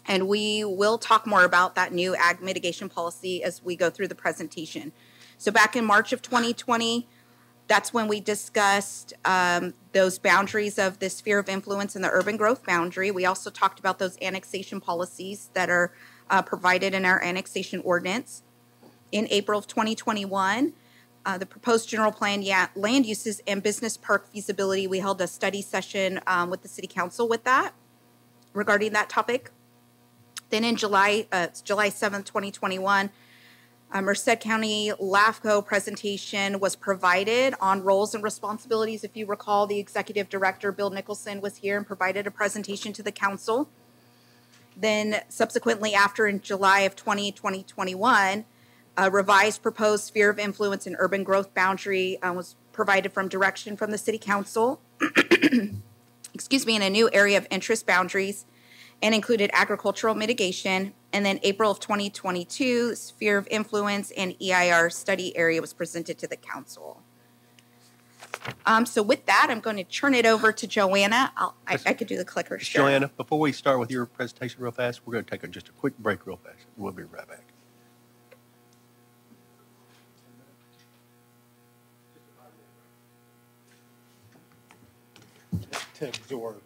And we will talk more about that new ag mitigation policy as we go through the presentation. So back in March of 2020, that's when we discussed those boundaries of the sphere of influence and the urban growth boundary. We also talked about those annexation policies that are provided in our annexation ordinance. In April of 2021, the proposed general plan, land uses and business park feasibility, we held a study session with the City Council with that, regarding that topic. Then in July 7th, 2021, Merced County LAFCO presentation was provided on roles and responsibilities. If you recall, the executive director, Bill Nicholson, was here and provided a presentation to the council. Then subsequently after, in July of 2021, a revised proposed sphere of influence and urban growth boundary was provided from direction from the City Council, excuse me, in a new area of interest boundaries, and included agricultural mitigation. And then April of 2022, sphere of influence and EIR study area was presented to the council. So with that, I'm going to turn it over to Joanna. I could do the clicker. Sure. Joanna, before we start with your presentation real fast, we're going to take just a quick break real fast. We'll be right back. To absorb.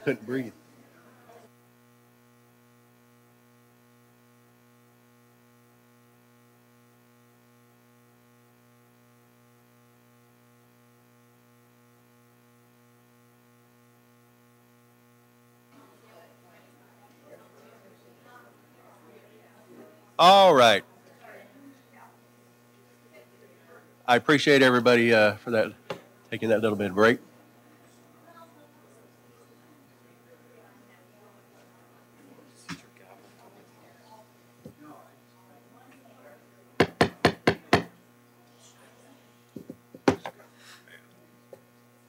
couldn't breathe. All right. I appreciate everybody for that, taking that little bit of break.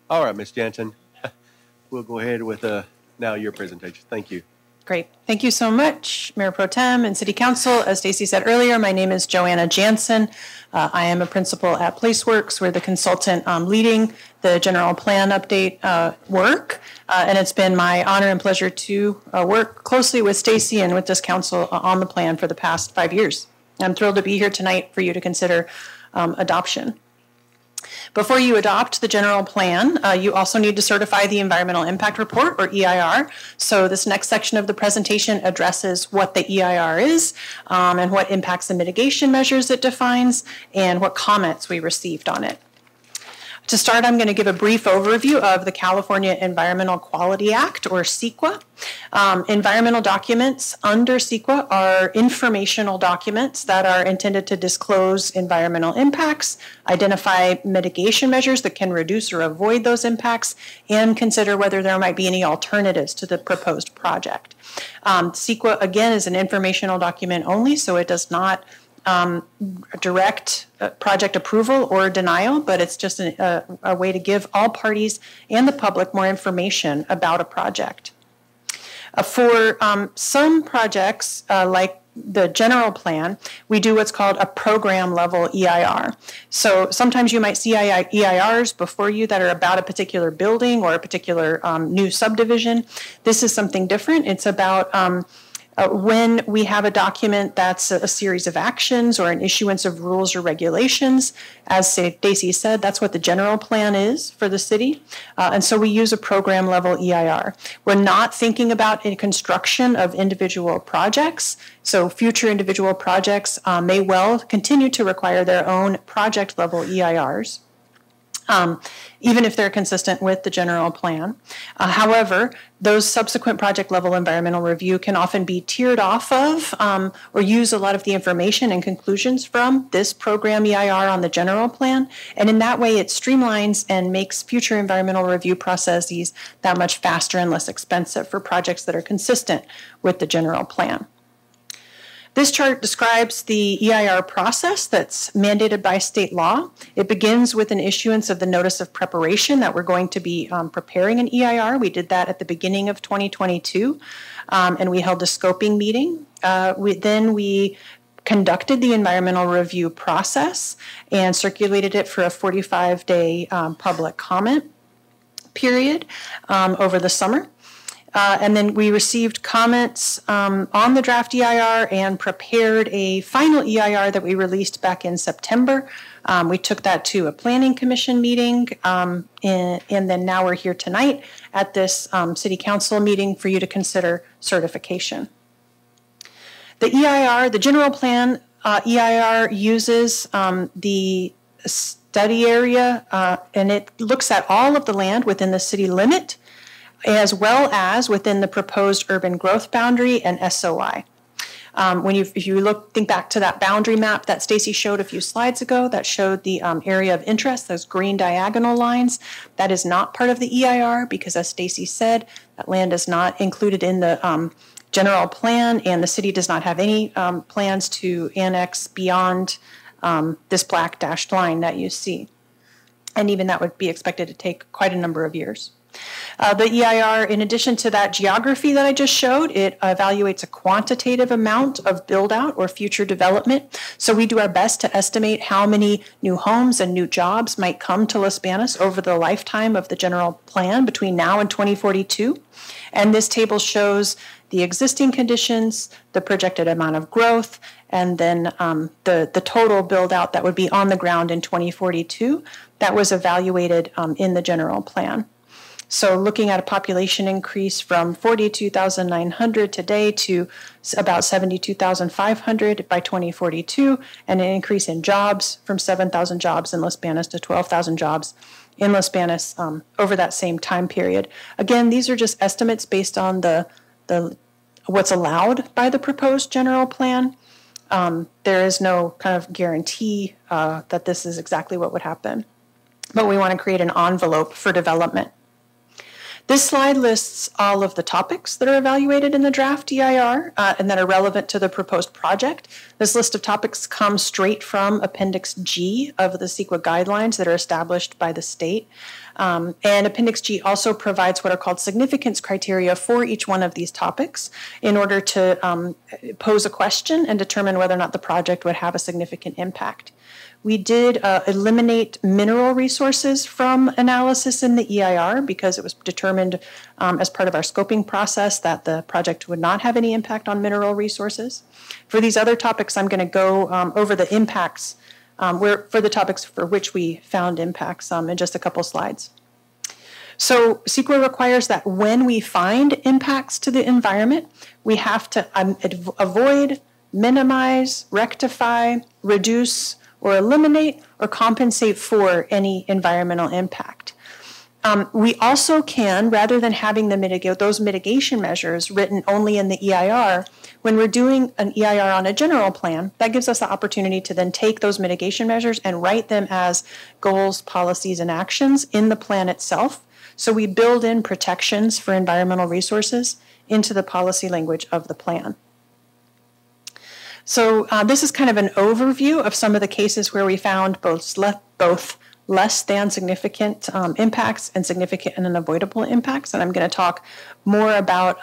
All right, Ms. Jansen, we'll go ahead with now your presentation. Thank you. Great. Thank you so much, Mayor Pro Tem and City Council. As Stacy said earlier, my name is Joanna Jansen. I am a principal at PlaceWorks. We're the consultant leading the general plan update work. And it's been my honor and pleasure to work closely with Stacy and with this council on the plan for the past 5 years. I'm thrilled to be here tonight for you to consider adoption. Before you adopt the general plan, you also need to certify the Environmental Impact Report, or EIR. So this next section of the presentation addresses what the EIR is and what impacts and mitigation measures it defines and what comments we received on it. To start, I'm going to give a brief overview of the California Environmental Quality Act, or CEQA. Environmental documents under CEQA are informational documents that are intended to disclose environmental impacts, identify mitigation measures that can reduce or avoid those impacts, and consider whether there might be any alternatives to the proposed project. CEQA, again, is an informational document only, so it does not direct project approval or denial, but it's just a way to give all parties and the public more information about a project. For some projects, like the general plan, we do what's called a program level EIR. So sometimes you might see EIRs before you that are about a particular building or a particular new subdivision. This is something different. It's about when we have a document that's a series of actions or an issuance of rules or regulations. As Stacy said, that's what the general plan is for the city. And so we use a program level EIR. We're not thinking about a construction of individual projects. So future individual projects may well continue to require their own project level EIRs. Even if they're consistent with the general plan. However, those subsequent project level environmental review can often be tiered off of or use a lot of the information and conclusions from this program EIR on the general plan. And in that way, it streamlines and makes future environmental review processes that much faster and less expensive for projects that are consistent with the general plan. This chart describes the EIR process that's mandated by state law. It begins with an issuance of the notice of preparation that we're going to be preparing an EIR. We did that at the beginning of 2022, and we held a scoping meeting. Then we conducted the environmental review process and circulated it for a 45-day public comment period over the summer. And then we received comments on the draft EIR and prepared a final EIR that we released back in September. We took that to a planning commission meeting, and then now we're here tonight at this city council meeting for you to consider certification. The EIR, the general plan EIR, uses the study area, and it looks at all of the land within the city limit, as well as within the proposed urban growth boundary and SOI. If you think back to that boundary map that Stacy showed a few slides ago, that showed the area of interest, those green diagonal lines, that is not part of the EIR because, as Stacy said, that land is not included in the general plan, and the city does not have any plans to annex beyond this black dashed line that you see. And even that would be expected to take quite a number of years. The EIR, in addition to that geography that I just showed, it evaluates a quantitative amount of build-out or future development. So we do our best to estimate how many new homes and new jobs might come to Los Banos over the lifetime of the general plan between now and 2042. And this table shows the existing conditions, the projected amount of growth, and then the total build-out that would be on the ground in 2042 that was evaluated in the general plan. So looking at a population increase from 42,900 today to about 72,500 by 2042, and an increase in jobs from 7,000 jobs in Los Banos to 12,000 jobs in Los Banos over that same time period. Again, these are just estimates based on the what's allowed by the proposed general plan. There is no kind of guarantee that this is exactly what would happen, but we want to create an envelope for development. This slide lists all of the topics that are evaluated in the draft EIR and that are relevant to the proposed project. This list of topics comes straight from Appendix G of the CEQA guidelines that are established by the state. And Appendix G also provides what are called significance criteria for each one of these topics in order to pose a question and determine whether or not the project would have a significant impact. We did eliminate mineral resources from analysis in the EIR because it was determined as part of our scoping process that the project would not have any impact on mineral resources. For these other topics, I'm going to go over the impacts for the topics for which we found impacts in just a couple slides. So CEQA requires that when we find impacts to the environment, we have to avoid, minimize, rectify, reduce, or eliminate or compensate for any environmental impact. We also can, rather than having those mitigation measures written only in the EIR, when we're doing an EIR on a general plan, that gives us the opportunity to then take those mitigation measures and write them as goals, policies, and actions in the plan itself. So we build in protections for environmental resources into the policy language of the plan. So this is kind of an overview of some of the cases where we found both less than significant impacts and significant and unavoidable impacts. And I'm going to talk more about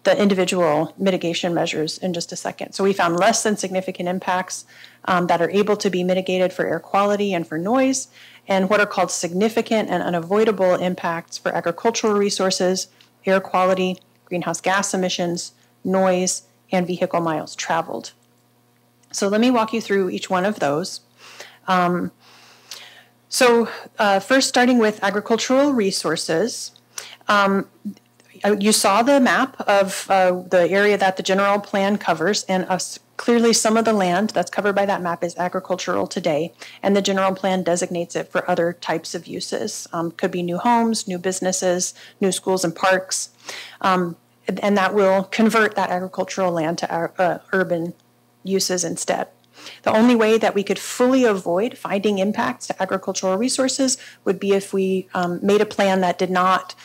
the individual mitigation measures in just a second. So we found less than significant impacts that are able to be mitigated for air quality and for noise, and what are called significant and unavoidable impacts for agricultural resources, air quality, greenhouse gas emissions, noise, and vehicle miles traveled. So let me walk you through each one of those. First, starting with agricultural resources, you saw the map of the area that the general plan covers, and clearly some of the land that's covered by that map is agricultural today, and the general plan designates it for other types of uses. Could be new homes, new businesses, new schools and parks. And that will convert that agricultural land to urban uses instead. The only way that we could fully avoid finding impacts to agricultural resources would be if we made a plan that did not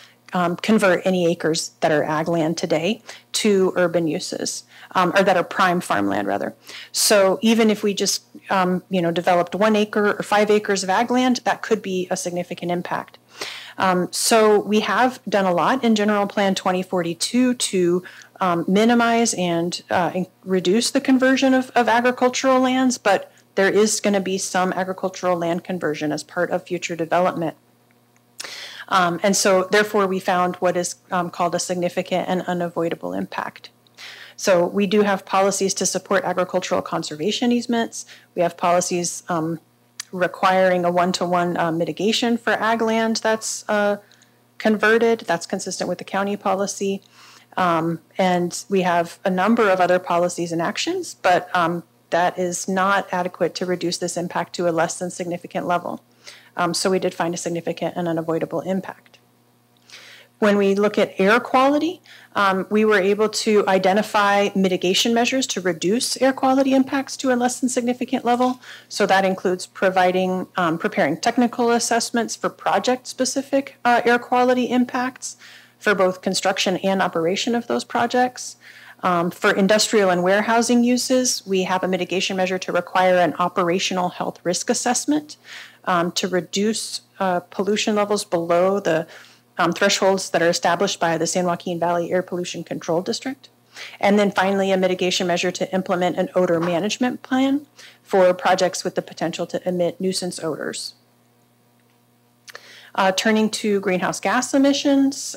convert any acres that are ag land today to urban uses, or that are prime farmland rather. So even if we just developed 1 acre or 5 acres of ag land, that could be a significant impact. So we have done a lot in General Plan 2042 to minimize and reduce the conversion of agricultural lands, but there is going to be some agricultural land conversion as part of future development. And so therefore we found what is called a significant and unavoidable impact. So we do have policies to support agricultural conservation easements. We have policies requiring a one-to-one mitigation for ag land that's converted. That's consistent with the county policy. And we have a number of other policies and actions, but that is not adequate to reduce this impact to a less than significant level. So we did find a significant and unavoidable impact. When we look at air quality, we were able to identify mitigation measures to reduce air quality impacts to a less than significant level. So that includes preparing technical assessments for project-specific air quality impacts for both construction and operation of those projects. For industrial and warehousing uses, we have a mitigation measure to require an operational health risk assessment to reduce pollution levels below the thresholds that are established by the San Joaquin Valley Air Pollution Control District. And then finally, a mitigation measure to implement an odor management plan for projects with the potential to emit nuisance odors. Turning to greenhouse gas emissions,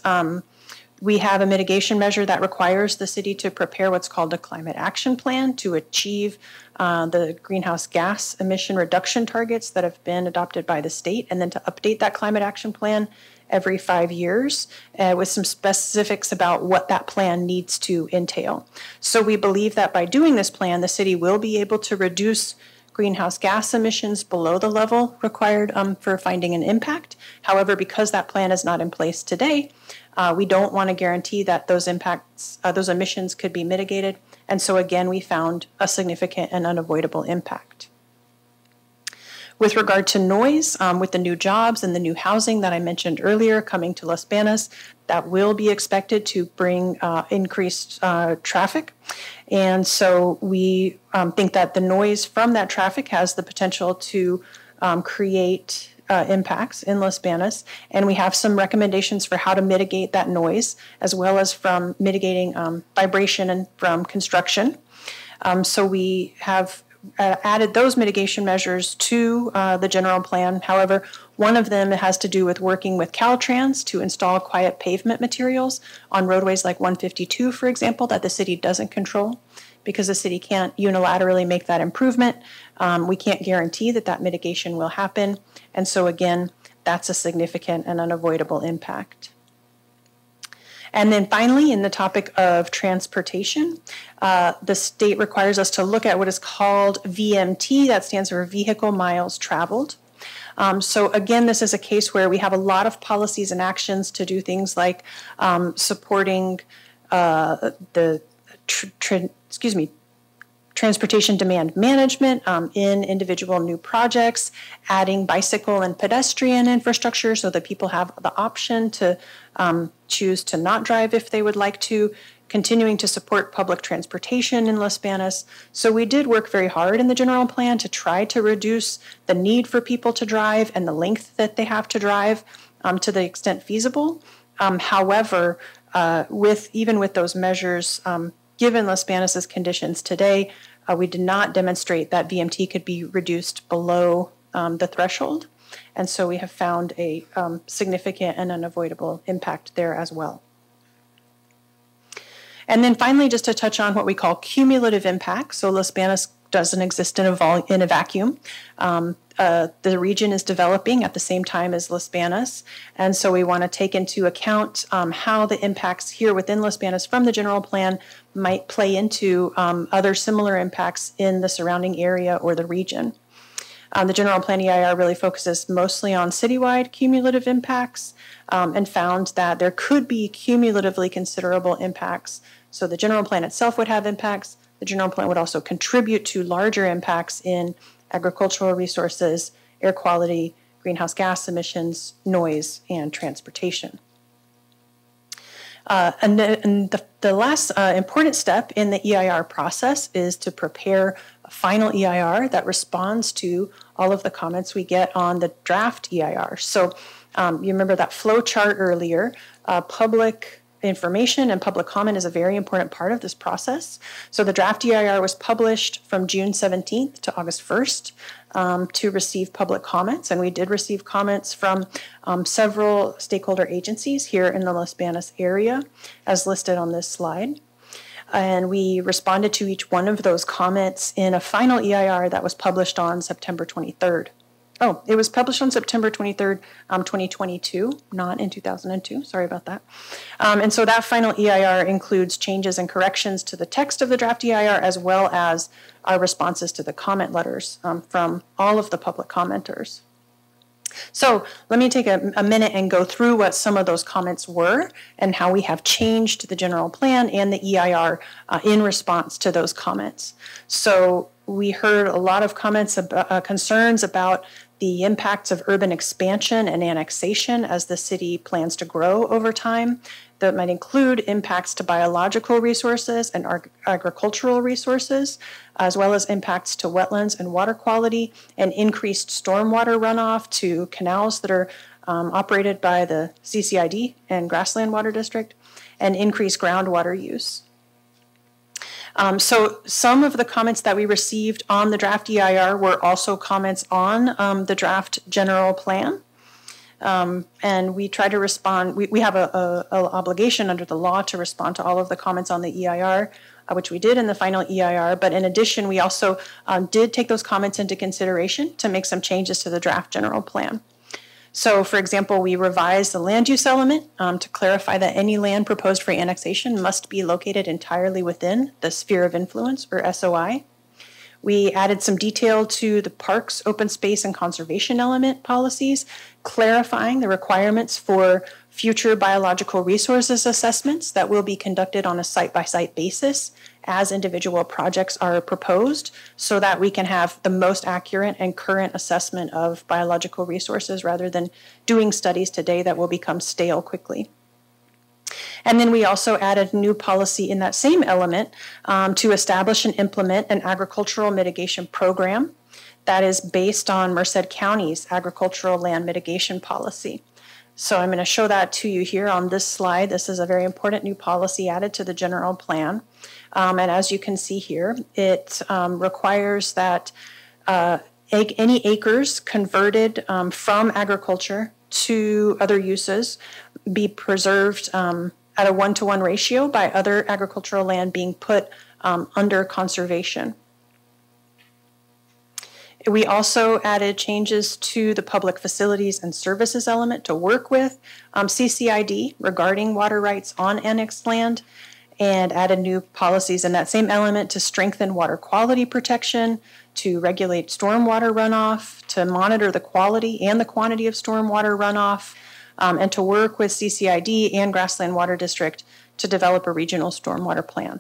we have a mitigation measure that requires the city to prepare what's called a climate action plan to achieve the greenhouse gas emission reduction targets that have been adopted by the state, and then to update that climate action plan every 5 years with some specifics about what that plan needs to entail. So we believe that by doing this plan, the city will be able to reduce greenhouse gas emissions below the level required for finding an impact. However, because that plan is not in place today, we don't want to guarantee that those impacts, those emissions could be mitigated. And so again, we found a significant and unavoidable impact. With regard to noise, with the new jobs and the new housing that I mentioned earlier coming to Las Banas, that will be expected to bring increased traffic. And so we think that the noise from that traffic has the potential to create impacts in Las Banas. And we have some recommendations for how to mitigate that noise, as well as from mitigating vibration and from construction. So we have added those mitigation measures to the general plan. However, one of them has to do with working with Caltrans to install quiet pavement materials on roadways like 152, for example, that the city doesn't control. Because the city can't unilaterally make that improvement, we can't guarantee that that mitigation will happen. And so again, that's a significant and unavoidable impact. And then finally, in the topic of transportation, the state requires us to look at what is called VMT, that stands for Vehicle Miles Traveled. So again, this is a case where we have a lot of policies and actions to do things like supporting the transportation demand management in individual new projects, adding bicycle and pedestrian infrastructure so that people have the option to choose to not drive if they would like to, continuing to support public transportation in Las Banas. So we did work very hard in the general plan to try to reduce the need for people to drive and the length that they have to drive to the extent feasible. However, even with those measures, given Las Banas' conditions today, we did not demonstrate that VMT could be reduced below the threshold. And so we have found a significant and unavoidable impact there as well. And then finally, just to touch on what we call cumulative impacts. So Las Banas doesn't exist in a vacuum. The region is developing at the same time as Las Banas. And so we want to take into account how the impacts here within Las Banas from the general plan might play into other similar impacts in the surrounding area or the region. The general plan EIR really focuses mostly on citywide cumulative impacts and found that there could be cumulatively considerable impacts. So the general plan itself would have impacts. The general plan would also contribute to larger impacts in agricultural resources, air quality, greenhouse gas emissions, noise, and transportation. And the last important step in the EIR process is to prepare a final EIR that responds to all of the comments we get on the draft EIR. So you remember that flow chart earlier. Public information and public comment is a very important part of this process. So the draft EIR was published from June 17th to August 1st to receive public comments. And we did receive comments from several stakeholder agencies here in the Las Banas area, as listed on this slide. And we responded to each one of those comments in a final EIR that was published on September 23rd. Oh, it was published on September 23rd, 2022, not in 2002. Sorry about that. And so that final EIR includes changes and corrections to the text of the draft EIR, as well as our responses to the comment letters from all of the public commenters. So let me take a minute and go through what some of those comments were and how we have changed the general plan and the EIR in response to those comments. So we heard a lot of comments, concerns about the impacts of urban expansion and annexation as the city plans to grow over time. That might include impacts to biological resources and agricultural resources, as well as impacts to wetlands and water quality, and increased stormwater runoff to canals that are operated by the CCID and Grassland Water District, and increased groundwater use. So some of the comments that we received on the draft EIR were also comments on the draft general plan. And we try to respond, we have an obligation under the law to respond to all of the comments on the EIR, which we did in the final EIR. But in addition, we also did take those comments into consideration to make some changes to the draft general plan. So, for example, we revised the land use element to clarify that any land proposed for annexation must be located entirely within the sphere of influence, or SOI. We added some detail to the parks, open space, and conservation element policies, clarifying the requirements for future biological resources assessments that will be conducted on a site-by-site basis as individual projects are proposed, so that we can have the most accurate and current assessment of biological resources rather than doing studies today that will become stale quickly. And then we also added a new policy in that same element to establish and implement an agricultural mitigation program that is based on Merced County's agricultural land mitigation policy. So I'm going to show that to you here on this slide. This is a very important new policy added to the general plan. And as you can see here, it requires that any acres converted from agriculture to other uses be preserved at a 1-to-1 ratio by other agricultural land being put under conservation. We also added changes to the public facilities and services element to work with CCID regarding water rights on annexed land, and added new policies in that same element to strengthen water quality protection, to regulate stormwater runoff, to monitor the quality and the quantity of stormwater runoff, and to work with CCID and Grassland Water District to develop a regional stormwater plan.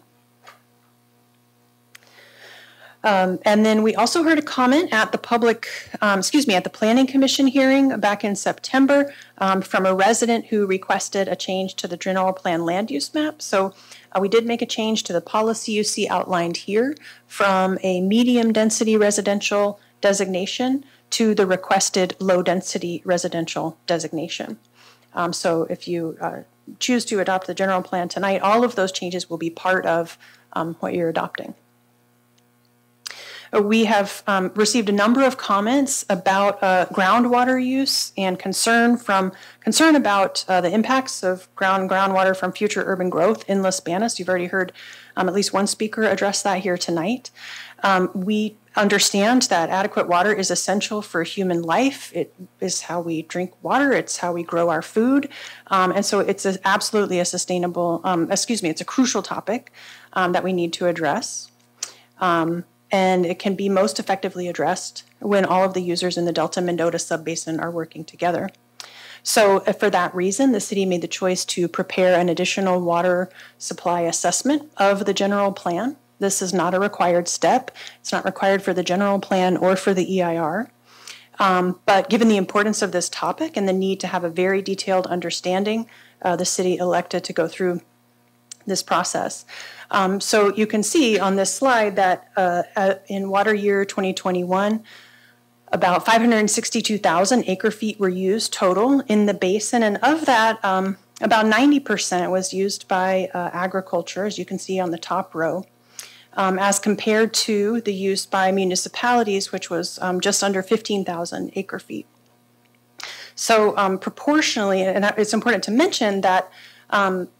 And then we also heard a comment at the at the Planning Commission hearing back in September from a resident who requested a change to the general plan land use map. So we did make a change to the policy you see outlined here from a medium density residential designation to the requested low density residential designation. So if you choose to adopt the general plan tonight, all of those changes will be part of what you're adopting. We have received a number of comments about groundwater use and concern about the impacts of groundwater from future urban growth in Las Banas. You've already heard at least one speaker address that here tonight. We understand that adequate water is essential for human life. It is how we drink water. It's how we grow our food. And so it's absolutely a it's a crucial topic that we need to address. And it can be most effectively addressed when all of the users in the Delta-Mendota subbasin are working together. So for that reason, the city made the choice to prepare an additional water supply assessment of the general plan. This is not a required step. It's not required for the general plan or for the EIR. But given the importance of this topic and the need to have a very detailed understanding, the city elected to go through this process. So you can see on this slide that in water year 2021, about 562,000 acre feet were used total in the basin, and of that, about 90% was used by agriculture, as you can see on the top row, as compared to the use by municipalities, which was just under 15,000 acre feet. So proportionally, and it's important to mention that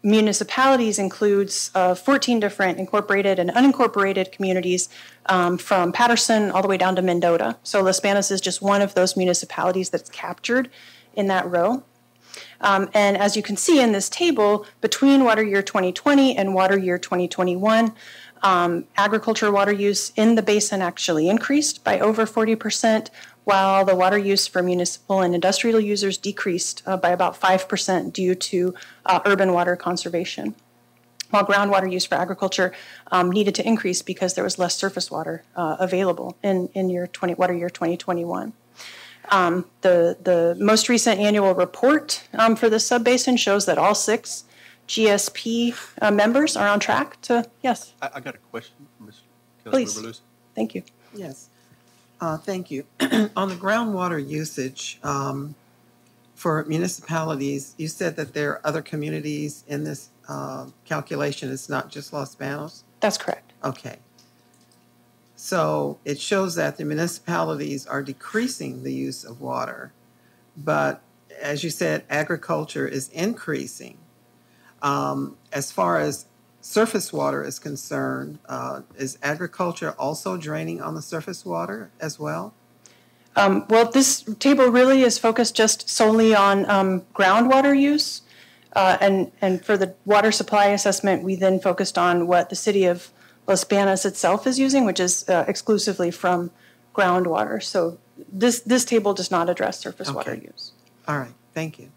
municipalities includes 14 different incorporated and unincorporated communities from Patterson all the way down to Mendota. So Las Banas is just one of those municipalities that's captured in that row. And as you can see in this table, between water year 2020 and water year 2021, agricultural water use in the basin actually increased by over 40%, while the water use for municipal and industrial users decreased by about 5% due to urban water conservation. While groundwater use for agriculture needed to increase because there was less surface water available in water year 2021. The most recent annual report for the subbasin shows that all 6 GSP members are on track to, yes. I got a question for Ms. Please. Thank you. Yes. Thank you. On the groundwater usage for municipalities, you said that there are other communities in this calculation. It's not just Los Banos? That's correct. Okay. So it shows that the municipalities are decreasing the use of water, but as you said, agriculture is increasing. As far as surface water is concerned, is agriculture also draining on the surface water as well? Well, this table really is focused just solely on groundwater use. And for the water supply assessment, we then focused on what the city of Los Banos itself is using, which is exclusively from groundwater. So this table does not address surface water use. All right, thank you.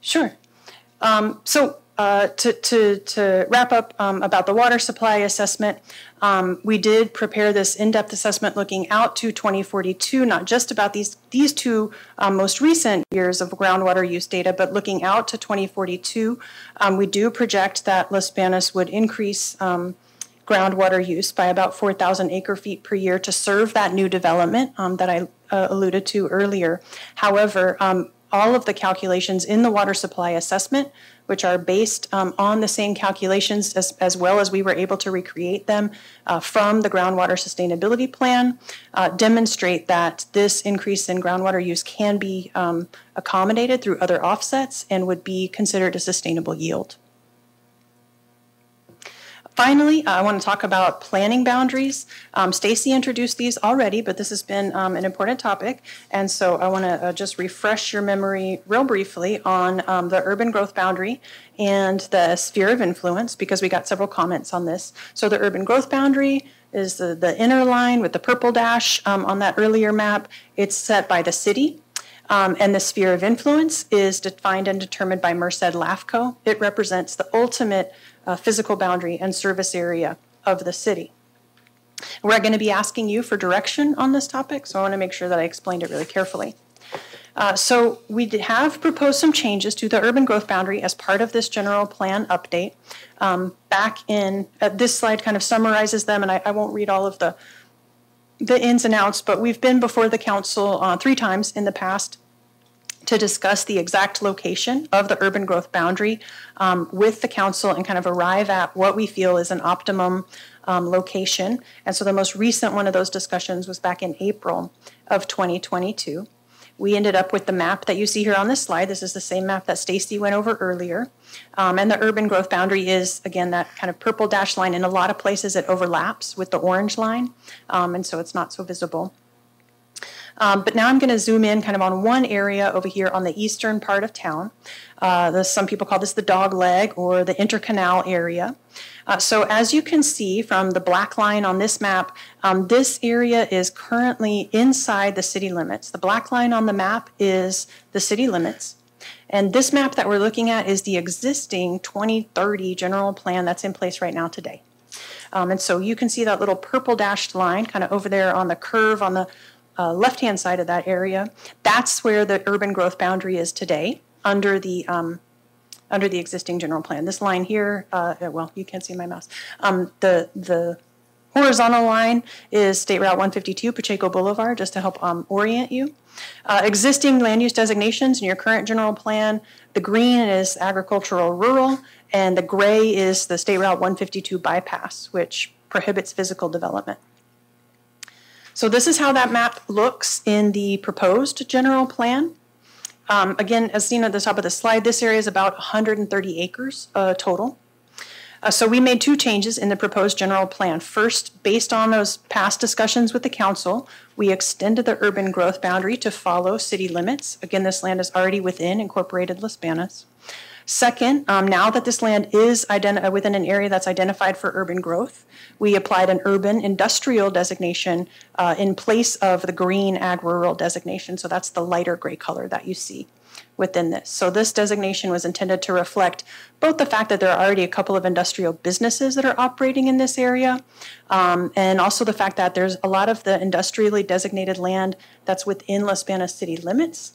Sure. To wrap up about the water supply assessment, we did prepare this in-depth assessment looking out to 2042, not just about these two most recent years of groundwater use data, but looking out to 2042. We do project that Los Banos would increase groundwater use by about 4,000 acre feet per year to serve that new development that I alluded to earlier. However, all of the calculations in the water supply assessment, which are based on the same calculations as well as we were able to recreate them from the groundwater sustainability plan, demonstrate that this increase in groundwater use can be accommodated through other offsets and would be considered a sustainable yield. Finally, I want to talk about planning boundaries. Stacy introduced these already, but this has been an important topic. And so I want to just refresh your memory real briefly on the urban growth boundary and the sphere of influence, because we got several comments on this. So the urban growth boundary is the inner line with the purple dash on that earlier map. It's set by the city. And the sphere of influence is defined and determined by Merced-LAFCO. It represents the ultimate physical boundary and service area of the city. We're going to be asking you for direction on this topic, so I want to make sure that I explained it really carefully. So we have proposed some changes to the urban growth boundary as part of this general plan update. Back in, this slide kind of summarizes them, and I won't read all of the ins and outs, but we've been before the council 3 times in the past to discuss the exact location of the urban growth boundary with the council and kind of arrive at what we feel is an optimum location. And so the most recent one of those discussions was back in April of 2022. We ended up with the map that you see here on this slide. This is the same map that Stacy went over earlier. And the urban growth boundary is, again, that kind of purple dash line. In a lot of places, it overlaps with the orange line, and so it's not so visible. But now I'm going to zoom in kind of on one area over here on the eastern part of town. Some people call this the dog leg or the intercanal area. So as you can see from the black line on this map, this area is currently inside the city limits. The black line on the map is the city limits. And this map that we're looking at is the existing 2030 general plan that's in place right now today. And so you can see that little purple dashed line kind of over there on the curve on the left-hand side of that area. That's where the urban growth boundary is today under the existing general plan. This line here, well, you can't see my mouse. The horizontal line is State Route 152, Pacheco Boulevard, just to help orient you. Existing land use designations in your current general plan, the green is agricultural rural, and the gray is the State Route 152 bypass, which prohibits physical development. So this is how that map looks in the proposed general plan. Again, as seen at the top of the slide, this area is about 130 acres total. So we made 2 changes in the proposed general plan. First, based on those past discussions with the council, we extended the urban growth boundary to follow city limits. Again, this land is already within incorporated Los Banos. Second, now that this land is within an area that's identified for urban growth, we applied an urban industrial designation in place of the green ag-rural designation. So that's the lighter gray color that you see within this. So this designation was intended to reflect both the fact that there are already a couple of industrial businesses that are operating in this area, and also the fact that there's a lot of the industrially designated land that's within Los Banos city limits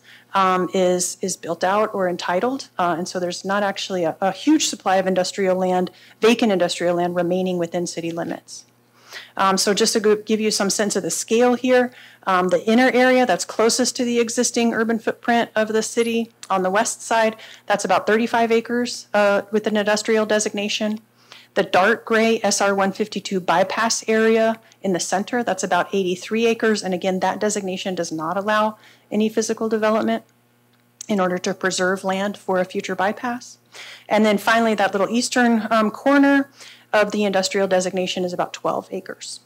is built out or entitled, and so there's not actually a huge supply of industrial land, vacant industrial land remaining within city limits. So just to give you some sense of the scale here, the inner area that's closest to the existing urban footprint of the city on the west side, that's about 35 acres with an industrial designation. The dark gray SR 152 bypass area in the center, that's about 83 acres. And again, that designation does not allow any physical development in order to preserve land for a future bypass. And then finally, that little eastern corner of the industrial designation is about 12 acres.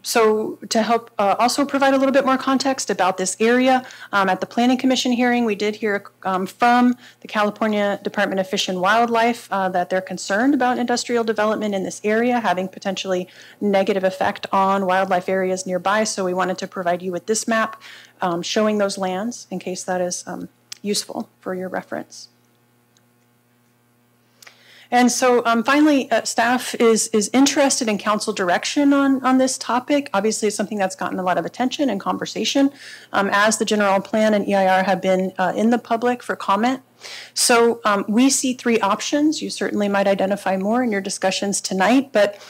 So to help also provide a little bit more context about this area, at the Planning Commission hearing, we did hear from the California Department of Fish and Wildlife that they're concerned about industrial development in this area having potentially negative effect on wildlife areas nearby. So we wanted to provide you with this map showing those lands in case that is useful for your reference. And so finally, staff is interested in council direction on this topic. Obviously, it's something that's gotten a lot of attention and conversation as the general plan and EIR have been in the public for comment. So we see three options. You certainly might identify more in your discussions tonight, but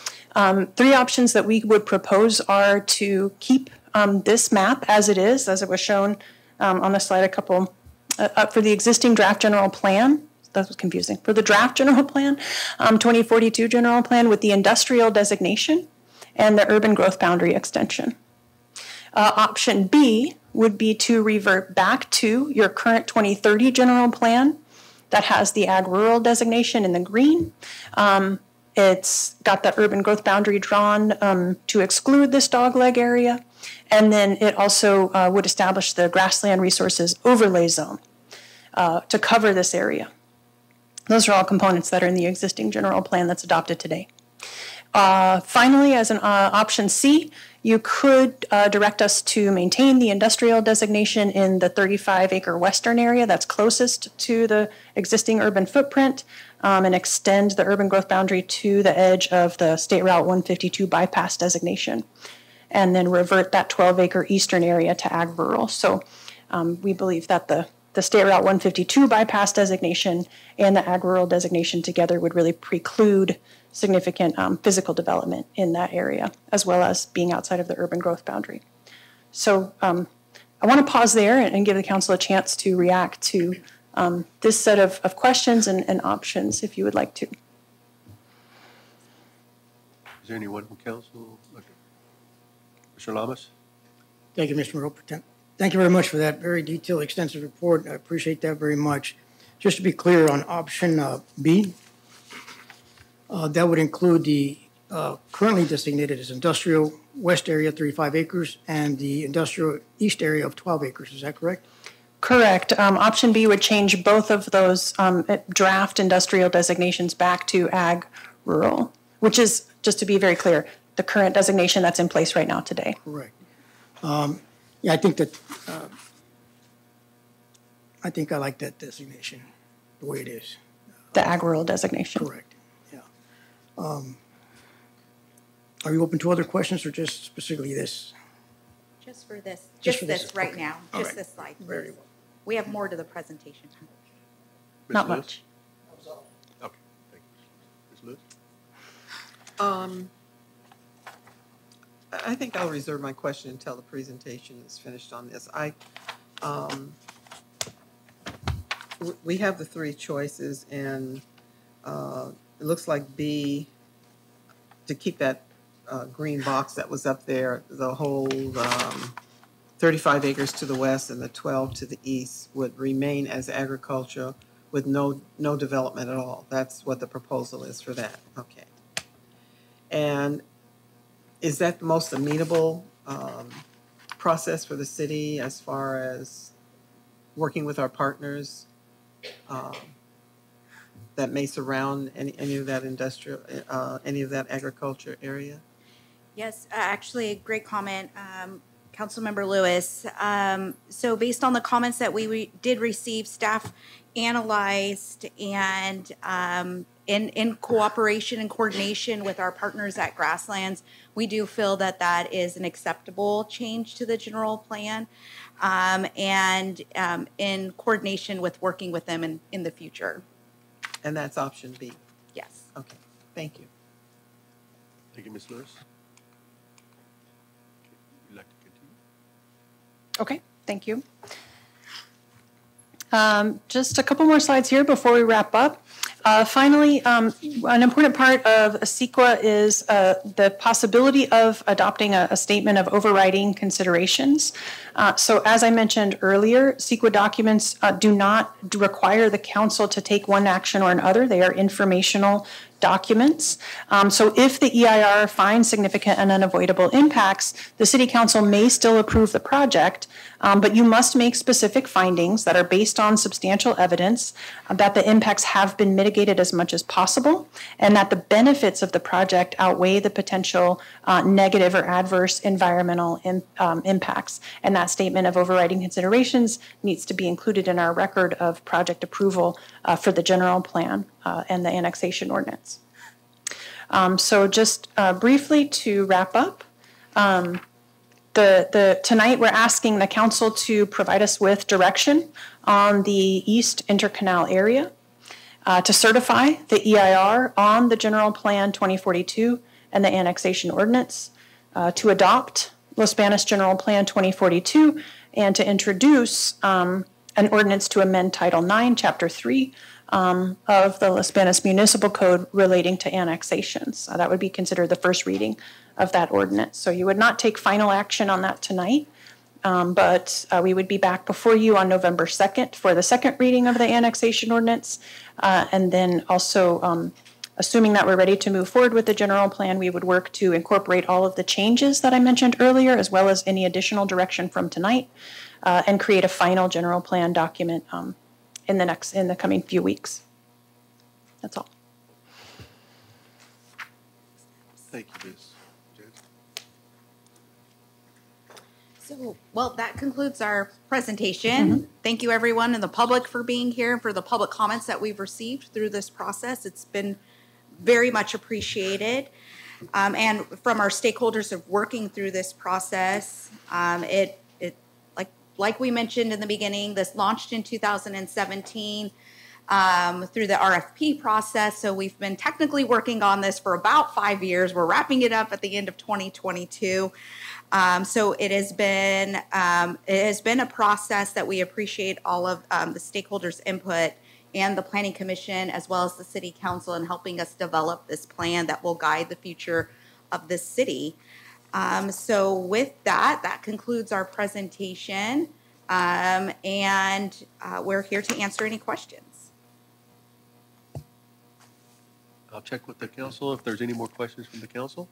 three options that we would propose are to keep this map as it is, as it was shown on the slide a couple, for the existing draft general plan. That was confusing. For the draft general plan, 2042 general plan with the industrial designation and the urban growth boundary extension. Option B would be to revert back to your current 2030 general plan that has the ag rural designation in the green. It's got the urban growth boundary drawn to exclude this dogleg area. And then it also would establish the grassland resources overlay zone to cover this area. Those are all components that are in the existing general plan that's adopted today. Finally, as an option C, you could direct us to maintain the industrial designation in the 35-acre western area that's closest to the existing urban footprint and extend the urban growth boundary to the edge of the State Route 152 bypass designation, and then revert that 12-acre eastern area to ag rural. So we believe that the State Route 152 bypass designation and the ag rural designation together would really preclude significant physical development in that area, as well as being outside of the urban growth boundary. So I want to pause there and give the council a chance to react to this set of questions and options, if you would like to. Is there anyone from council? Mr. Lamas? Thank you, Mr. Mayor Pro Tem. Thank you very much for that very detailed, extensive report. I appreciate that very much. Just to be clear on option B, that would include the currently designated as industrial west area, 35 acres, and the industrial east area of 12 acres. Is that correct? Correct. Option B would change both of those draft industrial designations back to ag rural, which is, just to be very clear, the current designation that's in place right now today. Correct. Yeah, I think that I like that designation the way it is. The ag rural designation. Correct. Yeah. Are you open to other questions or just specifically this? Just for this, Just just for this this, right okay. now, All just right. this slide. Very please. well. We have more to the presentation. Not Lewis? much. Okay, thank you. Ms. Lewis? I think I'll reserve my question until the presentation is finished on this. We have the three choices, and it looks like B, to keep that green box that was up there, the whole 35 acres to the west and the 12 to the east would remain as agriculture with no development at all. That's what the proposal is for that. Okay. And is that the most amenable process for the city as far as working with our partners that may surround any of that industrial, any of that agriculture area? Yes, actually, a great comment, Councilmember Lewis. So based on the comments that we did receive, staff analyzed and in cooperation and coordination with our partners at Grasslands, we do feel that that is an acceptable change to the general plan, and in coordination with working with them in the future. And that's option B? Yes. Okay, thank you. Thank you, Ms. Lewis. Would you like to continue? Okay, thank you. Just a couple more slides here before we wrap up. Finally, an important part of CEQA is the possibility of adopting a statement of overriding considerations. So as I mentioned earlier, CEQA documents do not require the council to take one action or another. They are informational documents. So if the EIR finds significant and unavoidable impacts, the City Council may still approve the project, but you must make specific findings that are based on substantial evidence that the impacts have been mitigated as much as possible and that the benefits of the project outweigh the potential negative or adverse environmental impacts. And that statement of overriding considerations needs to be included in our record of project approval for the general plan and the annexation ordinance. So just briefly to wrap up, tonight we're asking the council to provide us with direction on the East Intercanal area, to certify the EIR on the General Plan 2042 and the Annexation Ordinance, to adopt Los Banos General Plan 2042, and to introduce an ordinance to amend Title 9, Chapter 3 of the Los Banos Municipal Code relating to annexations. That would be considered the first reading of that ordinance. So you would not take final action on that tonight, but we would be back before you on November 2nd for the second reading of the annexation ordinance. And then also, assuming that we're ready to move forward with the general plan, we would work to incorporate all of the changes that I mentioned earlier, as well as any additional direction from tonight, and create a final general plan document in the coming few weeks. That's all. Thank you, Ms. So, well, that concludes our presentation. Thank you, everyone in the public, for being here and for the public comments that we've received through this process. It's been very much appreciated. And from our stakeholders of working through this process, like we mentioned in the beginning, this launched in 2017 through the RFP process. So we've been technically working on this for about 5 years. We're wrapping it up at the end of 2022. So it has been a process that we appreciate all of the stakeholders' input and the Planning Commission, as well as the City Council, in helping us develop this plan that will guide the future of this city. So with that, that concludes our presentation, and we're here to answer any questions. I'll check with the council if there's any more questions from the council.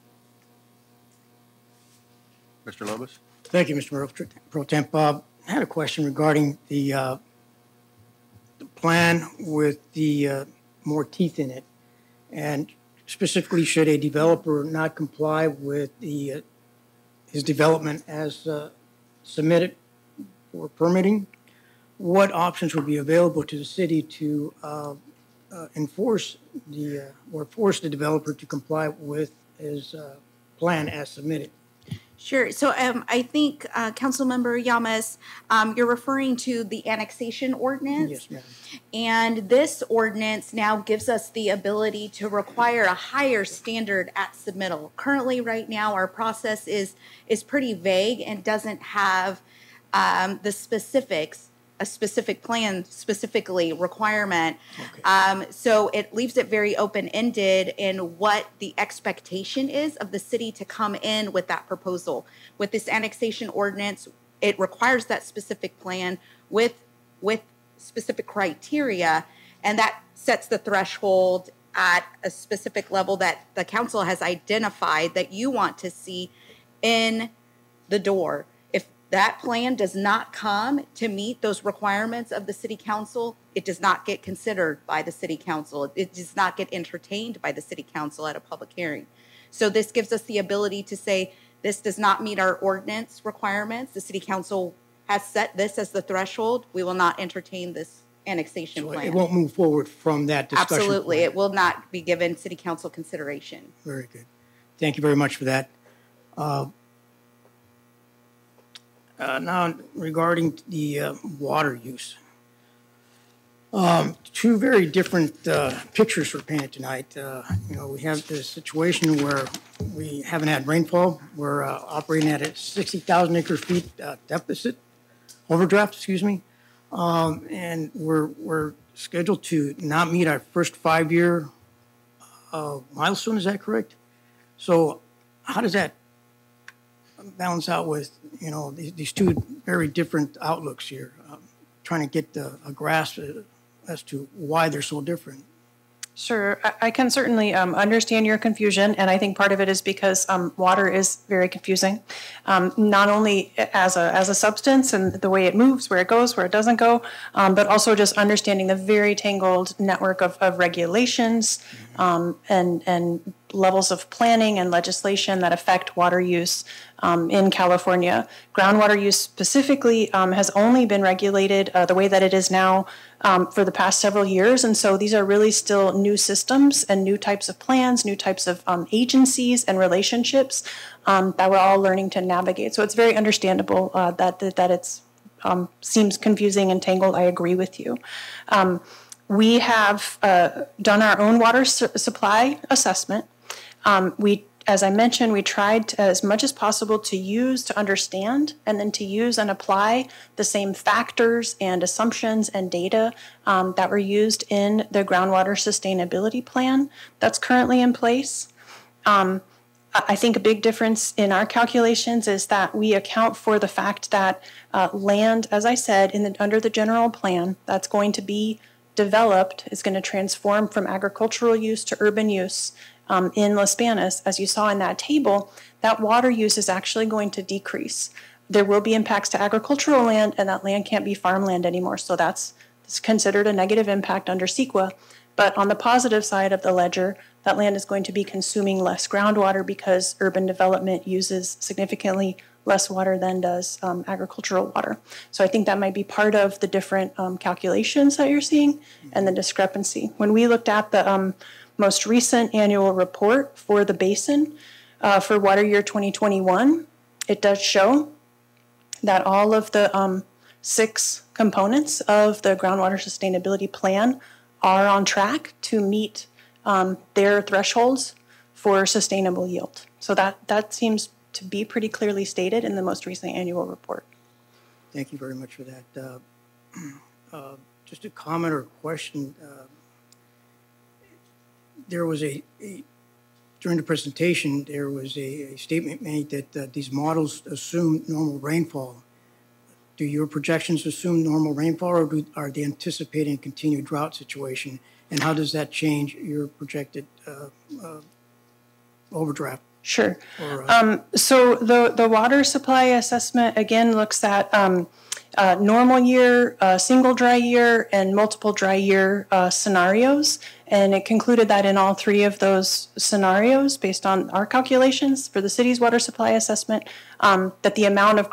Mr. Lomas? Thank you, Mr. Mayor Pro Temp. I had a question regarding the plan with the more teeth in it, and specifically, should a developer not comply with his development as submitted for permitting, what options would be available to the city to enforce or force the developer to comply with his plan as submitted? Sure. So I think, Councilmember Llamas, you're referring to the annexation ordinance? Yes, ma'am. And this ordinance now gives us the ability to require a higher standard at submittal. Currently, right now, our process is pretty vague and doesn't have the specifics, a specific plan specifically requirement. Okay. So it leaves it very open-ended in what the expectation is of the city to come in with that proposal. With this annexation ordinance, it requires that specific plan with specific criteria, and that sets the threshold at a specific level that the council has identified that you want to see in the door. That plan does not come to meet those requirements of the city council, it does not get considered by the city council. It does not get entertained by the city council at a public hearing. So this gives us the ability to say, this does not meet our ordinance requirements. The city council has set this as the threshold. We will not entertain this annexation plan. It won't move forward from that discussion. Absolutely. Plan. It will not be given city council consideration. Very good. Thank you very much for that. Now, regarding the water use, two very different pictures were painted tonight. We have this situation where we haven't had rainfall. We're operating at a 60,000 acre-feet overdraft, excuse me, and we're scheduled to not meet our first 5-year milestone. Is that correct? So, how does that balance out with these two very different outlooks here? Trying to get a grasp as to why they're so different. Sure, I can certainly understand your confusion, and I think part of it is because water is very confusing, not only as a substance and the way it moves, where it goes, where it doesn't go, but also just understanding the very tangled network of regulations and levels of planning and legislation that affect water use in California. Groundwater use specifically has only been regulated the way that it is now for the past several years. And so these are really still new systems and new types of plans, new types of agencies and relationships that we're all learning to navigate. So it's very understandable that it's seems confusing and tangled. I agree with you. We have done our own water supply assessment. As I mentioned, we tried as much as possible to use, to understand, and then to use and apply the same factors and assumptions and data that were used in the groundwater sustainability plan that's currently in place. I think a big difference in our calculations is that we account for the fact that land, as I said, under the general plan, that's going to be developed, is going to transform from agricultural use to urban use. In Las Banas, as you saw in that table, that water use is actually going to decrease. There will be impacts to agricultural land, and that land can't be farmland anymore. So that's considered a negative impact under CEQA. But on the positive side of the ledger, that land is going to be consuming less groundwater because urban development uses significantly less water than does agricultural water. So I think that might be part of the different calculations that you're seeing and the discrepancy. When we looked at the most recent annual report for the basin for water year 2021, it does show that all of the 6 components of the groundwater sustainability plan are on track to meet their thresholds for sustainable yield. So that seems to be pretty clearly stated in the most recent annual report. Thank you very much for that. Just a comment or question. There was during the presentation, there was a statement made that these models assume normal rainfall. Do your projections assume normal rainfall, or are they anticipating a continued drought situation? And how does that change your projected overdraft? Sure. So the water supply assessment, again, looks at normal year, single dry year, and multiple dry year scenarios. And it concluded that in all 3 of those scenarios, based on our calculations for the city's water supply assessment, that the amount of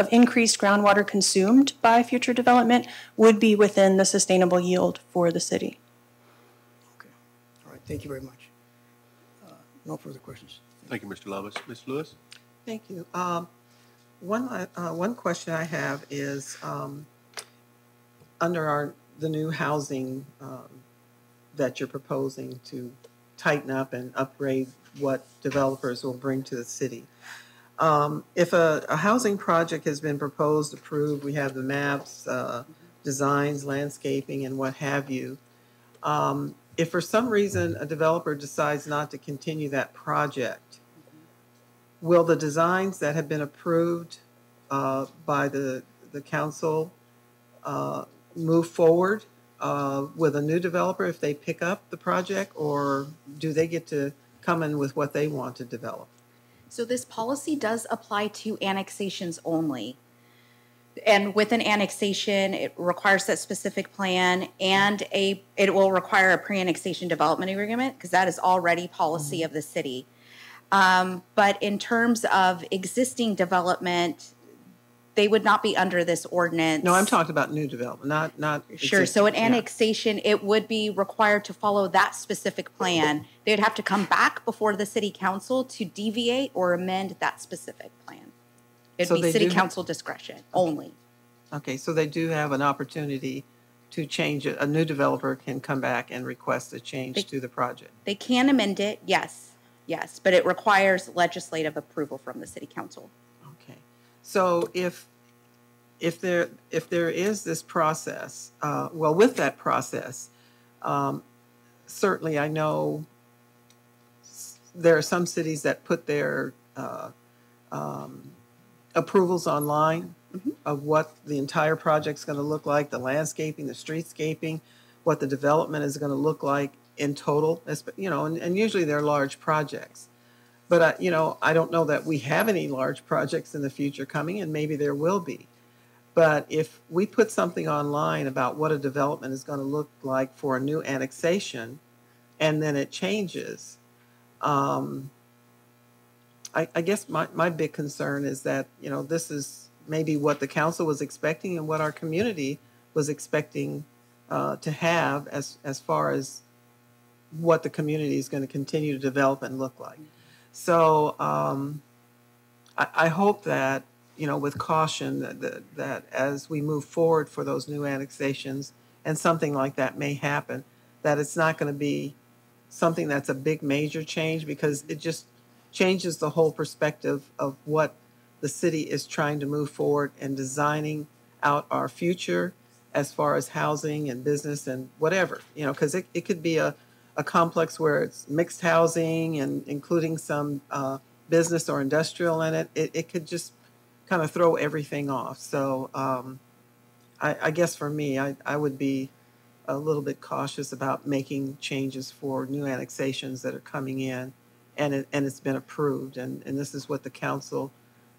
increased groundwater consumed by future development would be within the sustainable yield for the city. Okay. All right. Thank you very much. No further questions. Thank you, Mr. Lovelace. Ms. Lewis? Thank you. One question I have is under the new housing that you're proposing to tighten up and upgrade what developers will bring to the city. If a housing project has been proposed, approved, we have the maps, designs, landscaping, and what have you. If for some reason a developer decides not to continue that project, will the designs that have been approved by the council move forward with a new developer if they pick up the project, or do they get to come in with what they want to develop? So this policy does apply to annexations only. And with an annexation, it requires that specific plan, and it will require a pre-annexation development agreement, because that is already policy of the city. But in terms of existing development, they would not be under this ordinance. No, I'm talking about new development, not Sure. So an annexation, it would be required to follow that specific plan. They would have to come back before the city council to deviate or amend that specific plan. It'd be city council discretion only. Okay, so they do have an opportunity to change it. A new developer can come back and request a change to the project. They can amend it, yes, but it requires legislative approval from the city council. Okay, so if there is this process, well, with that process, certainly I know there are some cities that put their approvals online of what the entire project's going to look like, the landscaping, the streetscaping, what the development is going to look like. in total, and usually they're large projects. But, I don't know that we have any large projects in the future coming, and maybe there will be. But if we put something online about what a development is going to look like for a new annexation, and then it changes, I guess my big concern is that, this is maybe what the council was expecting and what our community was expecting to have as far as what the community is going to continue to develop and look like. So I hope that, with caution, that as we move forward for those new annexations and something like that may happen, that it's not going to be something that's a big major change, because it just changes the whole perspective of what the city is trying to move forward and designing out our future as far as housing and business and whatever, because it could be a complex where it's mixed housing and including some business or industrial in it. It could just kind of throw everything off. So I guess for me, I would be a little bit cautious about making changes for new annexations that are coming in, and it's been approved. And this is what the council,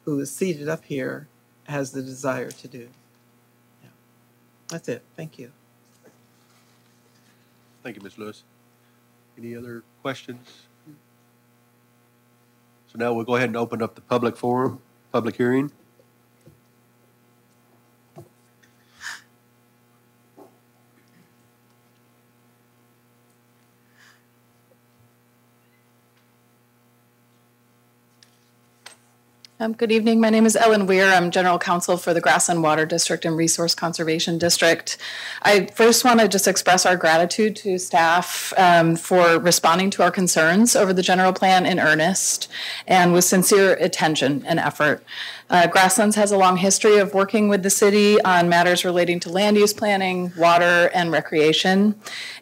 who is seated up here, has the desire to do. Yeah. That's it. Thank you. Thank you, Ms. Lewis. Any other questions? So now we'll go ahead and open up the public forum, public hearing. Good evening. My name is Ellen Weir. I'm General Counsel for the Grassland Water District and Resource Conservation District. I first want to just express our gratitude to staff for responding to our concerns over the general plan in earnest and with sincere attention and effort. Grasslands has a long history of working with the city on matters relating to land use planning, water, and recreation.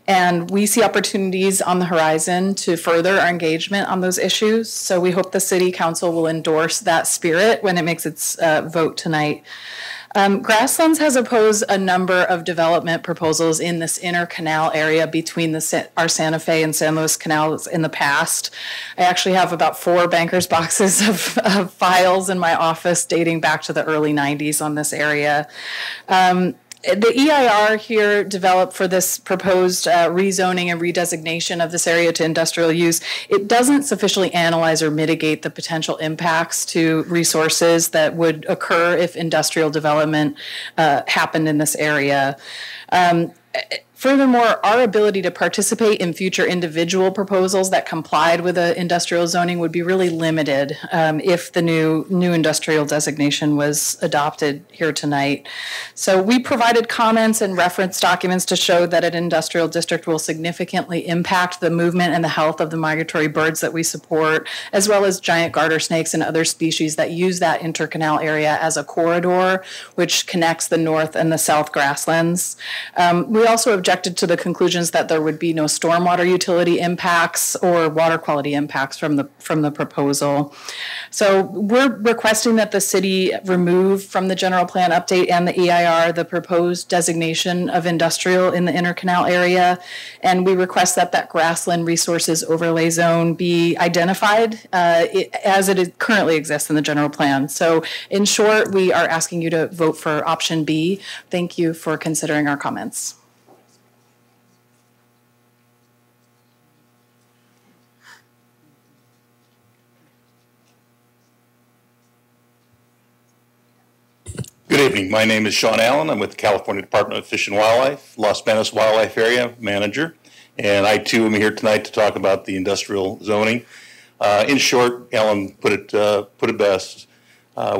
And we see opportunities on the horizon to further our engagement on those issues. So we hope the City Council will endorse that spirit when it makes its vote tonight. Grasslands has opposed a number of development proposals in this inner canal area between our Santa Fe and San Luis canals in the past. I actually have about 4 banker's boxes of files in my office dating back to the early 90s on this area. The EIR here developed for this proposed rezoning and redesignation of this area to industrial use. It doesn't sufficiently analyze or mitigate the potential impacts to resources that would occur if industrial development happened in this area. Furthermore, our ability to participate in future individual proposals that complied with the industrial zoning would be really limited if the new industrial designation was adopted here tonight. So we provided comments and reference documents to show that an industrial district will significantly impact the movement and the health of the migratory birds that we support, as well as giant garter snakes and other species that use that intercanal area as a corridor, which connects the north and the south grasslands. We also objected to the conclusions that there would be no stormwater utility impacts or water quality impacts from the proposal. So we're requesting that the city remove from the general plan update and the EIR the proposed designation of industrial in the intercanal area, and we request that grassland resources overlay zone be identified as it currently exists in the general plan. So in short, we are asking you to vote for option B. Thank you for considering our comments. Good evening. My name is Sean Allen. I'm with the California Department of Fish and Wildlife, Los Banos Wildlife Area Manager, and I too am here tonight to talk about the industrial zoning. In short, Ellen put it best.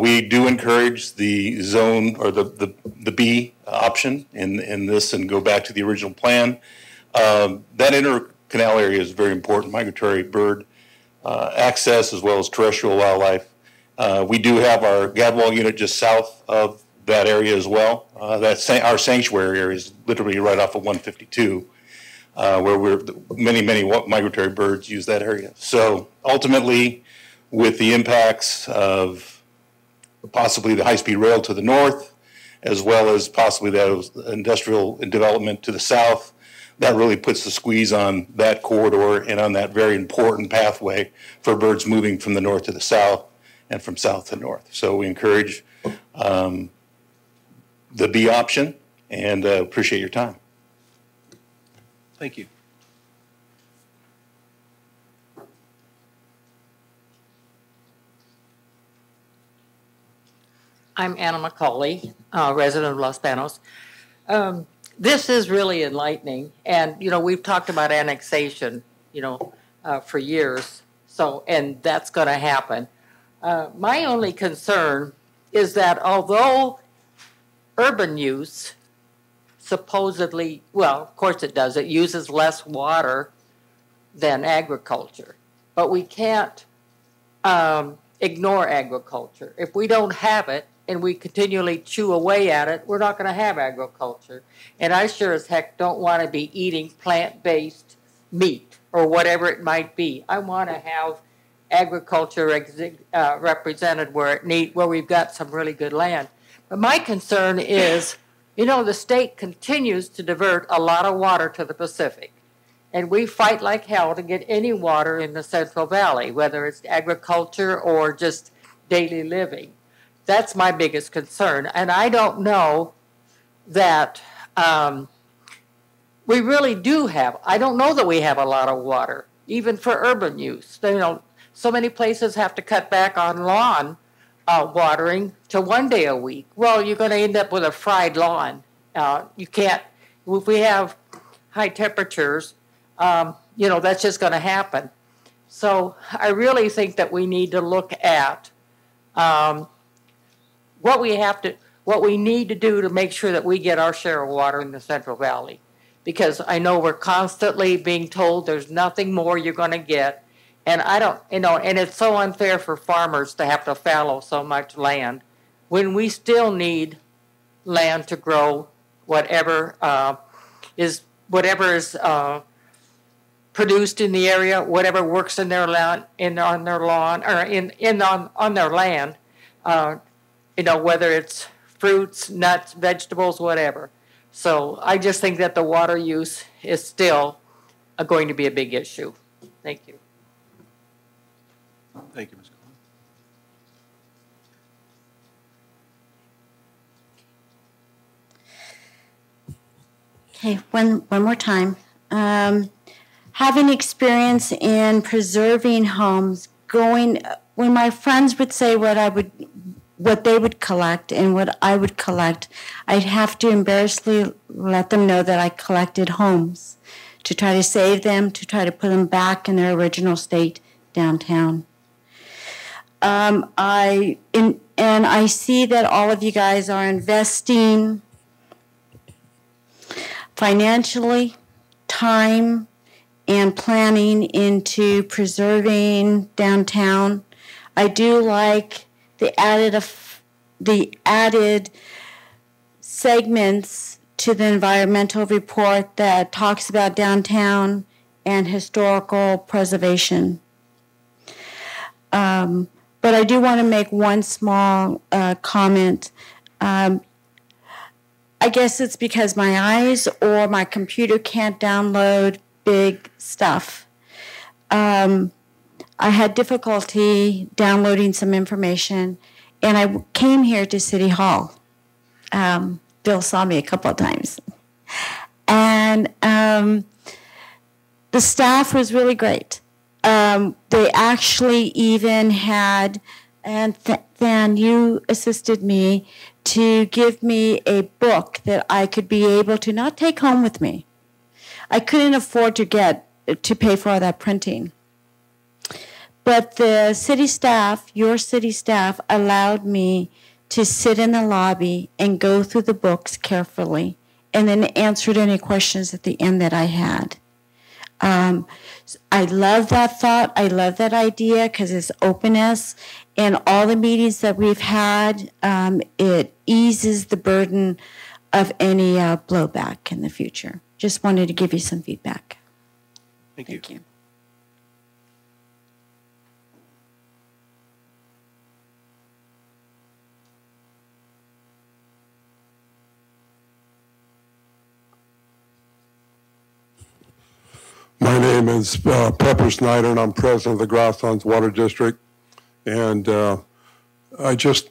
We do encourage the zone or the B option in this and go back to the original plan. That intercanal area is very important, migratory bird access as well as terrestrial wildlife. We do have our Gadwall unit just south of that area as well. Our sanctuary area is literally right off of 152, where many migratory birds use that area. So ultimately, with the impacts of possibly the high-speed rail to the north, as well as possibly the industrial development to the south, that really puts the squeeze on that corridor and on that very important pathway for birds moving from the north to the south and from south to north. So we encourage the B option and appreciate your time. Thank you. I'm Anna McCauley, resident of Los Banos. This is really enlightening, and we've talked about annexation, for years. So, and that's going to happen. My only concern is that although urban use supposedly, well, of course it does, it uses less water than agriculture, but we can't ignore agriculture. If we don't have it, and we continually chew away at it, we're not going to have agriculture. And I sure as heck don't want to be eating plant-based meat or whatever it might be. I want to have agriculture represented where we've got some really good land. But my concern is, the state continues to divert a lot of water to the Pacific. And we fight like hell to get any water in the Central Valley, whether it's agriculture or just daily living. That's my biggest concern. And I don't know that we really do have, I don't know that we have a lot of water, even for urban use. So many places have to cut back on lawn watering to 1 day a week. Well, you're going to end up with a fried lawn. You can't, if we have high temperatures, that's just going to happen. So I really think that we need to look at what we need to do to make sure that we get our share of water in the Central Valley. Because I know we're constantly being told there's nothing more you're going to get. And I don't, and it's so unfair for farmers to have to fallow so much land when we still need land to grow whatever is produced in the area, whatever works in their land, on their lawn, or on their land. Whether it's fruits, nuts, vegetables, whatever. So I just think that the water use is still going to be a big issue. Thank you. Thank you, Ms. Okay, one more time. Having experience in preserving homes, when my friends would say what they would collect and what I would collect, I'd have to embarrassingly let them know that I collected homes to try to save them, to try to put them back in their original state downtown. I see that all of you guys are investing financially, time, and planning into preserving downtown. I do like the added segments to the environmental report that talks about downtown and historical preservation. But I do want to make one small comment. I guess it's because my eyes or my computer can't download big stuff. I had difficulty downloading some information, and I came here to City Hall. Bill saw me a couple of times. And the staff was really great. They actually even had, and Than, you assisted me to give me a book that I could be able to not take home with me. I couldn't afford to pay for all that printing. But the city staff, your city staff, allowed me to sit in the lobby and go through the books carefully and then answered any questions at the end that I had. I love that thought. I love that idea because it's openness. And all the meetings that we've had, it eases the burden of any blowback in the future. Just wanted to give you some feedback. Thank you. My name is Pepper Snyder, and I'm president of the Grasslands Water District. And I just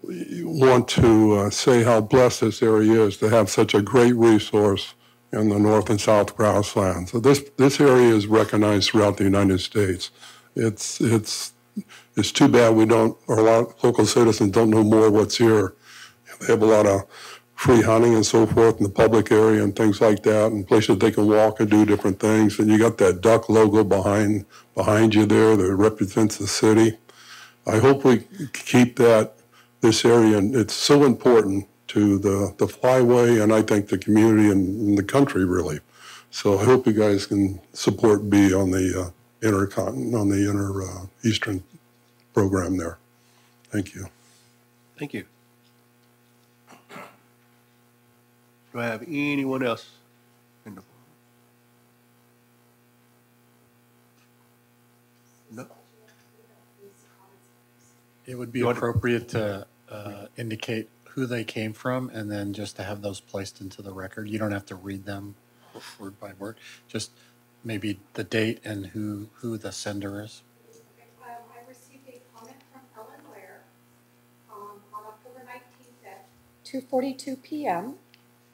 want to say how blessed this area is to have such a great resource in the North and South Grasslands. So this area is recognized throughout the United States. It's too bad we don't, or a lot of local citizens don't know more what's here. They have a lot of free hunting and so forth in the public area and things like that, and places they can walk and do different things. And you got that duck logo behind you there that represents the city. I hope we keep this area, and it's so important to the flyway, and I think the community and the country really. So I hope you guys can support B on the Eastern program there. Thank you. Thank you. Do I have anyone else in the? No. It would be appropriate to indicate who they came from and then just to have those placed into the record. You don't have to read them word by word, just maybe the date and who the sender is. I received a comment from Ellen Ware on October 19th at 2:42 p.m.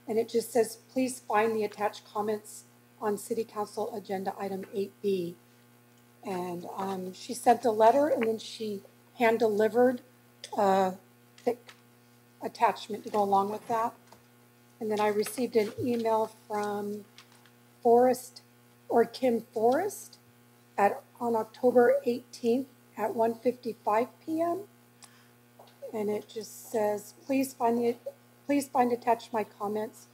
And it just says, please find the attached comments on City Council Agenda Item 8B. And she sent a letter, and then she hand-delivered a thick attachment to go along with that. And then I received an email from Kim Forrest on October 18th at 1:55 p.m. And it just says, please find attached my comments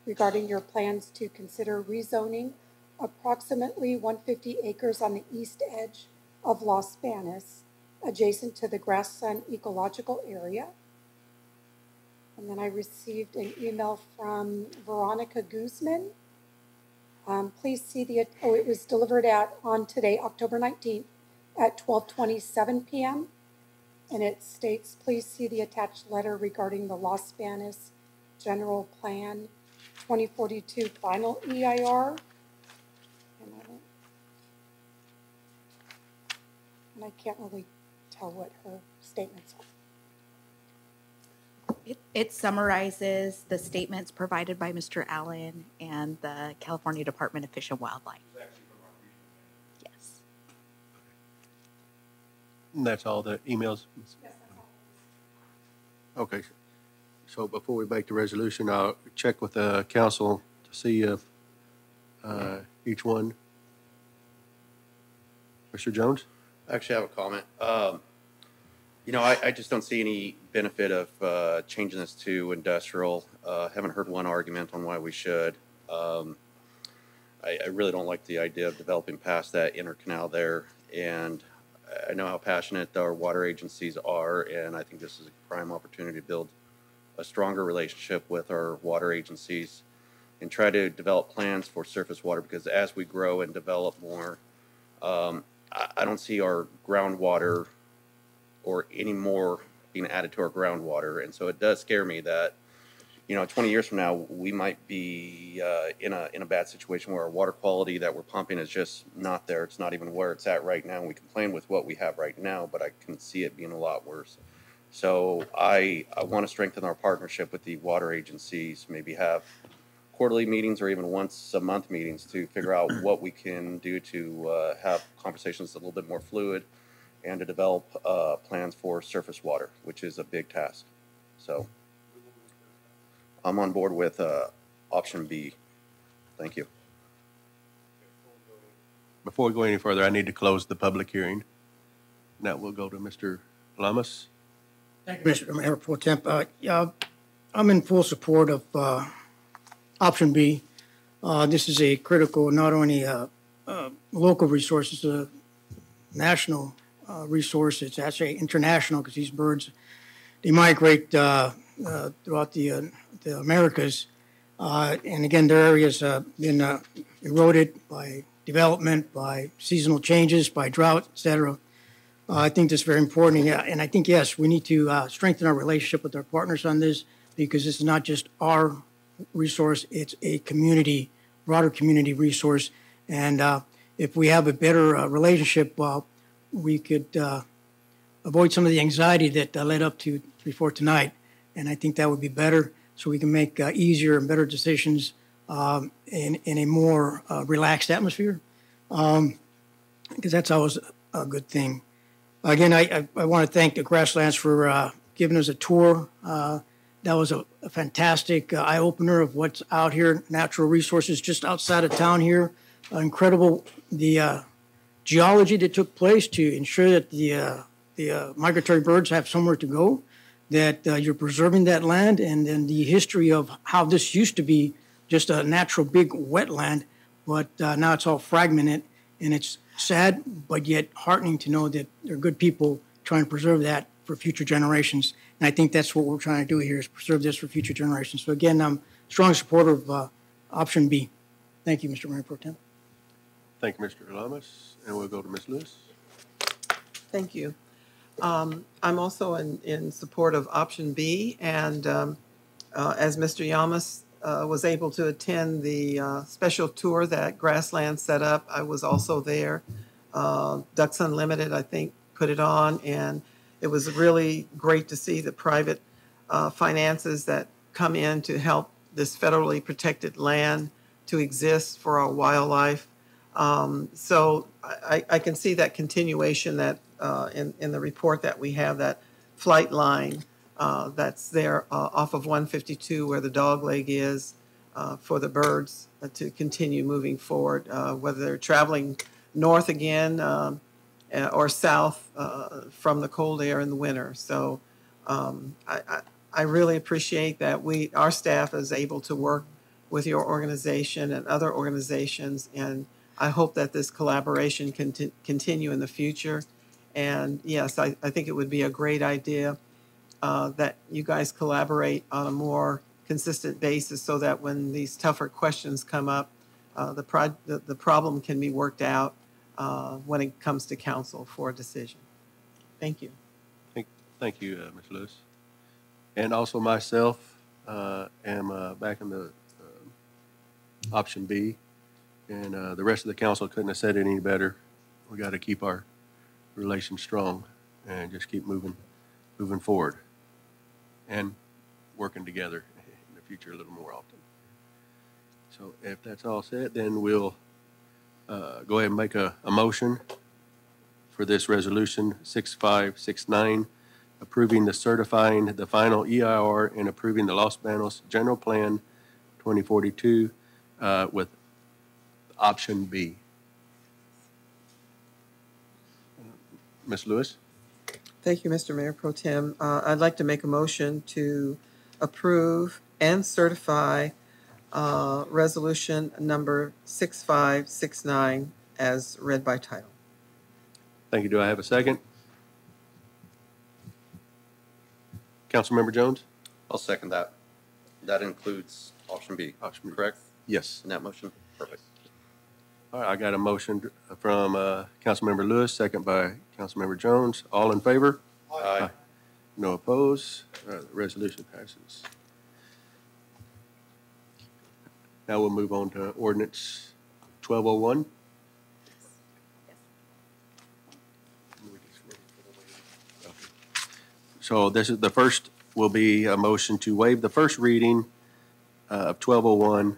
regarding your plans to consider rezoning approximately 150 acres on the east edge of Los Banos, adjacent to the Grassland Ecological Area. And then I received an email from Veronica Guzman. Please see it was delivered on today, October 19th at 12:27 p.m. And it states, please see the attached letter regarding the Los Banos General Plan 2042 Final EIR. And I can't really tell what her statements are. It summarizes the statements provided by Mr. Allen and the California Department of Fish and Wildlife. Yes. And that's all the emails? Yes, that's all. Okay. So before we make the resolution, I'll check with the council to see if each one. Mr. Jones? I actually have a comment. I just don't see any benefit of changing this to industrial. Haven't heard one argument on why we should. I really don't like the idea of developing past that inner canal there. And I know how passionate our water agencies are, and I think this is a prime opportunity to build a stronger relationship with our water agencies and try to develop plans for surface water, because as we grow and develop more, I don't see our groundwater or any more being added to our groundwater. And so it does scare me that, 20 years from now, we might be in a bad situation where our water quality that we're pumping is just not there. It's not even where it's at right now. And we complain with what we have right now, but I can see it being a lot worse. So I want to strengthen our partnership with the water agencies, maybe have quarterly meetings or even once a month meetings to figure out what we can do to have conversations a little bit more fluid and to develop plans for surface water, which is a big task. So I'm on board with option B. Thank you. Before we go any further, I need to close the public hearing. Now we'll go to Mr. Lamas. Thank you, Mr. Mayor Pro Temp. I'm in full support of option B. This is a critical, not only local resource, it's a national resource. It's actually international, because these birds, they migrate throughout the Americas. And again, their areas have been eroded by development, by seasonal changes, by drought, et cetera. I think that's very important. And I think, yes, we need to strengthen our relationship with our partners on this, because this is not just our resource, it's a community, broader community resource And if we have a better relationship, we could avoid some of the anxiety that led up to before tonight. And I think that would be better, so we can make easier and better decisions in a more relaxed atmosphere, because that's always a good thing. Again, I want to thank the Grasslands for giving us a tour. That was a fantastic eye-opener of what's out here, natural resources just outside of town here. Incredible, the geology that took place to ensure that the migratory birds have somewhere to go, that you're preserving that land, and then the history of how this used to be just a natural big wetland, but now it's all fragmented, and it's sad, but yet heartening to know that there are good people trying to preserve that for future generations. And I think that's what we're trying to do here, is preserve this for future generations. So again, I'm a strong supporter of option B. Thank you, Mr. Mayor Pro Tem. Thank you, Mr. Lamas. And we'll go to Ms. Lewis. Thank you. I'm also in support of option B, and as Mr. Yamas was able to attend the special tour that Grassland set up, I was also there. Ducks Unlimited, I think, put it on, and it was really great to see the private finances that come in to help this federally protected land to exist for our wildlife. So I can see that continuation that in the report that we have, that flight line that's there off of 152 where the dog leg is for the birds to continue moving forward, whether they're traveling north again or south from the cold air in the winter. So I really appreciate that our staff is able to work with your organization and other organizations, and I hope that this collaboration can continue in the future. And yes, I think it would be a great idea that you guys collaborate on a more consistent basis, so that when these tougher questions come up, the problem can be worked out when it comes to council for a decision. Thank you. Thank you, Ms. Lewis. And also myself am back in the option B, and the rest of the council couldn't have said it any better. We got to keep our relations strong and just keep moving forward and working together in the future a little more often. So if that's all said, then we'll go ahead and make a motion for this resolution 6569, approving certifying the final EIR and approving the Los Banos General Plan 2042 with option B. Ms. Lewis? Thank you, Mr. Mayor Pro Tem. I'd like to make a motion to approve and certify resolution number 6569 as read by title. Thank you. Do I have a second? Councilmember Jones? I'll second that. That includes option B. Option B. Correct? Yes. In that motion? Perfect. All right, I got a motion from Councilmember Lewis, second by Councilmember Jones. All in favor? Aye. No opposed. The resolution passes. Now we'll move on to ordinance 1201. So this is the first, will be a motion to waive the first reading of 1201,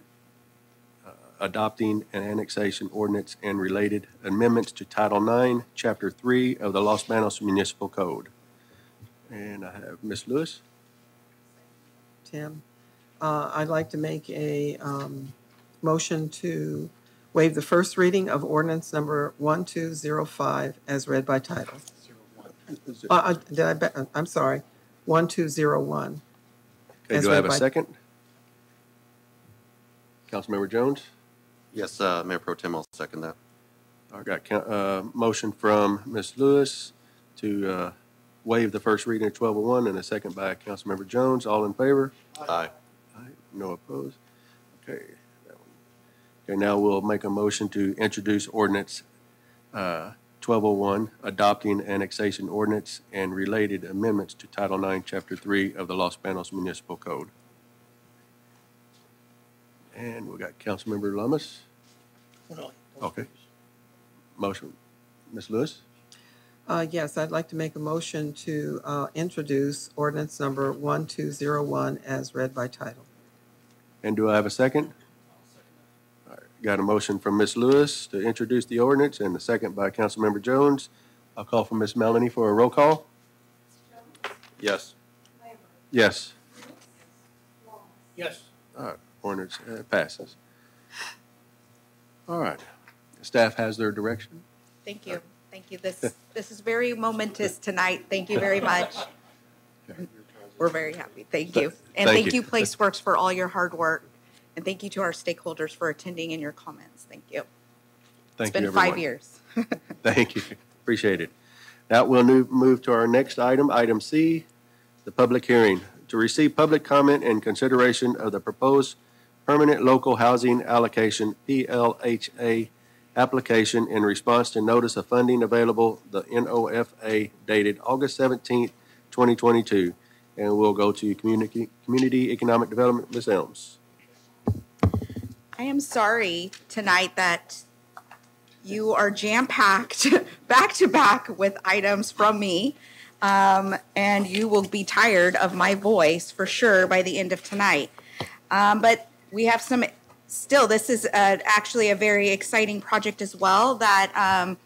adopting an annexation ordinance and related amendments to Title IX, Chapter 3 of the Los Banos Municipal Code. And I have Ms. Lewis. Tim, I'd like to make a motion to waive the first reading of ordinance number 1205 as read by title. I'm sorry, 1201. Okay, do I have a second? Councilmember Jones? Yes, Mayor Pro Tem, I'll second that. I got motion from Ms. Lewis to waive the first reading of 1201 and a second by Councilmember Jones. All in favor? Aye. Aye. No opposed. Okay. Okay, now we'll make a motion to introduce ordinance 1201, adopting annexation ordinance and related amendments to Title IX, Chapter 3 of the Los Banos Municipal Code. And we got Councilmember Lamas. Hold on. Okay. Motion. Ms. Lewis? Yes, I'd like to make a motion to introduce ordinance number 1201 as read by title. And do I have a second? All right, got a motion from Ms. Lewis to introduce the ordinance and a second by Councilmember Jones. I'll call for Ms. Melanie for a roll call. Yes. Yes. Yes. All right, ordinance passes. All right, staff has their direction. Thank you. Thank you. This is very momentous tonight. Thank you very much. We're very happy. Thank you. And thank you, PlaceWorks, for all your hard work. And thank you to our stakeholders for attending and your comments. Thank you. Thank It's been you, everyone. 5 years. Thank you. Appreciate it. Now we'll move to our next item, item C, the public hearing. To receive public comment and consideration of the proposed permanent local housing allocation, PLHA, application in response to notice of funding available, the NOFA, dated August 17th, 2022. And we'll go to Community Economic Development, Ms. Elms. I am sorry tonight that you are jam-packed back to back with items from me. And you will be tired of my voice for sure by the end of tonight. But we have some, still, this is actually a very exciting project as well that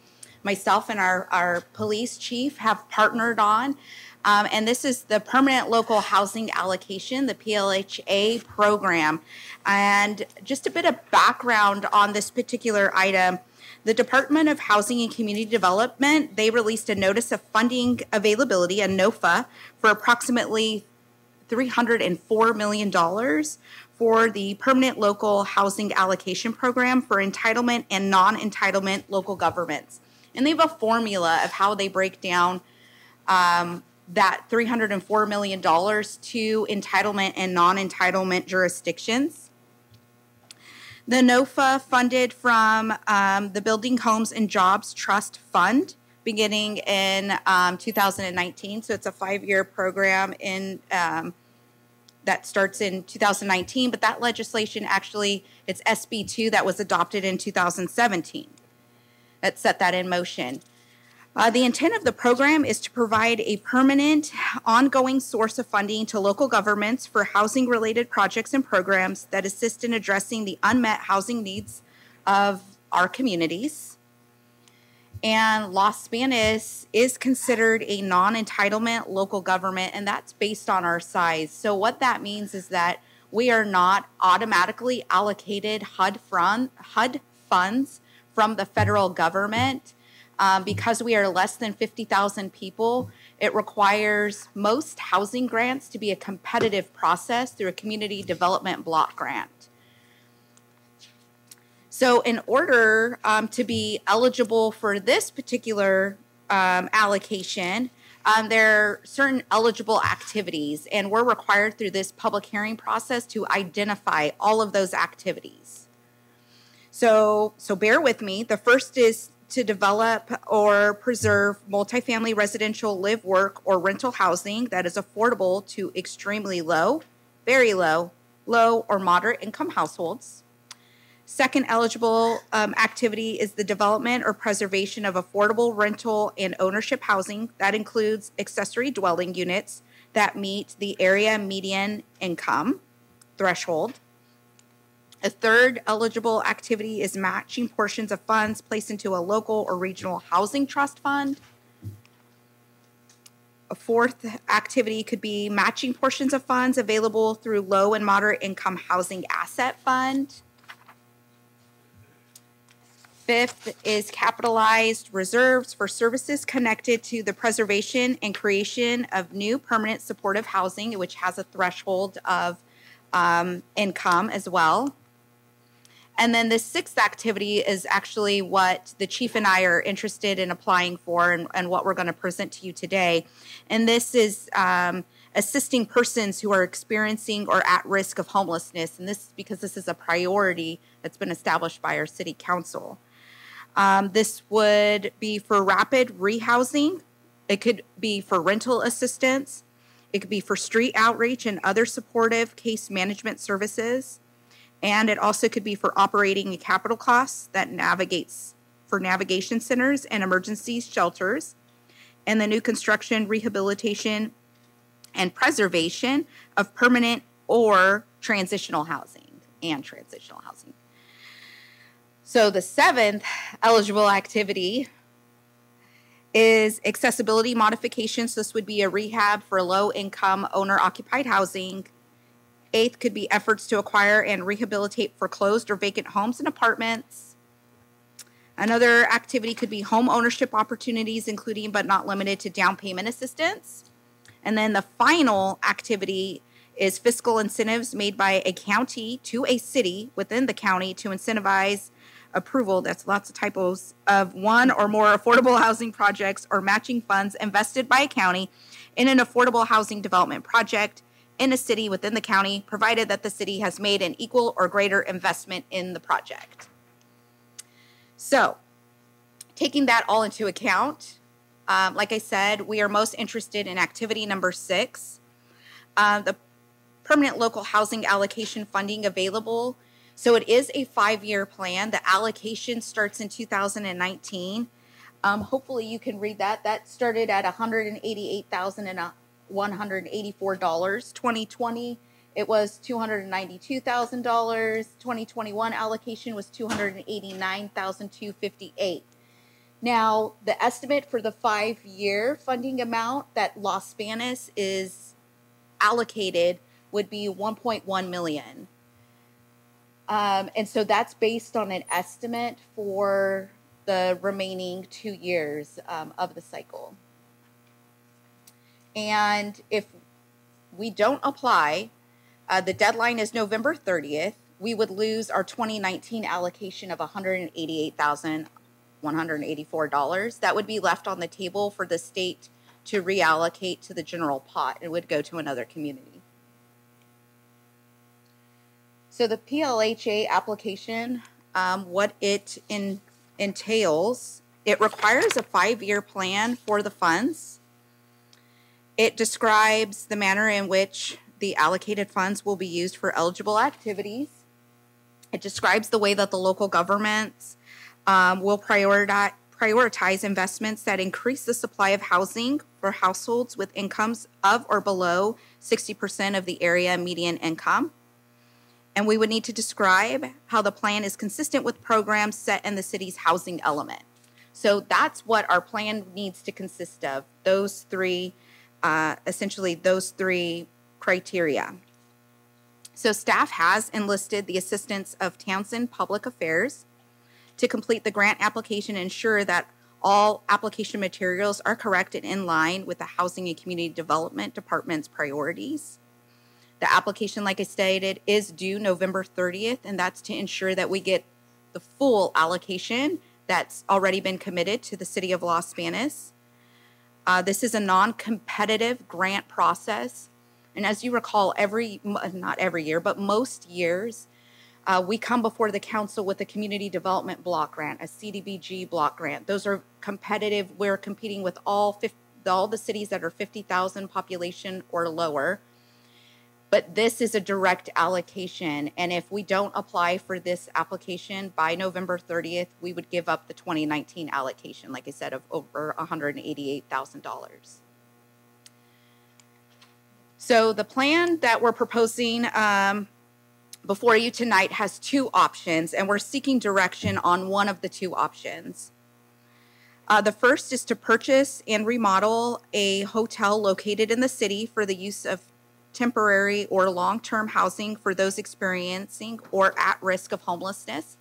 myself and our police chief have partnered on. And this is the Permanent Local Housing Allocation, the PLHA program. And just a bit of background on this particular item. The Department of Housing and Community Development, they released a notice of funding availability, a NOFA, for approximately $304 million for the Permanent Local Housing Allocation Program for entitlement and non-entitlement local governments. And they have a formula of how they break down that $304 million to entitlement and non-entitlement jurisdictions. The NOFA funded from the Building Homes and Jobs Trust Fund beginning in 2019. So it's a 5-year program that starts in 2019, but that legislation actually, it's SB 2 that was adopted in 2017 that set that in motion. The intent of the program is to provide a permanent, ongoing source of funding to local governments for housing-related projects and programs that assist in addressing the unmet housing needs of our communities. And Los Banos is considered a non-entitlement local government, and that's based on our size. So what that means is that we are not automatically allocated HUD funds from the federal government. Because we are less than 50,000 people, it requires most housing grants to be a competitive process through a community development block grant. So in order to be eligible for this particular allocation, there are certain eligible activities, and we're required through this public hearing process to identify all of those activities. So bear with me. The first is to develop or preserve multifamily residential live, work, or rental housing that is affordable to extremely low, very low, low, or moderate income households. Second eligible activity is the development or preservation of affordable rental and ownership housing. That includes accessory dwelling units that meet the area median income threshold. A third eligible activity is matching portions of funds placed into a local or regional housing trust fund. A fourth activity could be matching portions of funds available through low and moderate income housing asset fund. Fifth is capitalized reserves for services connected to the preservation and creation of new permanent supportive housing, which has a threshold of income as well. And then the sixth activity is actually what the chief and I are interested in applying for and what we're going to present to you today. And this is assisting persons who are experiencing or at risk of homelessness. And this because this is a priority that's been established by our city council. This would be for rapid rehousing. It could be for rental assistance. It could be for street outreach and other supportive case management services. And it also could be for operating and capital costs that navigates for navigation centers and emergency shelters, and the new construction, rehabilitation, and preservation of permanent or transitional housing and transitional housing. So the seventh eligible activity is accessibility modifications. This would be a rehab for low-income owner-occupied housing. Eighth could be efforts to acquire and rehabilitate foreclosed or vacant homes and apartments. Another activity could be home ownership opportunities, including but not limited to down payment assistance. And then the final activity is fiscal incentives made by a county to a city within the county to incentivize approval, that's lots of typos, of one or more affordable housing projects or matching funds invested by a county in an affordable housing development project in a city within the county, provided that the city has made an equal or greater investment in the project. So, taking that all into account, like I said, we are most interested in activity number 6, the permanent local housing allocation funding available. So it is a 5-year plan. The allocation starts in 2019. Hopefully you can read that. That started at $188,184. 2020, it was $292,000. 2021 allocation was $289,258. Now, the estimate for the 5-year funding amount that Los Banos is allocated would be $1.1 million. And so that's based on an estimate for the remaining 2 years of the cycle. And if we don't apply, the deadline is November 30th. We would lose our 2019 allocation of $188,184. That would be left on the table for the state to reallocate to the general pot. It would go to another community. So the PLHA application, what it entails, it requires a 5-year plan for the funds. It describes the manner in which the allocated funds will be used for eligible activities. It describes the way that the local governments will prioritize investments that increase the supply of housing for households with incomes of or below 60% of the area median income. And we would need to describe how the plan is consistent with programs set in the city's housing element. So that's what our plan needs to consist of, those three, essentially those 3 criteria. So staff has enlisted the assistance of Townsend Public Affairs to complete the grant application and ensure that all application materials are correct and in line with the Housing and Community Development Department's priorities. The application, like I stated, is due November 30th, and that's to ensure that we get the full allocation that's already been committed to the City of Los Banos. This is a non-competitive grant process, and as you recall, not every year, but most years, we come before the council with a community development block grant, a CDBG block grant. Those are competitive. We're competing with all the cities that are 50,000 population or lower. But this is a direct allocation, and if we don't apply for this application by November 30th, we would give up the 2019 allocation, like I said, of over $188,000. So the plan that we're proposing before you tonight has 2 options, and we're seeking direction on one of the 2 options. The first is to purchase and remodel a hotel located in the city for the use of temporary or long-term housing for those experiencing or at risk of homelessness.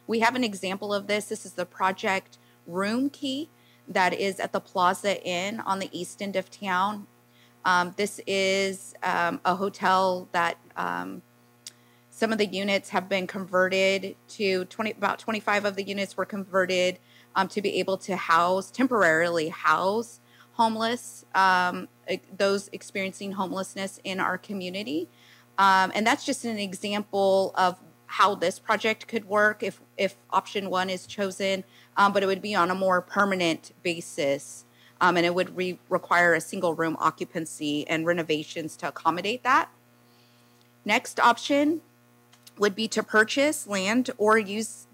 We have an example of this. This is the project Room Key that is at the Plaza Inn on the east end of town. This is a hotel that some of the units have been converted to, about 25 of the units were converted to be able to temporarily house homeless, those experiencing homelessness in our community. And that's just an example of how this project could work if option 1 is chosen, but it would be on a more permanent basis. And it would require a single room occupancy and renovations to accommodate that. Next option would be to purchase land or use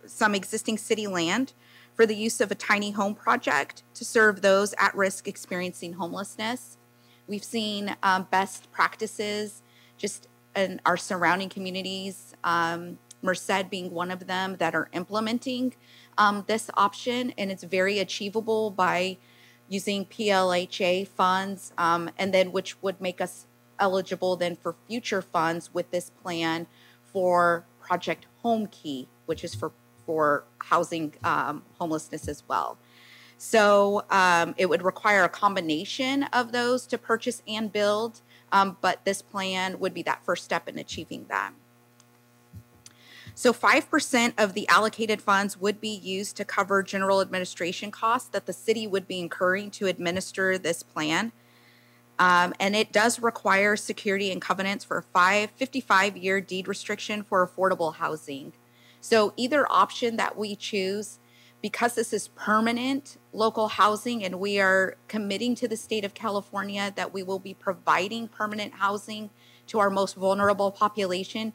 some existing city land for the use of a tiny home project to serve those at risk experiencing homelessness. We've seen best practices just in our surrounding communities, Merced being one of them, that are implementing this option, and it's very achievable by using PLHA funds, and then which would make us eligible then for future funds with this plan for Project Home Key, which is for housing homelessness as well. So it would require a combination of those to purchase and build, but this plan would be that first step in achieving that. So 5% of the allocated funds would be used to cover general administration costs that the city would be incurring to administer this plan. And it does require security and covenants for a 55-year deed restriction for affordable housing. So either option that we choose, because this is permanent local housing and we are committing to the state of California that we will be providing permanent housing to our most vulnerable population,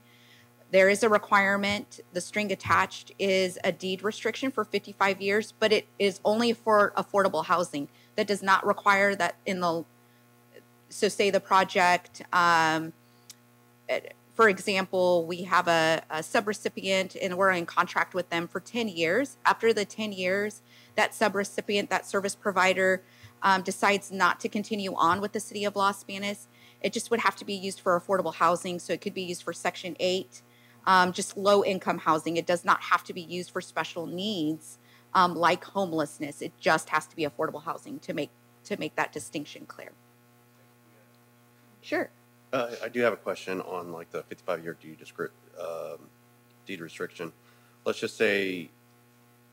there is a requirement. The string attached is a deed restriction for 55 years, but it is only for affordable housing. That does not require that in the, so say the project, for example, we have a subrecipient and we're in contract with them for 10 years. After the 10 years, that subrecipient, that service provider decides not to continue on with the city of Los Banos. It just would have to be used for affordable housing. So it could be used for Section 8, just low income housing. It does not have to be used for special needs like homelessness. It just has to be affordable housing to make that distinction clear. Sure. I do have a question on like the 55-year deed restriction. Let's just say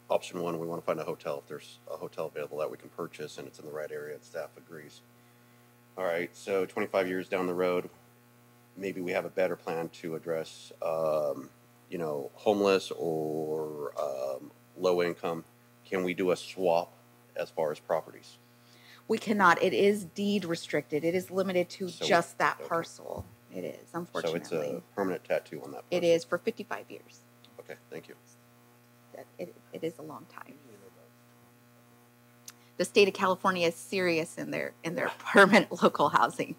option one, we want to find a hotel. If there's a hotel available that we can purchase and it's in the right area and staff agrees. All right, so 25 years down the road, maybe we have a better plan to address, you know, homeless or low income. Can we do a swap as far as properties? We cannot. It is deed restricted. It is limited to just that parcel. It is, unfortunately. So it's a permanent tattoo on that parcel. It is for 55 years. Okay, thank you. It is a long time. The state of California is serious in their permanent local housing.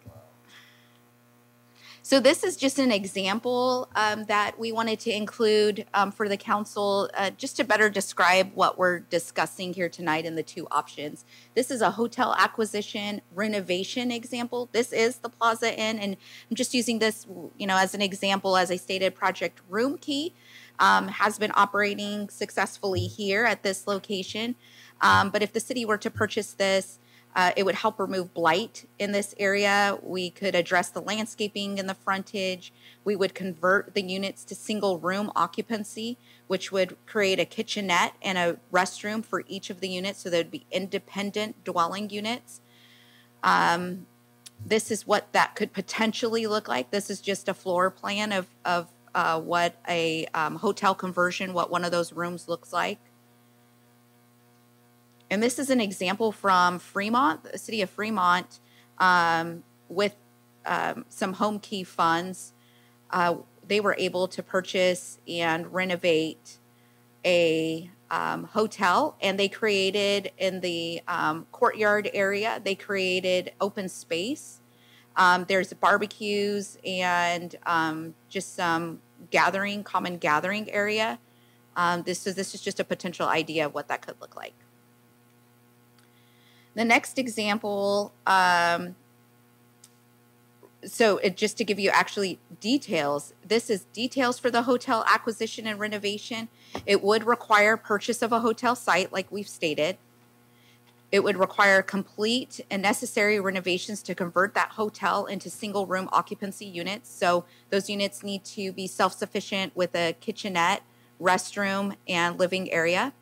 So this is just an example that we wanted to include for the council just to better describe what we're discussing here tonight in the two options. This is a hotel acquisition renovation example. This is the Plaza Inn, and I'm just using this, you know, as an example. As I stated, Project Room Key has been operating successfully here at this location. But if the city were to purchase this, it would help remove blight in this area. We could address the landscaping in the frontage. We would convert the units to single room occupancy, which would create a kitchenette and a restroom for each of the units, so there would be independent dwelling units. This is what that could potentially look like. This is just a floor plan of what a hotel conversion, what one of those rooms looks like. And this is an example from Fremont, the city of Fremont, with some home key funds. They were able to purchase and renovate a hotel, and they created in the courtyard area, they created open space. There's barbecues and just some common gathering area. This is just a potential idea of what that could look like. The next example, just to give you actually details, this is details for the hotel acquisition and renovation. It would require purchase of a hotel site, like we've stated. It would require complete and necessary renovations to convert that hotel into single room occupancy units. So those units need to be self-sufficient with a kitchenette, restroom, and living area.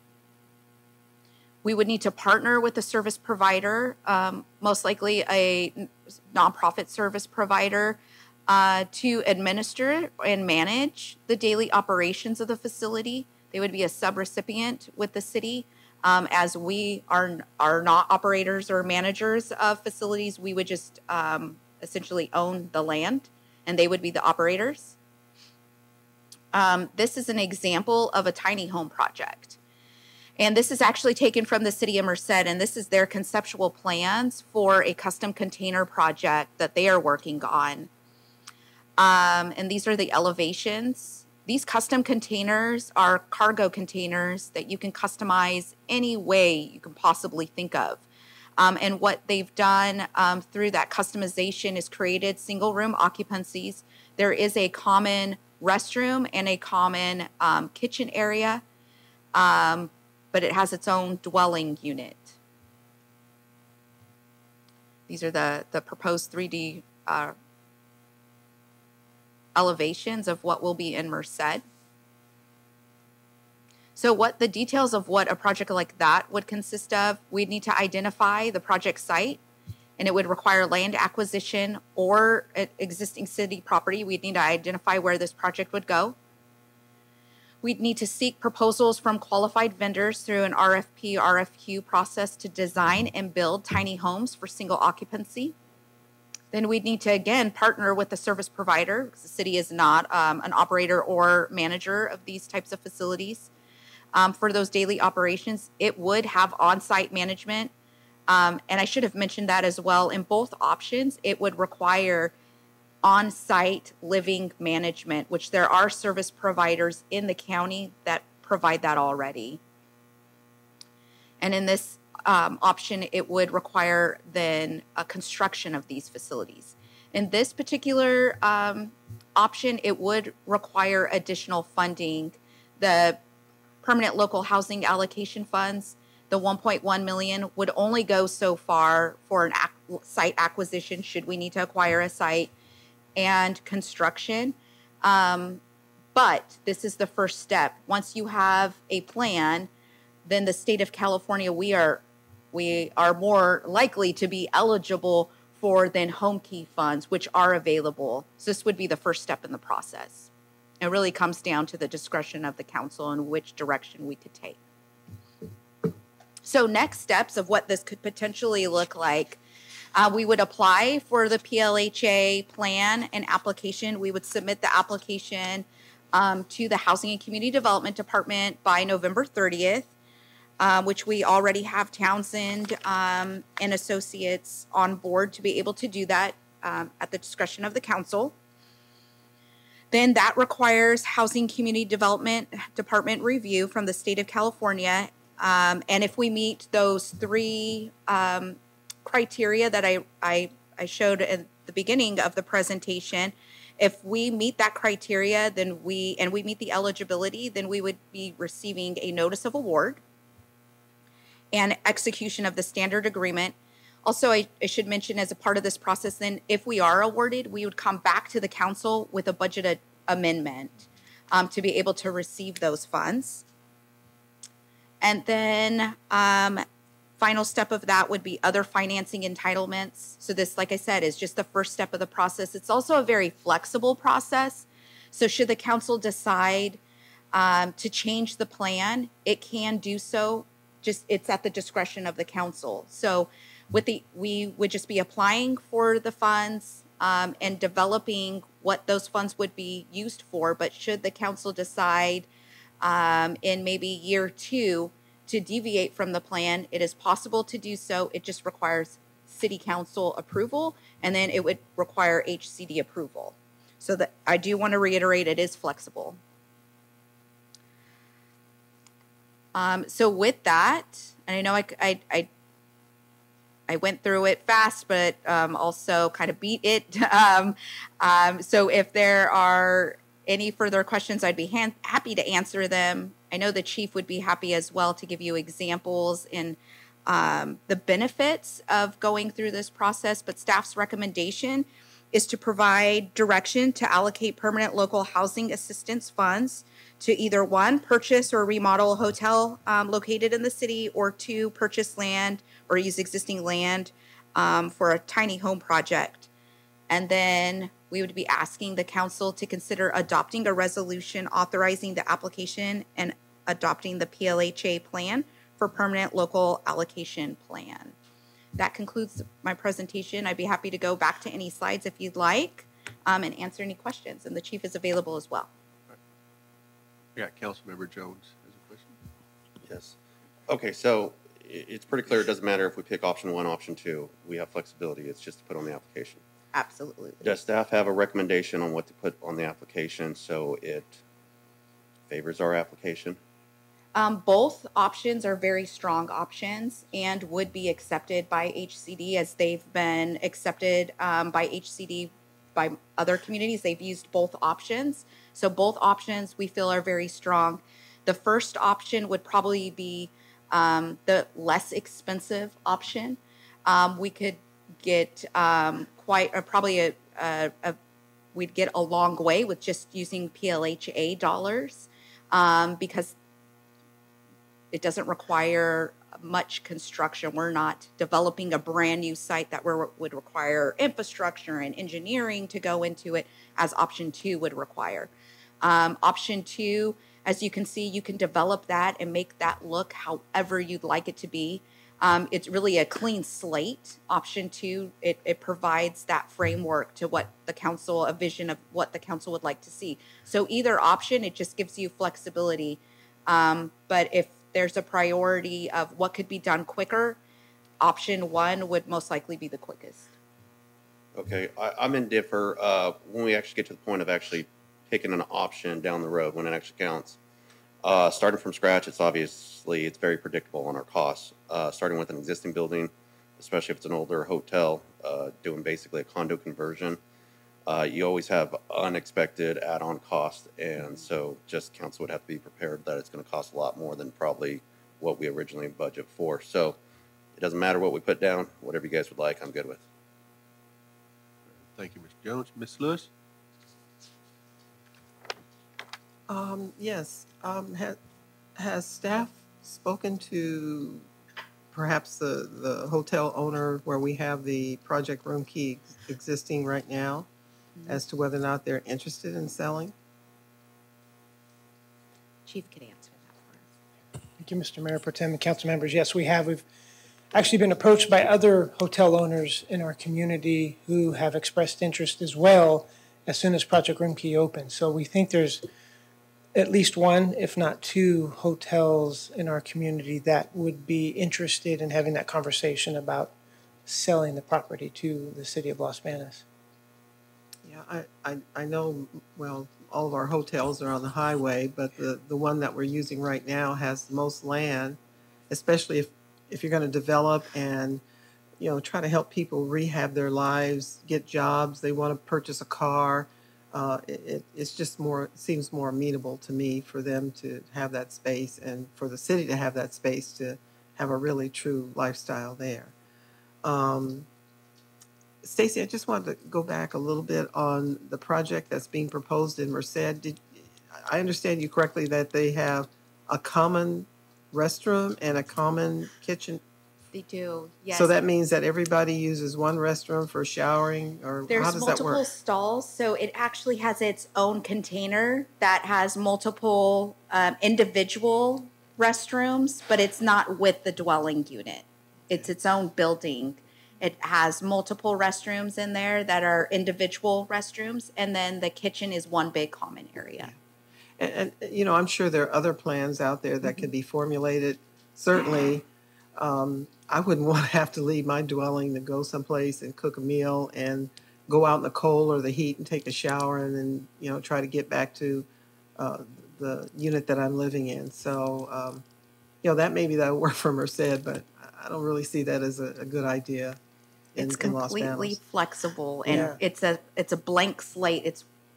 We would need to partner with a service provider, most likely a nonprofit service provider, to administer and manage the daily operations of the facility. They would be a subrecipient with the city. As we are not operators or managers of facilities, we would just essentially own the land, and they would be the operators. This is an example of a tiny home project. And this is actually taken from the city of Merced, and this is their conceptual plans for a custom container project that they are working on. And these are the elevations. These custom containers are cargo containers that you can customize any way you can possibly think of. And what they've done through that customization is created single room occupancies. There is a common restroom and a common kitchen area, but it has its own dwelling unit. These are the proposed 3D elevations of what will be in Merced. So what the details of what a project like that would consist of, we'd need to identify the project site, and it would require land acquisition or existing city property. We'd need to identify where this project would go. We'd need to seek proposals from qualified vendors through an RFP, RFQ process to design and build tiny homes for single occupancy. Then we'd need to, again, partner with the service provider, because the city is not an operator or manager of these types of facilities. For those daily operations, it would have on-site management. And I should have mentioned that as well. In both options, it would require on-site living management, which there are service providers in the county that provide that already. And in this option, it would require then a construction of these facilities. In this particular option, it would require additional funding. The permanent local housing allocation funds, the 1.1 million, would only go so far for an site acquisition should we need to acquire a site and construction. But this is the first step. Once you have a plan, then the state of California, we are more likely to be eligible for then home key funds, which are available. So this would be the first step in the process. It really comes down to the discretion of the council and which direction we could take. So next steps of what this could potentially look like, we would apply for the PLHA plan and application. We would submit the application to the Housing and Community Development Department by November 30th. Which we already have Townsend and Associates on board to be able to do that at the discretion of the council. Then that requires Housing Community Development Department review from the state of California. And if we meet those three criteria that I showed at the beginning of the presentation, if we meet that criteria, then we meet the eligibility, then we would be receiving a notice of award and execution of the standard agreement. Also, I should mention as a part of this process, then if we are awarded, we would come back to the council with a budget amendment to be able to receive those funds. And then final step of that would be other financing entitlements. So this, like I said, is just the first step of the process. It's also a very flexible process. So should the council decide to change the plan, it can do so. Just it's at the discretion of the council. So we would just be applying for the funds and developing what those funds would be used for. But should the council decide in maybe year 2 to deviate from the plan, it is possible to do so. It just requires city council approval, and then it would require HCD approval. So that I do want to reiterate, it is flexible. So with that, and I know I went through it fast, but also kind of beat it. So if there are any further questions, I'd be happy to answer them. I know the chief would be happy as well to give you examples and the benefits of going through this process, but staff's recommendation is to provide direction to allocate permanent local housing assistance funds to either 1, purchase or remodel a hotel located in the city, or 2, purchase land or use existing land for a tiny home project. And then we would be asking the council to consider adopting a resolution authorizing the application and adopting the PLHA plan for permanent local allocation plan. That concludes my presentation. I'd be happy to go back to any slides if you'd like and answer any questions. And the chief is available as well. I got Councilmember Jones has a question. Yes. Okay, so it's pretty clear it doesn't matter if we pick option 1, option 2. We have flexibility. It's just to put on the application. Absolutely. Does staff have a recommendation on what to put on the application so it favors our application? Both options are very strong options and would be accepted by HCD as they've been accepted by HCD by other communities. They've used both options. So both options we feel are very strong. The first option would probably be the less expensive option. We could get we'd get a long way with just using PLHA dollars because it doesn't require much construction. We're not developing a brand new site that would require infrastructure and engineering to go into it as option 2 would require. Option 2, as you can see, you can develop that and make that look however you'd like it to be. It's really a clean slate. Option 2, it provides that framework to what the council, a vision of what the council would like to see. So either option, it just gives you flexibility. But if there's a priority of what could be done quicker, option 1 would most likely be the quickest. Okay, I'm in differ when we actually get to the point of actually picking an option down the road when it actually counts. Starting from scratch, it's very predictable on our costs. Starting with an existing building, especially if it's an older hotel, doing basically a condo conversion, you always have unexpected add-on costs, and so just council would have to be prepared that it's going to cost a lot more than probably what we originally budget for. So it doesn't matter what we put down, whatever you guys would like, I'm good with. Thank you, Mr. Jones. Ms. Lewis? Yes. Has staff spoken to perhaps the hotel owner where we have the project room key existing right now as to whether or not they're interested in selling? Chief could answer that for us. Thank you, Mr. Mayor Pro Tem and council members. Yes, we have. We've actually been approached by other hotel owners in our community who have expressed interest as well as soon as Project Room Key opens. So we think there's at least one, if not 2, hotels in our community that would be interested in having that conversation about selling the property to the city of Los Banos. Yeah, I know, well, all of our hotels are on the highway, but the one that we're using right now has the most land, especially if you're going to develop and, try to help people rehab their lives, get jobs, they want to purchase a car. It's just seems more amenable to me for them to have that space and for the city to have that space to have a really true lifestyle there. Stacy, I just wanted to go back a little bit on the project that's being proposed in Merced. Did I understand you correctly that they have a common restroom and a common kitchen? They do, yes. So that means that everybody uses one restroom for showering, or There's how does that work? multiple stalls, so it actually has its own container that has multiple individual restrooms, but it's not with the dwelling unit. It's its own building. It has multiple restrooms in there that are individual restrooms, and then the kitchen is one big common area. And I'm sure there are other plans out there that could be formulated. Certainly, I wouldn't want to have to leave my dwelling to go someplace and cook a meal and go out in the cold or the heat and take a shower and then, try to get back to the unit that I'm living in. So, that maybe that would work for Merced, but I don't really see that as a good idea. It's completely flexible, and Yeah. it's a blank slate.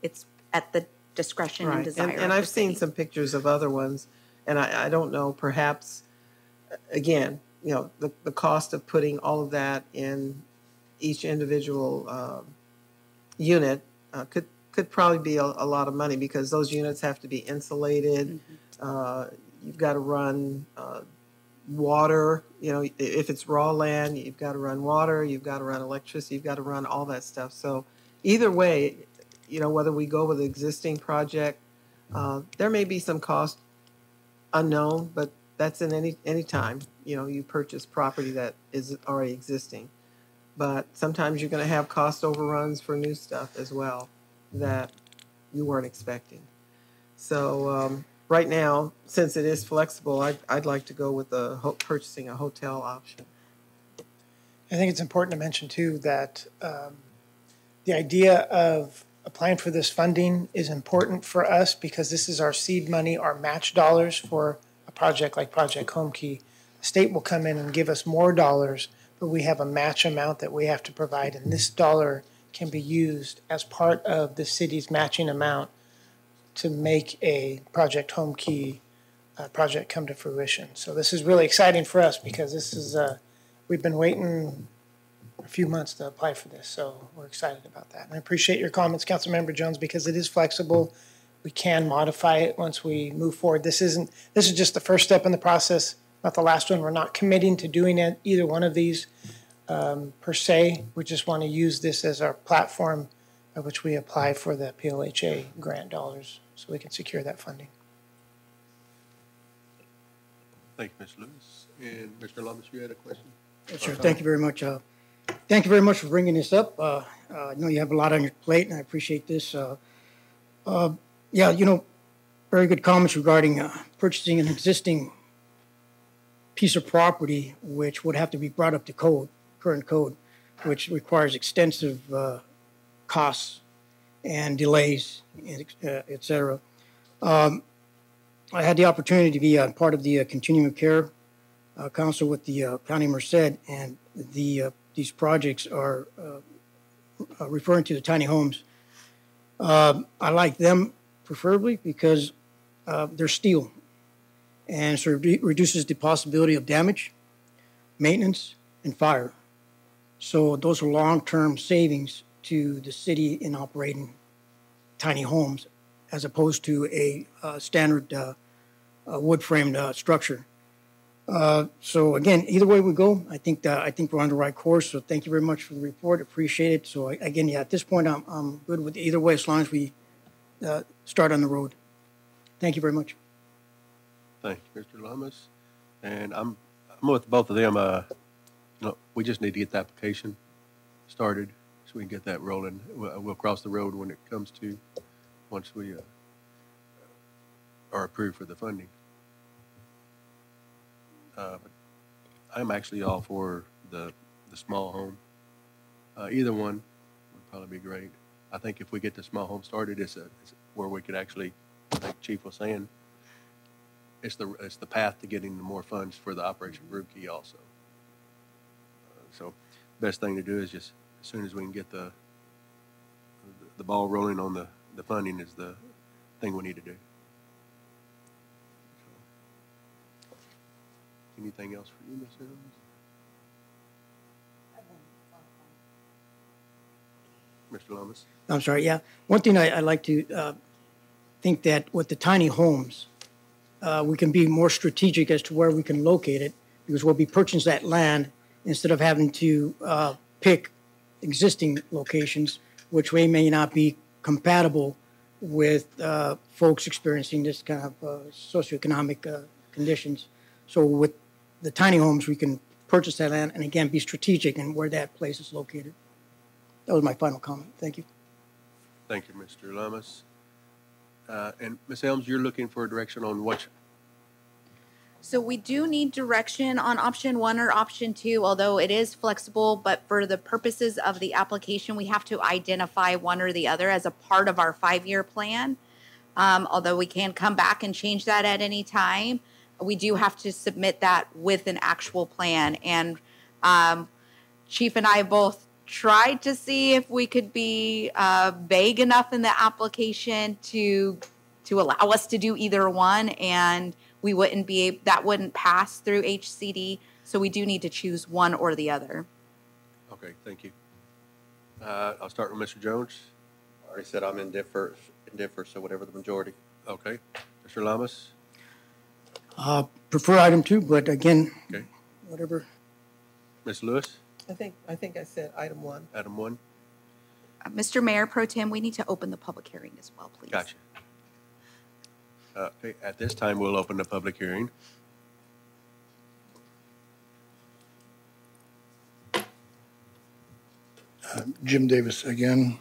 It's at the discretion and desire. And I've seen some pictures of other ones, and I don't know, perhaps, again, the cost of putting all of that in each individual unit could probably be a lot of money because those units have to be insulated. You've got to run water, if it's raw land, you've got to run water, you've got to run electricity, you've got to run all that stuff. So either way, whether we go with the existing project, there may be some cost unknown, but that's in any time, you purchase property that is already existing. But sometimes you're going to have cost overruns for new stuff as well that you weren't expecting. So right now, since it is flexible, I'd like to go with the purchasing a hotel option. I think it's important to mention too that the idea of applying for this funding is important for us because this is our seed money, our match dollars for a project like Project Home Key. The state will come in and give us more dollars, but we have a match amount that we have to provide, and this dollar can be used as part of the city's matching amount to make a Project Home Key project come to fruition. So this is really exciting for us because this is, we've been waiting a few months to apply for this, so we're excited about that. And I appreciate your comments, Councilmember Jones, because it is flexible. We can modify it once we move forward. This is just the first step in the process, not the last one. We're not committing to doing either one of these per se. We just want to use this as our platform by which we apply for the PLHA grant dollars so we can secure that funding. Thank you, Ms. Lewis. And Mr. Lamas, you had a question? Yes, sir. Thank you very much. Thank you very much for bringing this up. I know you have a lot on your plate, and I appreciate this. Yeah, you know, very good comments regarding purchasing an existing piece of property, which would have to be brought up to code, current code, which requires extensive costs and delays, et cetera. I had the opportunity to be part of the Continuum of Care Council with the County of Merced, and these projects are referring to the tiny homes. I like them preferably because they're steel, and so it reduces the possibility of damage, maintenance, and fire. So those are long-term savings to the city in operating tiny homes, as opposed to a standard wood-framed structure. So again, either way we go, I think we're on the right course. So thank you very much for the report. Appreciate it. So again, yeah, at this point, I'm good with either way as long as we start on the road. Thank you very much. Thank you, Mr. Lamas. And I'm with both of them. You know, we just need to get the application started so we can get that rolling. We'll cross the road when it comes to once we are approved for the funding. But I'm actually all for the small home. Either one would probably be great. I think if we get the small home started, it's where we could actually, like Chief was saying, it's the path to getting more funds for the Operation Group Key also. So best thing to do is just as soon as we can get the ball rolling on the funding is the thing we need to do. Anything else for you, Ms. Evans? Mr. Lamas? I'm sorry, yeah. One thing I like to think that with the tiny homes, we can be more strategic as to where we can locate it, because we'll be purchasing that land instead of having to pick existing locations, which may not be compatible with folks experiencing this kind of socioeconomic conditions. So with the tiny homes, we can purchase that land and again be strategic in where that place is located. That was my final comment. Thank you. Thank you, Mr. Lamas. And Ms. Helms, you're looking for a direction on what? So we do need direction on option 1 or option 2, although it is flexible, but for the purposes of the application, we have to identify one or the other as a part of our 5-year plan. Although we can come back and change that at any time, we do have to submit that with an actual plan. And Chief and I both tried to see if we could be vague enough in the application to allow us to do either one, and we wouldn't be that wouldn't pass through HCD. So we do need to choose one or the other. Okay, thank you. I'll start with Mr. Jones. I already said I'm indifferent, so whatever the majority. Okay. Mr. Lamas? Prefer item 2, but again, okay, whatever. Ms. Lewis? I think I said item 1. Item 1. Mr. Mayor Pro Tem, we need to open the public hearing as well, please. Gotcha. Okay, at this time, we'll open the public hearing. Jim Davis again.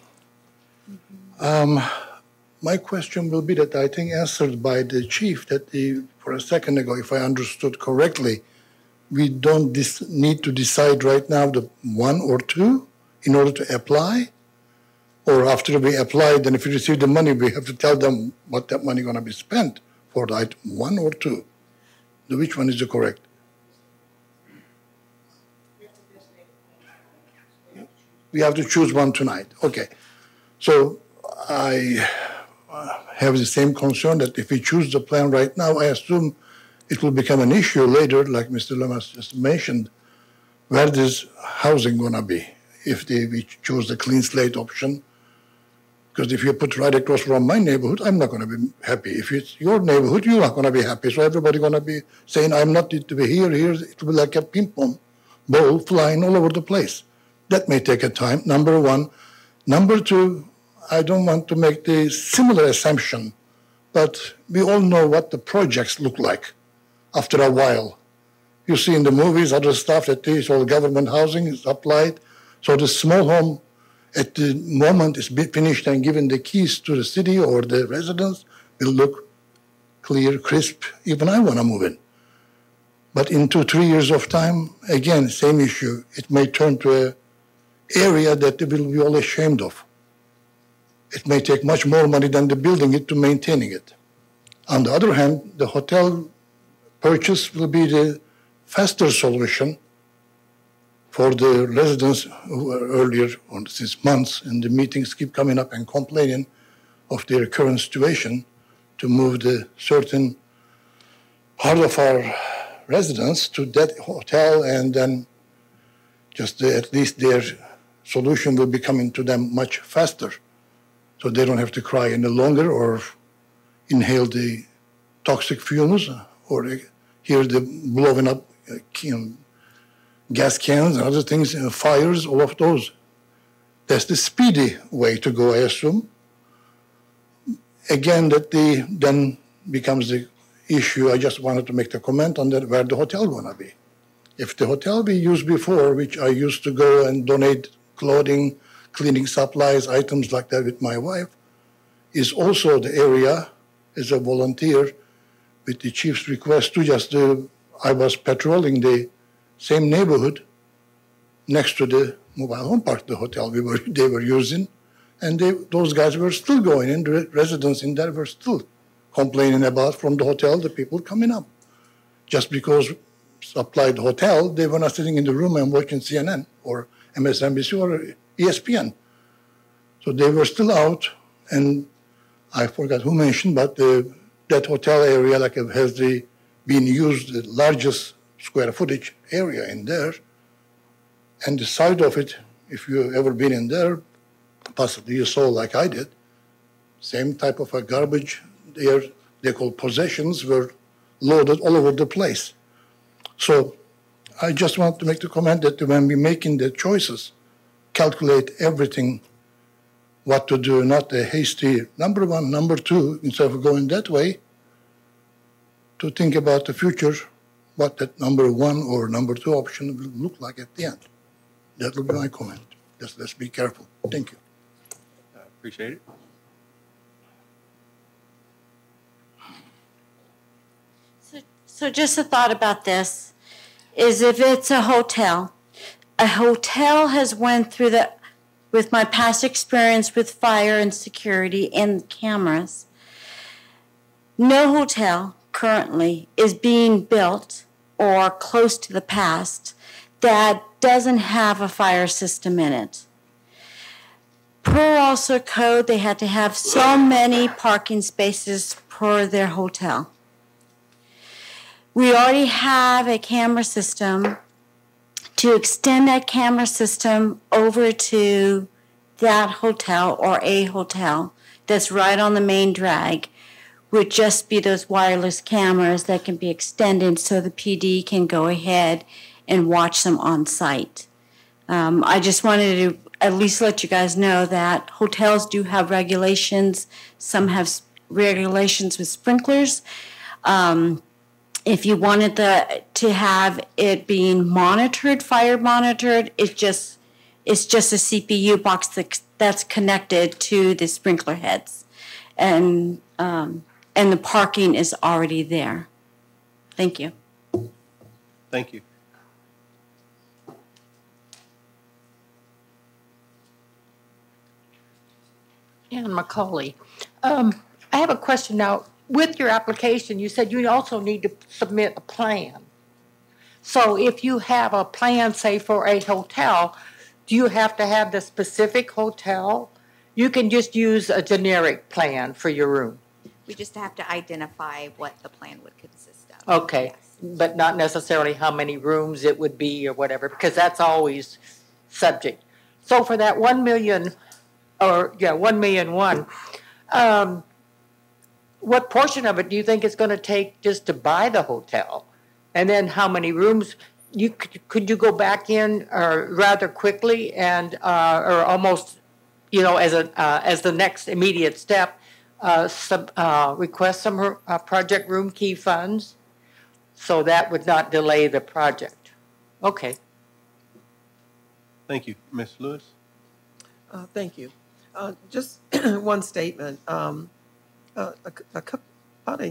my question will be that I think answered by the chief that for a second ago, if I understood correctly, we don't need to decide right now the one or two in order to apply, or after we apply, then if we receive the money, we have to tell them what that money going to be spent for the item one or two. Which one is the correct? We have to choose one tonight. Okay. So I have the same concern that if we choose the plan right now, I assume it will become an issue later, like Mr. Lamas just mentioned, where this housing going to be if we choose the clean slate option. Because if you put right across from my neighborhood, I'm not going to be happy. If it's your neighborhood, you're not going to be happy. So everybody's going to be saying, I'm not to be here. It will be like a ping pong ball flying all over the place. That may take a time, number one. Number two, I don't want to make the similar assumption, but we all know what the projects look like after a while. You see in the movies, other stuff that is all government housing is applied. So the small home at the moment is finished and given the keys to the city or the residents will look clear, crisp. Even I want to move in. But in 2-3 years of time, again, same issue. It may turn to an area that they will be all ashamed of. It may take much more money than the building it to maintaining it. On the other hand, the hotel purchase will be the faster solution for the residents who were earlier, or since months, and the meetings keep coming up and complaining of their current situation, to move the certain part of our residents to that hotel, and then just at least their solution will be coming to them much faster, so they don't have to cry any longer or inhale the toxic fumes or hear the blowing up gas cans and other things, fires, all of those. That's the speedy way to go, I assume. Again, that then becomes the issue. I just wanted to make the comment on that, where the hotel going to be. If the hotel we used before, which I used to go and donate clothing, cleaning supplies, items like that with my wife, is also the area as a volunteer with the chief's request to just, I was patrolling the same neighborhood next to the mobile home park, the hotel they were using, and those guys were still going in, the residents in there were still complaining about from the hotel, the people coming up. Just because supplied hotel, they were not sitting in the room and watching CNN or MSNBC or ESPN. So they were still out, and I forgot who mentioned, but that hotel area has been used, the largest square footage area in there, and the side of it, if you've ever been in there, possibly you saw like I did, same type of a garbage there, they call possessions, were loaded all over the place. So I just want to make the comment that when we're making the choices, calculate everything, what to do, not a hasty number one, number two, instead of going that way, to think about the future, what that number one or number two option will look like at the end. That will be my comment. Just let's be careful. Thank you. Appreciate it. So just a thought about this is if it's a hotel has went through with my past experience with fire and security and cameras, no hotel currently is being built or close to the past that doesn't have a fire system in it. Per also code, they had to have so many parking spaces per their hotel. We already have a camera system. To extend that camera system over to that hotel or a hotel that's right on the main drag would just be those wireless cameras that can be extended so the PD can go ahead and watch them on site. I just wanted to at least let you guys know that hotels do have regulations. Some have regulations with sprinklers. If you wanted to have it being monitored, fire monitored, it's just a CPU box that's connected to the sprinkler heads. and the parking is already there. Thank you. Thank you. Ann Macaulay. I have a question now. With your application, you said you also need to submit a plan. So if you have a plan, say, for a hotel, do you have to have the specific hotel? You can just use a generic plan for your room. We just have to identify what the plan would consist of. Okay, Yes. but not necessarily how many rooms it would be or whatever, because that's always subject. So for that 1 million, or yeah, 1,000,001, what portion of it do you think it's going to take just to buy the hotel? And then how many rooms? Could you go back in rather quickly and or almost, as the next immediate step, request some project room key funds, so that would not delay the project. Okay. Thank you. Ms. Lewis? Thank you. Just one statement. About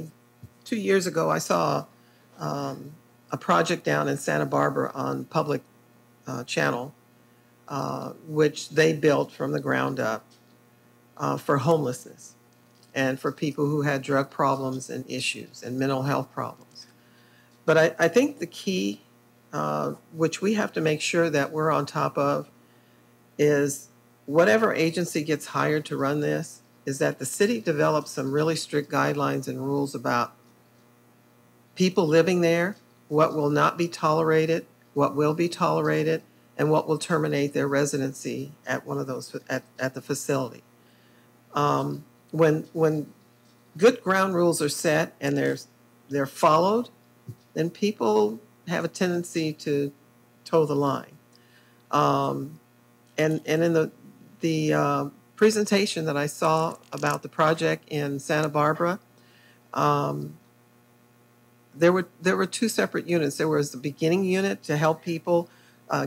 2 years ago, I saw a project down in Santa Barbara on public channel, which they built from the ground up for homelessness and for people who had drug problems and issues and mental health problems. But I think the key, which we have to make sure that we're on top of, is whatever agency gets hired to run this, is that the city develops some really strict guidelines and rules about people living there, what will not be tolerated, what will be tolerated, and what will terminate their residency at one of those at the facility. When good ground rules are set and they're followed, then people have a tendency to toe the line. And in the presentation that I saw about the project in Santa Barbara, there were two separate units. There was the beginning unit to help people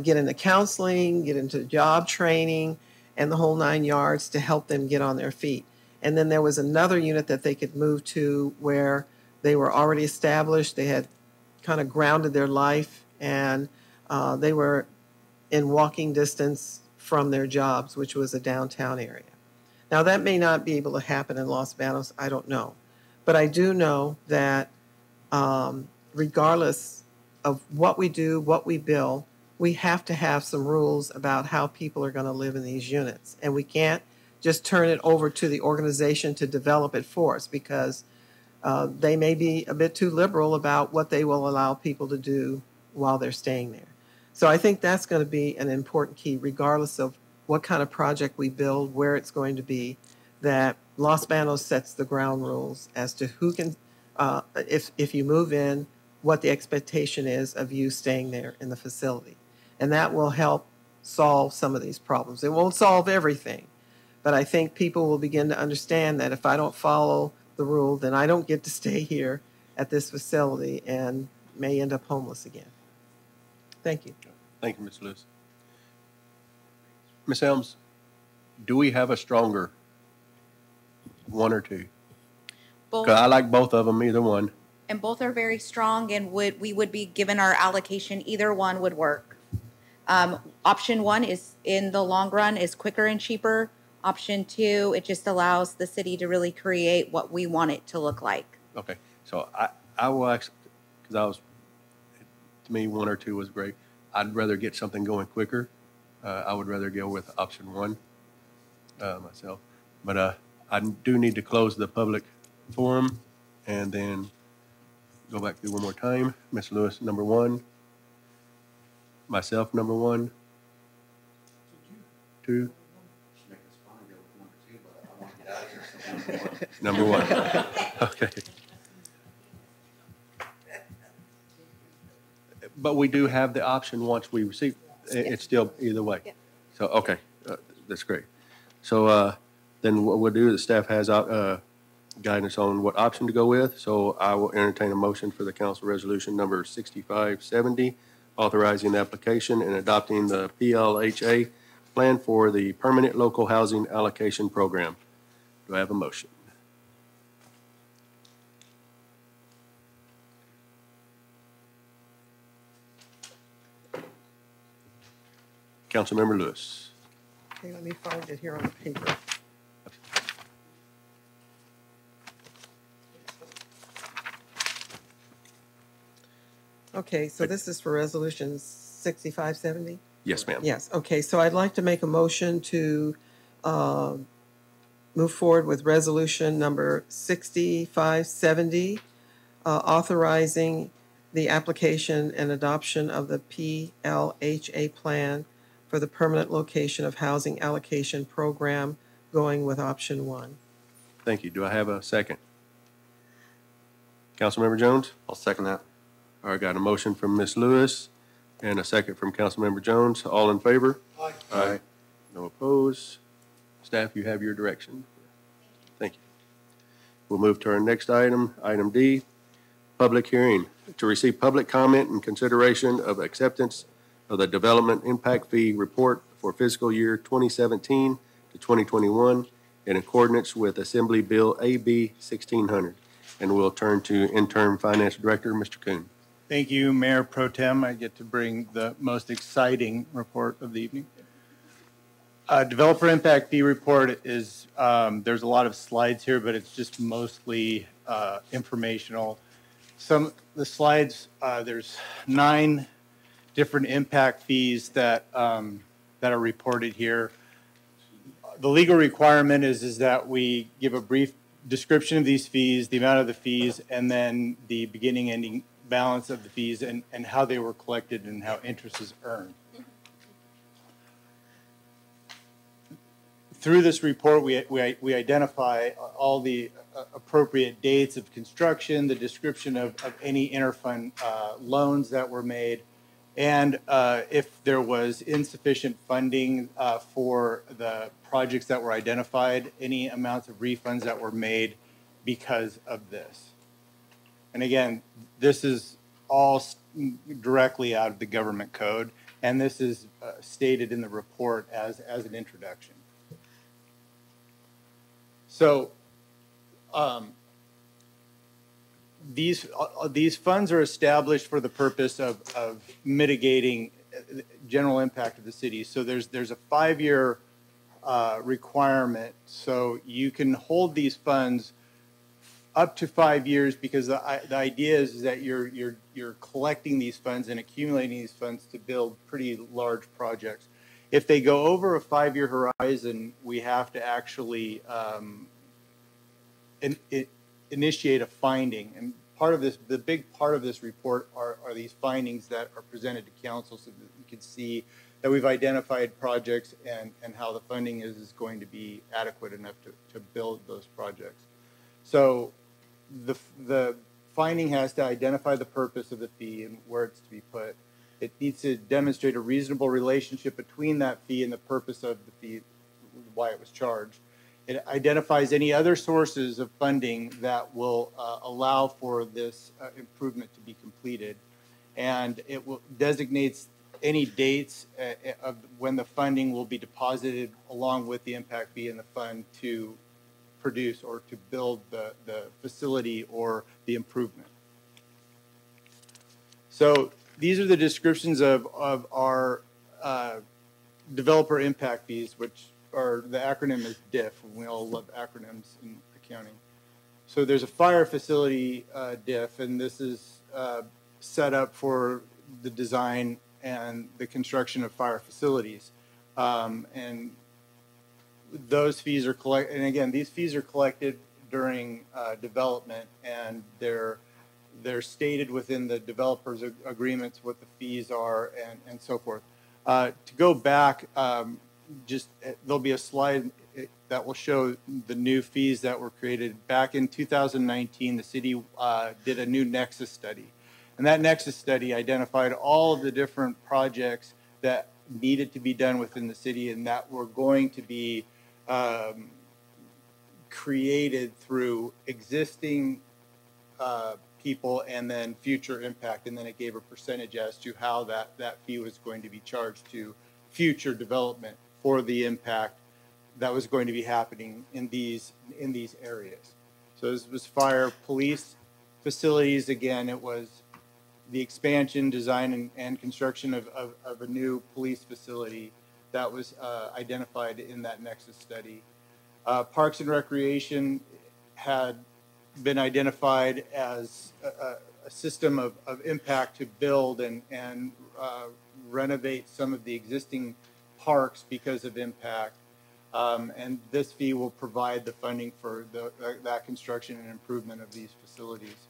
get into counseling, get into job training, and the whole 9 yards to help them get on their feet. And then there was another unit that they could move to where they were already established. They had kind of grounded their life, and they were in walking distance from their jobs, which was a downtown area. Now, that may not be able to happen in Los Banos. I don't know. But I do know that regardless of what we do, what we build, we have to have some rules about how people are going to live in these units. And we can't just turn it over to the organization to develop it for us, because they may be a bit too liberal about what they will allow people to do while they're staying there. So I think that's going to be an important key, regardless of what kind of project we build, where it's going to be, that Los Banos sets the ground rules as to who can, if you move in, what the expectation is of you staying there in the facility. And that will help solve some of these problems. It won't solve everything, but I think people will begin to understand that if I don't follow the rule, then I don't get to stay here at this facility and may end up homeless again. Thank you. Thank you, Ms. Lewis. Ms. Helms, do we have a stronger one or two? Both. 'Cause I like both of them, either one. And both are very strong, and we would be given our allocation, either one would work. Option one is, in the long run, is quicker and cheaper. Option two, it just allows the city to really create what we want it to look like. Okay, so I will actually, because to me, one or two was great. I'd rather get something going quicker. I would rather go with option one myself. But I do need to close the public forum and then go back through one more time. Ms. Lewis, number one. Myself, number one. Two. Number one. Okay. But we do have the option once we receive, it's still either way. So, okay, that's great. So then what we'll do, the staff has guidance on what option to go with. So I will entertain a motion for the council resolution number 6570, authorizing the application and adopting the PLHA plan for the Permanent Local Housing Allocation Program. Do I have a motion? Councilmember Lewis. Okay, let me find it here on the paper. Okay, so this is for Resolution 6570? Yes, ma'am. Yes, okay, so I'd like to make a motion to move forward with Resolution number 6570, authorizing the application and adoption of the PLHA plan for the permanent location of housing allocation program, going with option 1. Thank you. Do I have a second? Councilmember Jones? I'll second that. All right, got a motion from Ms. Lewis and a second from Councilmember Jones. All in favor? Aye. Aye. No opposed. Staff, you have your direction. Thank you. We'll move to our next item, item D, public hearing. To receive public comment and consideration of acceptance of the Development Impact Fee Report for fiscal year 2017 to 2021 in accordance with Assembly Bill AB 1600. And we'll turn to Interim Finance Director, Mr. Kuhn. Thank you, Mayor Pro Tem. I get to bring the most exciting report of the evening. Developer Impact Fee Report is, there's a lot of slides here, but it's just mostly informational. Some of the slides, there's 9 different impact fees that are reported here. The legal requirement is that we give a brief description of these fees, the amount of the fees, and then the beginning ending balance of the fees and how they were collected and how interest is earned. Through this report, we identify all the appropriate dates of construction, the description of any interfund loans that were made, and if there was insufficient funding for the projects that were identified, any amounts of refunds that were made because of this. And again, this is all directly out of the government code, and this is stated in the report as an introduction. So these funds are established for the purpose of mitigating general impact of the city. So there's a 5-year requirement. So you can hold these funds up to 5 years because the idea is that you're collecting these funds and accumulating these funds to build pretty large projects. If they go over a 5-year horizon, we have to actually initiate a finding. And part of this, the big part of this report are these findings that are presented to council so that you can see that we've identified projects and how the funding is going to be adequate enough to build those projects. So the finding has to identify the purpose of the fee and where it's to be put. It needs to demonstrate a reasonable relationship between that fee and the purpose of the fee, why it was charged. It identifies any other sources of funding that will allow for this improvement to be completed. And it designates any dates of when the funding will be deposited along with the impact fee in the fund to produce or to build the facility or the improvement. So these are the descriptions of our developer impact fees, which are, the acronym is DIF. We all love acronyms in accounting. So there's a fire facility DIF, and this is set up for the design and the construction of fire facilities. And those fees are collected, and again, these fees are collected during development, and they're stated within the developer's agreements what the fees are and so forth. To go back, there'll be a slide that will show the new fees that were created. Back in 2019, the city did a new nexus study. And that nexus study identified all of the different projects that needed to be done within the city and that were going to be created through existing people and then future impact. And then it gave a percentage as to how that fee was going to be charged to future development for the impact that was going to be happening in these areas. So this was fire, police facilities. Again, it was the expansion, design, and construction of a new police facility. that was identified in that Nexus study. Parks and Recreation had been identified as a system of impact to build and renovate some of the existing parks because of impact. And this fee will provide the funding for that construction and improvement of these facilities.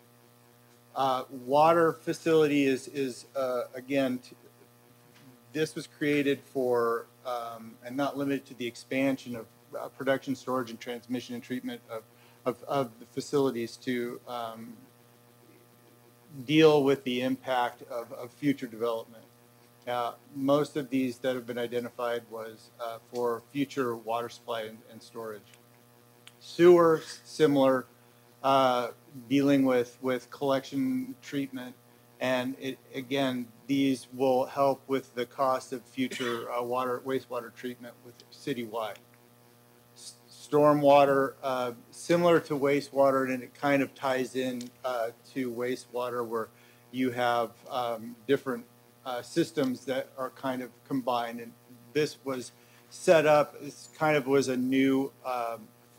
Water facility is again, this was created for, and not limited to the expansion of production, storage, and transmission and treatment of the facilities to deal with the impact of future development. Most of these that have been identified was for future water supply and storage. Sewer, similar, dealing with collection, treatment, and again, these will help with the cost of future wastewater treatment with citywide. Stormwater, similar to wastewater, and it kind of ties in to wastewater where you have different systems that are kind of combined, and this was set up, this kind of was a new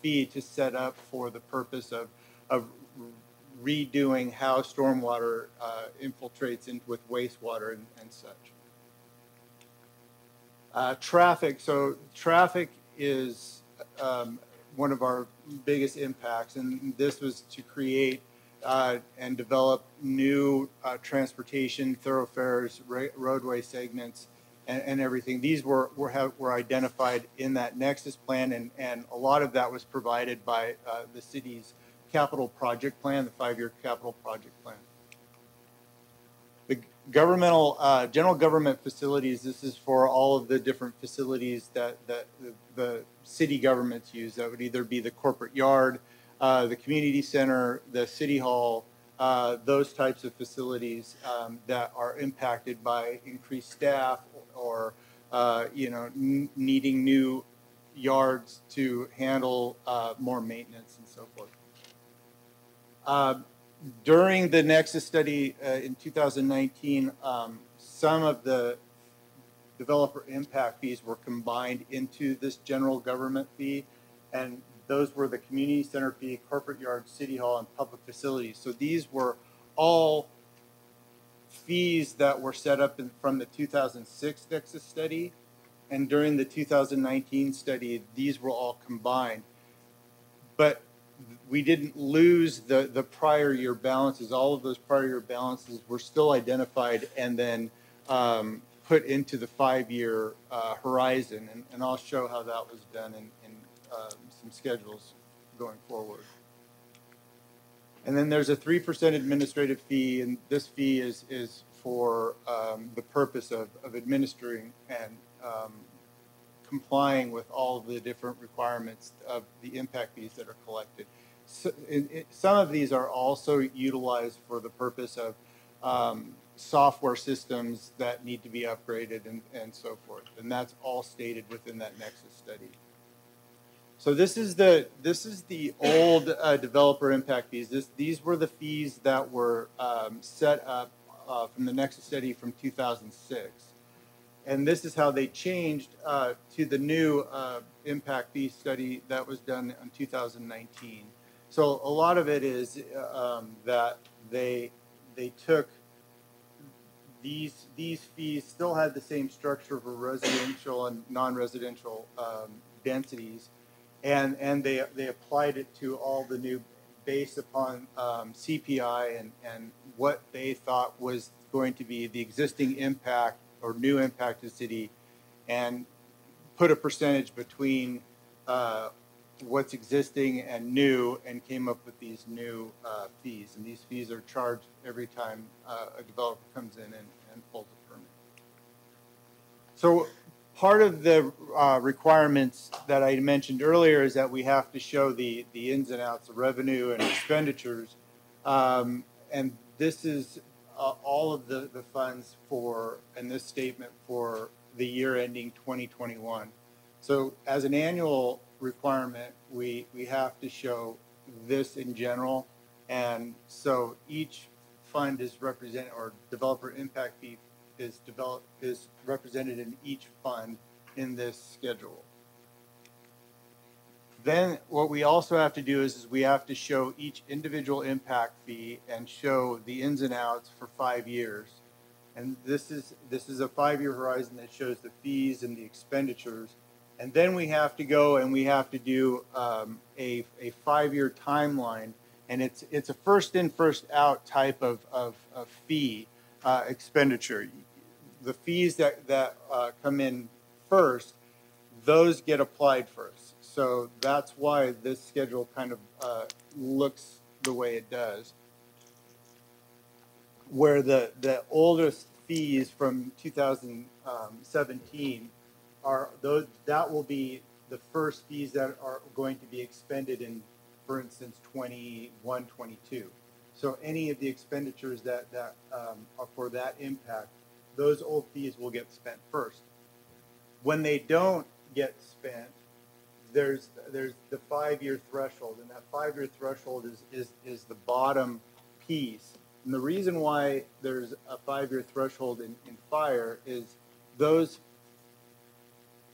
fee to set up for the purpose of redoing how stormwater infiltrates in with wastewater and such. Traffic, so traffic is one of our biggest impacts, and this was to create and develop new transportation thoroughfares, roadway segments, and everything. These were identified in that Nexus plan, and a lot of that was provided by the city's capital project plan, the 5-year capital project plan. The governmental, general government facilities, this is for all of the different facilities that the city governments use. That would either be the corporate yard, the community center, the city hall, those types of facilities that are impacted by increased staff or needing new yards to handle more maintenance and so forth. During the Nexus study in 2019, some of the developer impact fees were combined into this general government fee, and those were the community center fee, corporate yard, city hall, and public facilities. So these were all fees that were set up from the 2006 Nexus study, and during the 2019 study, these were all combined. But we didn't lose the prior year balances. All of those prior year balances were still identified and then put into the 5-year horizon. And I'll show how that was done in some schedules going forward. And then there's a 3% administrative fee, and this fee is for the purpose of administering and complying with all of the different requirements of the impact fees that are collected. So some of these are also utilized for the purpose of software systems that need to be upgraded and so forth. And that's all stated within that Nexus study. So this is the old developer impact fees. These were the fees that were set up from the Nexus study from 2006. And this is how they changed to the new impact fee study that was done in 2019. So a lot of it is that they took these fees, still had the same structure for residential and non-residential densities, and they applied it to all the new based upon CPI and what they thought was going to be the existing impact or new impact to the city, and put a percentage between what's existing and new, and came up with these new fees. And these fees are charged every time a developer comes in and pulls a permit. So part of the requirements that I mentioned earlier is that we have to show the ins and outs of revenue and expenditures. And this is all of the funds for, in this statement, for the year ending 2021. So as an annual requirement, we have to show this in general. And so each fund is represented, or developer impact fee is represented in each fund in this schedule. Then what we also have to do is we have to show each individual impact fee and show the ins and outs for 5 years. And this is a 5-year horizon that shows the fees and the expenditures. And then we have to go and we have to do a 5-year timeline. And it's a first in, first out type of fee expenditure. The fees that come in first, those get applied first. So that's why this schedule kind of looks the way it does. Where the oldest fees from 2017 are those, that will be the first fees that are going to be expended in, for instance, 21, 22. So any of the expenditures that are for that impact, those old fees will get spent first. When they don't get spent, there's the 5-year threshold, and that 5-year threshold is the bottom piece. And the reason why there's a 5-year threshold in fire is those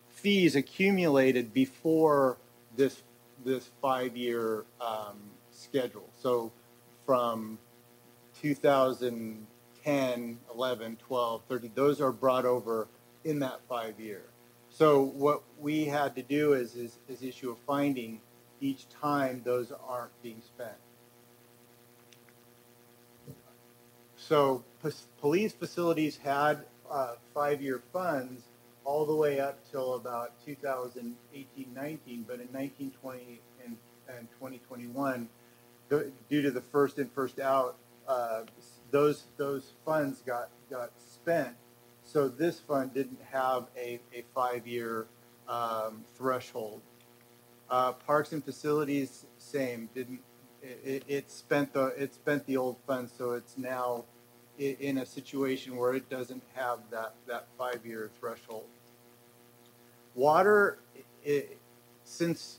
fees accumulated before this 5-year schedule. So from 2010, 11, 12, 13, those are brought over in that 5-year. So what we had to do is issue a finding each time those aren't being spent. So police facilities had 5-year funds all the way up till about 2018-19, but in 1920 and 2021, due to the first in, first out, those funds got spent. So this fund didn't have a 5-year threshold. Parks and facilities, same. It spent the old funds, so it's now in a situation where it doesn't have that 5-year threshold. Water, since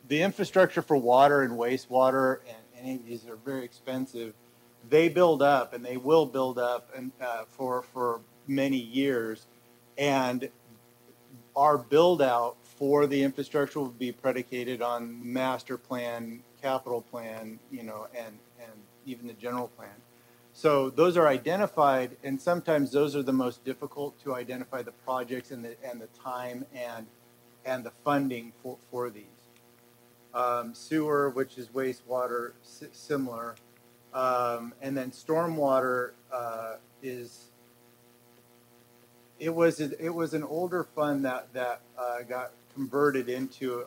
the infrastructure for water and wastewater and any of these are very expensive, they build up and they will build up and for many years, and our build out for the infrastructure will be predicated on master plan, capital plan, and even the general plan. So those are identified, and sometimes those are the most difficult to identify, the projects and the time and the funding for these. Sewer, which is wastewater, similar, and then stormwater it was an older fund that got converted into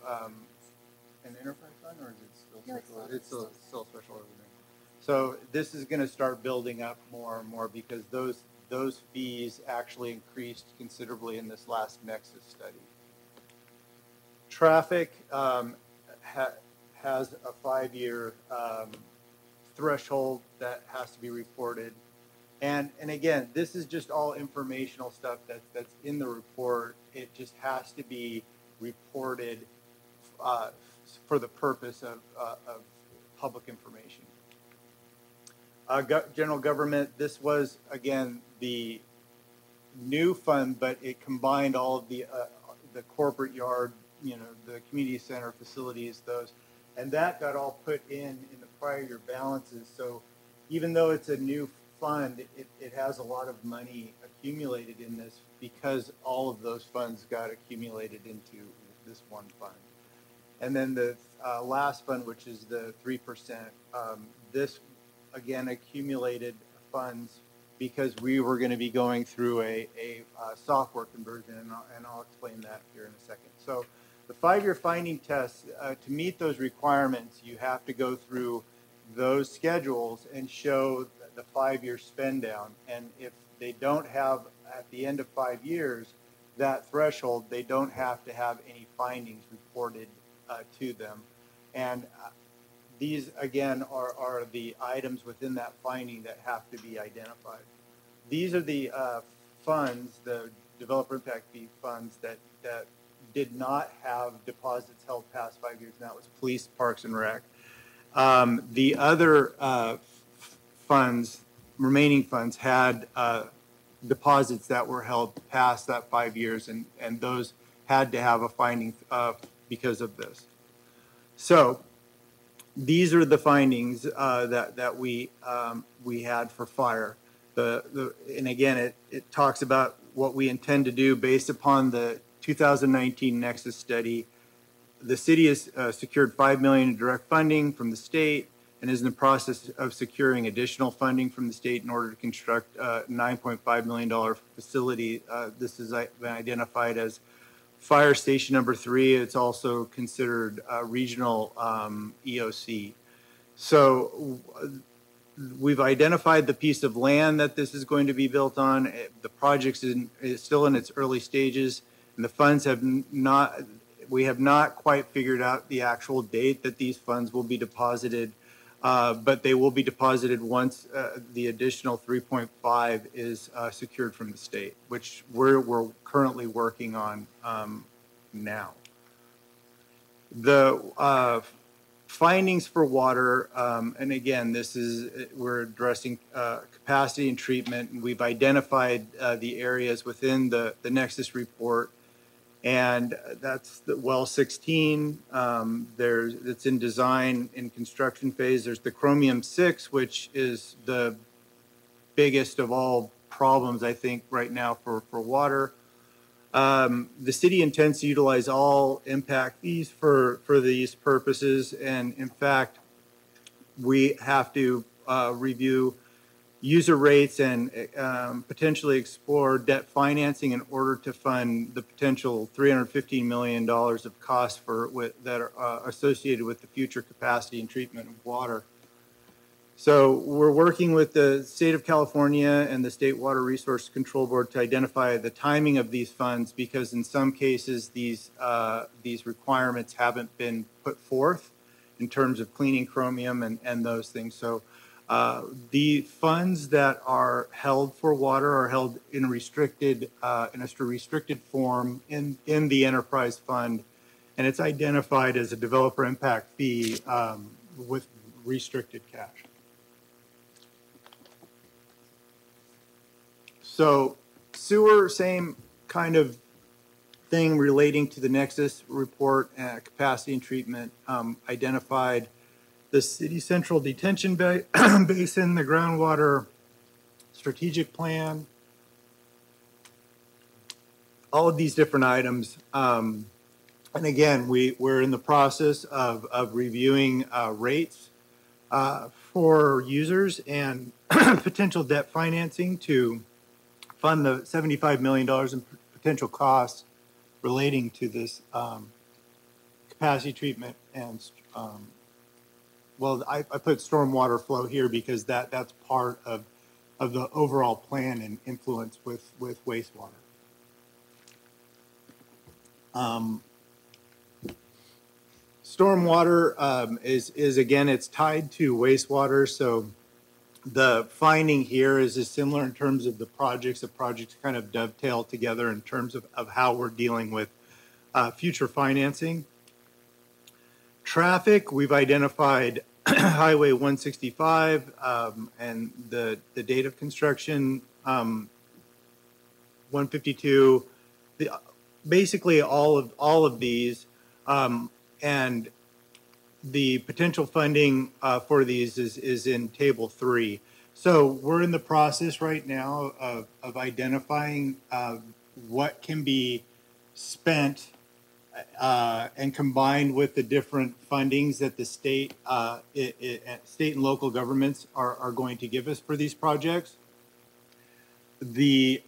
an enterprise fund, or is it still special? It's still special everything. So this is going to start building up more and more because those fees actually increased considerably in this last Nexus study. Traffic has a 5-year threshold that has to be reported. And again, this is just all informational stuff that's in the report. It just has to be reported for the purpose of public information. General government, this was, again, the new fund, but it combined all of the corporate yard, the community center facilities, those. And that got all put in the prior year balances. So even though it's a new fund, it has a lot of money accumulated in this because all of those funds got accumulated into this one fund. And then the last fund, which is the 3%, this again accumulated funds because we were going to be going through a software conversion, and I'll explain that here in a second. So the 5-year finding test, to meet those requirements, you have to go through those schedules and show the 5-year spend down. And if they don't have, at the end of 5 years, that threshold, they don't have to have any findings reported to them. And these, again, are the items within that finding that have to be identified. These are the funds, the developer impact fee funds that did not have deposits held past 5 years, and that was police, parks, and rec. The other funds, remaining funds, had deposits that were held past that 5 years, and those had to have a finding because of this. So these are the findings that we had for fire. And again, it talks about what we intend to do based upon the 2019 Nexus study. The city has secured $5 million in direct funding from the state and is in the process of securing additional funding from the state in order to construct a $9.5 million facility. This has been identified as Fire Station number 3. It's also considered regional EOC. So we've identified the piece of land that this is going to be built on. The project is still in its early stages, and the funds we have not quite figured out the actual date that these funds will be deposited, but they will be deposited once the additional 3.5 is secured from the state, which we're currently working on now. The findings for water, and again, we're addressing capacity and treatment, and we've identified the areas within the Nexus report, and that's the well 16. It's in design and construction phase. There's the chromium 6, which is the biggest of all problems, I think, right now for water. The city intends to utilize all impact fees for these purposes, and in fact, we have to review user rates and potentially explore debt financing in order to fund the potential $315 million of costs that are associated with the future capacity and treatment of water. So we're working with the state of California and the State Water Resource Control Board to identify the timing of these funds, because in some cases these requirements haven't been put forth in terms of cleaning chromium and those things. So the funds that are held for water are held in a restricted form in the enterprise fund, and it's identified as a developer impact fee with restricted cash. So sewer, same kind of thing relating to the Nexus report, capacity and treatment, identified the city central detention basin, the groundwater strategic plan, all of these different items. And again, we're in the process of reviewing rates for users and potential debt financing to fund the $75 million in potential costs relating to this capacity treatment and well, I put stormwater flow here because that's part of the overall plan and influence with wastewater. Stormwater is again, it's tied to wastewater, so the finding here is similar in terms of the projects. The projects kind of dovetail together in terms of how we're dealing with future financing. Traffic, we've identified Highway 165 and the date of construction, 152, basically all of these, and the potential funding for these is in Table 3. So we're in the process right now of identifying what can be spent and combined with the different fundings that the state and local governments are going to give us for these projects. We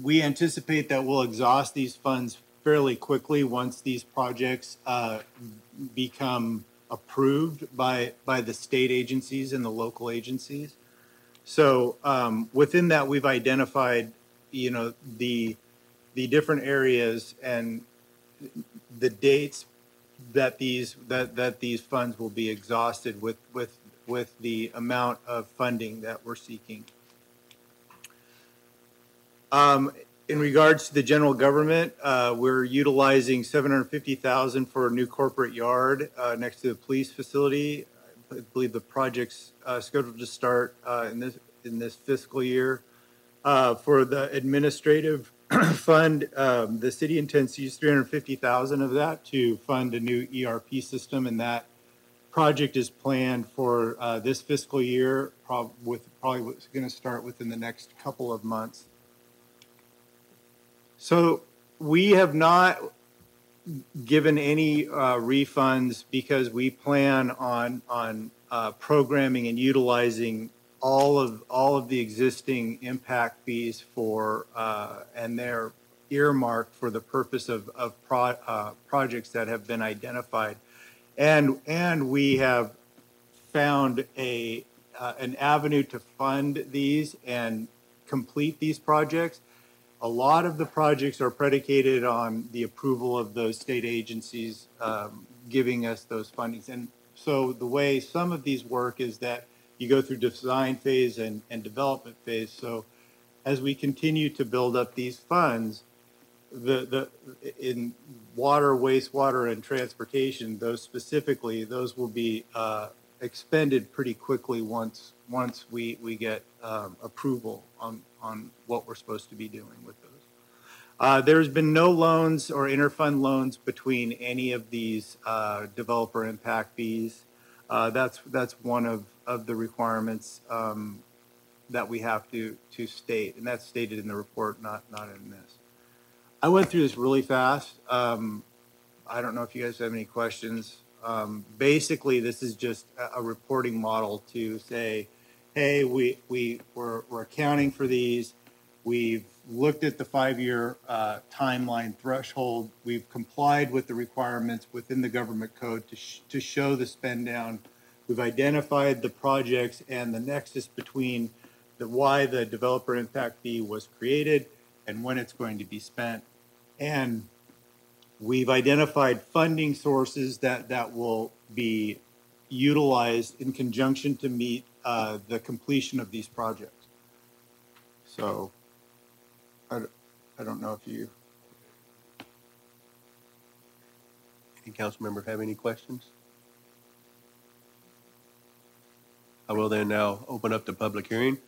anticipate that we'll exhaust these funds fairly quickly once these projects become approved by the state agencies and the local agencies. So within that, we've identified, the different areas and the dates that these funds will be exhausted with the amount of funding that we're seeking. In regards to the general government, we're utilizing $750,000 for a new corporate yard next to the police facility. I believe the project's scheduled to start this fiscal year. For the administrative fund, the city intends to use $350,000 of that to fund a new ERP system, and that project is planned for this fiscal year, probably going to start within the next couple of months. So we have not given any refunds because we plan on programming and utilizing all of the existing impact fees for and they're earmarked for the purpose of projects that have been identified, and we have found an avenue to fund these and complete these projects. A lot of the projects are predicated on the approval of those state agencies giving us those fundings. And so the way some of these work is that you go through design phase and development phase. So as we continue to build up these funds, in water, wastewater, and transportation, those specifically, those will be expended pretty quickly once we get approval on what we're supposed to be doing with those. There's been no loans or interfund loans between any of these developer impact fees. That's one of the requirements that we have to state, and that's stated in the report, not in this. I went through this really fast. I don't know if you guys have any questions. Basically, this is just a reporting model to say, hey, we're accounting for these. We've looked at the 5-year timeline threshold. We've complied with the requirements within the government code to show the spend down. We've identified the projects and the nexus between why the developer impact fee was created and when it's going to be spent. And we've identified funding sources that will be utilized in conjunction to meet the completion of these projects. So I don't know if you... Any council member have any questions? I will then now open up the public hearing.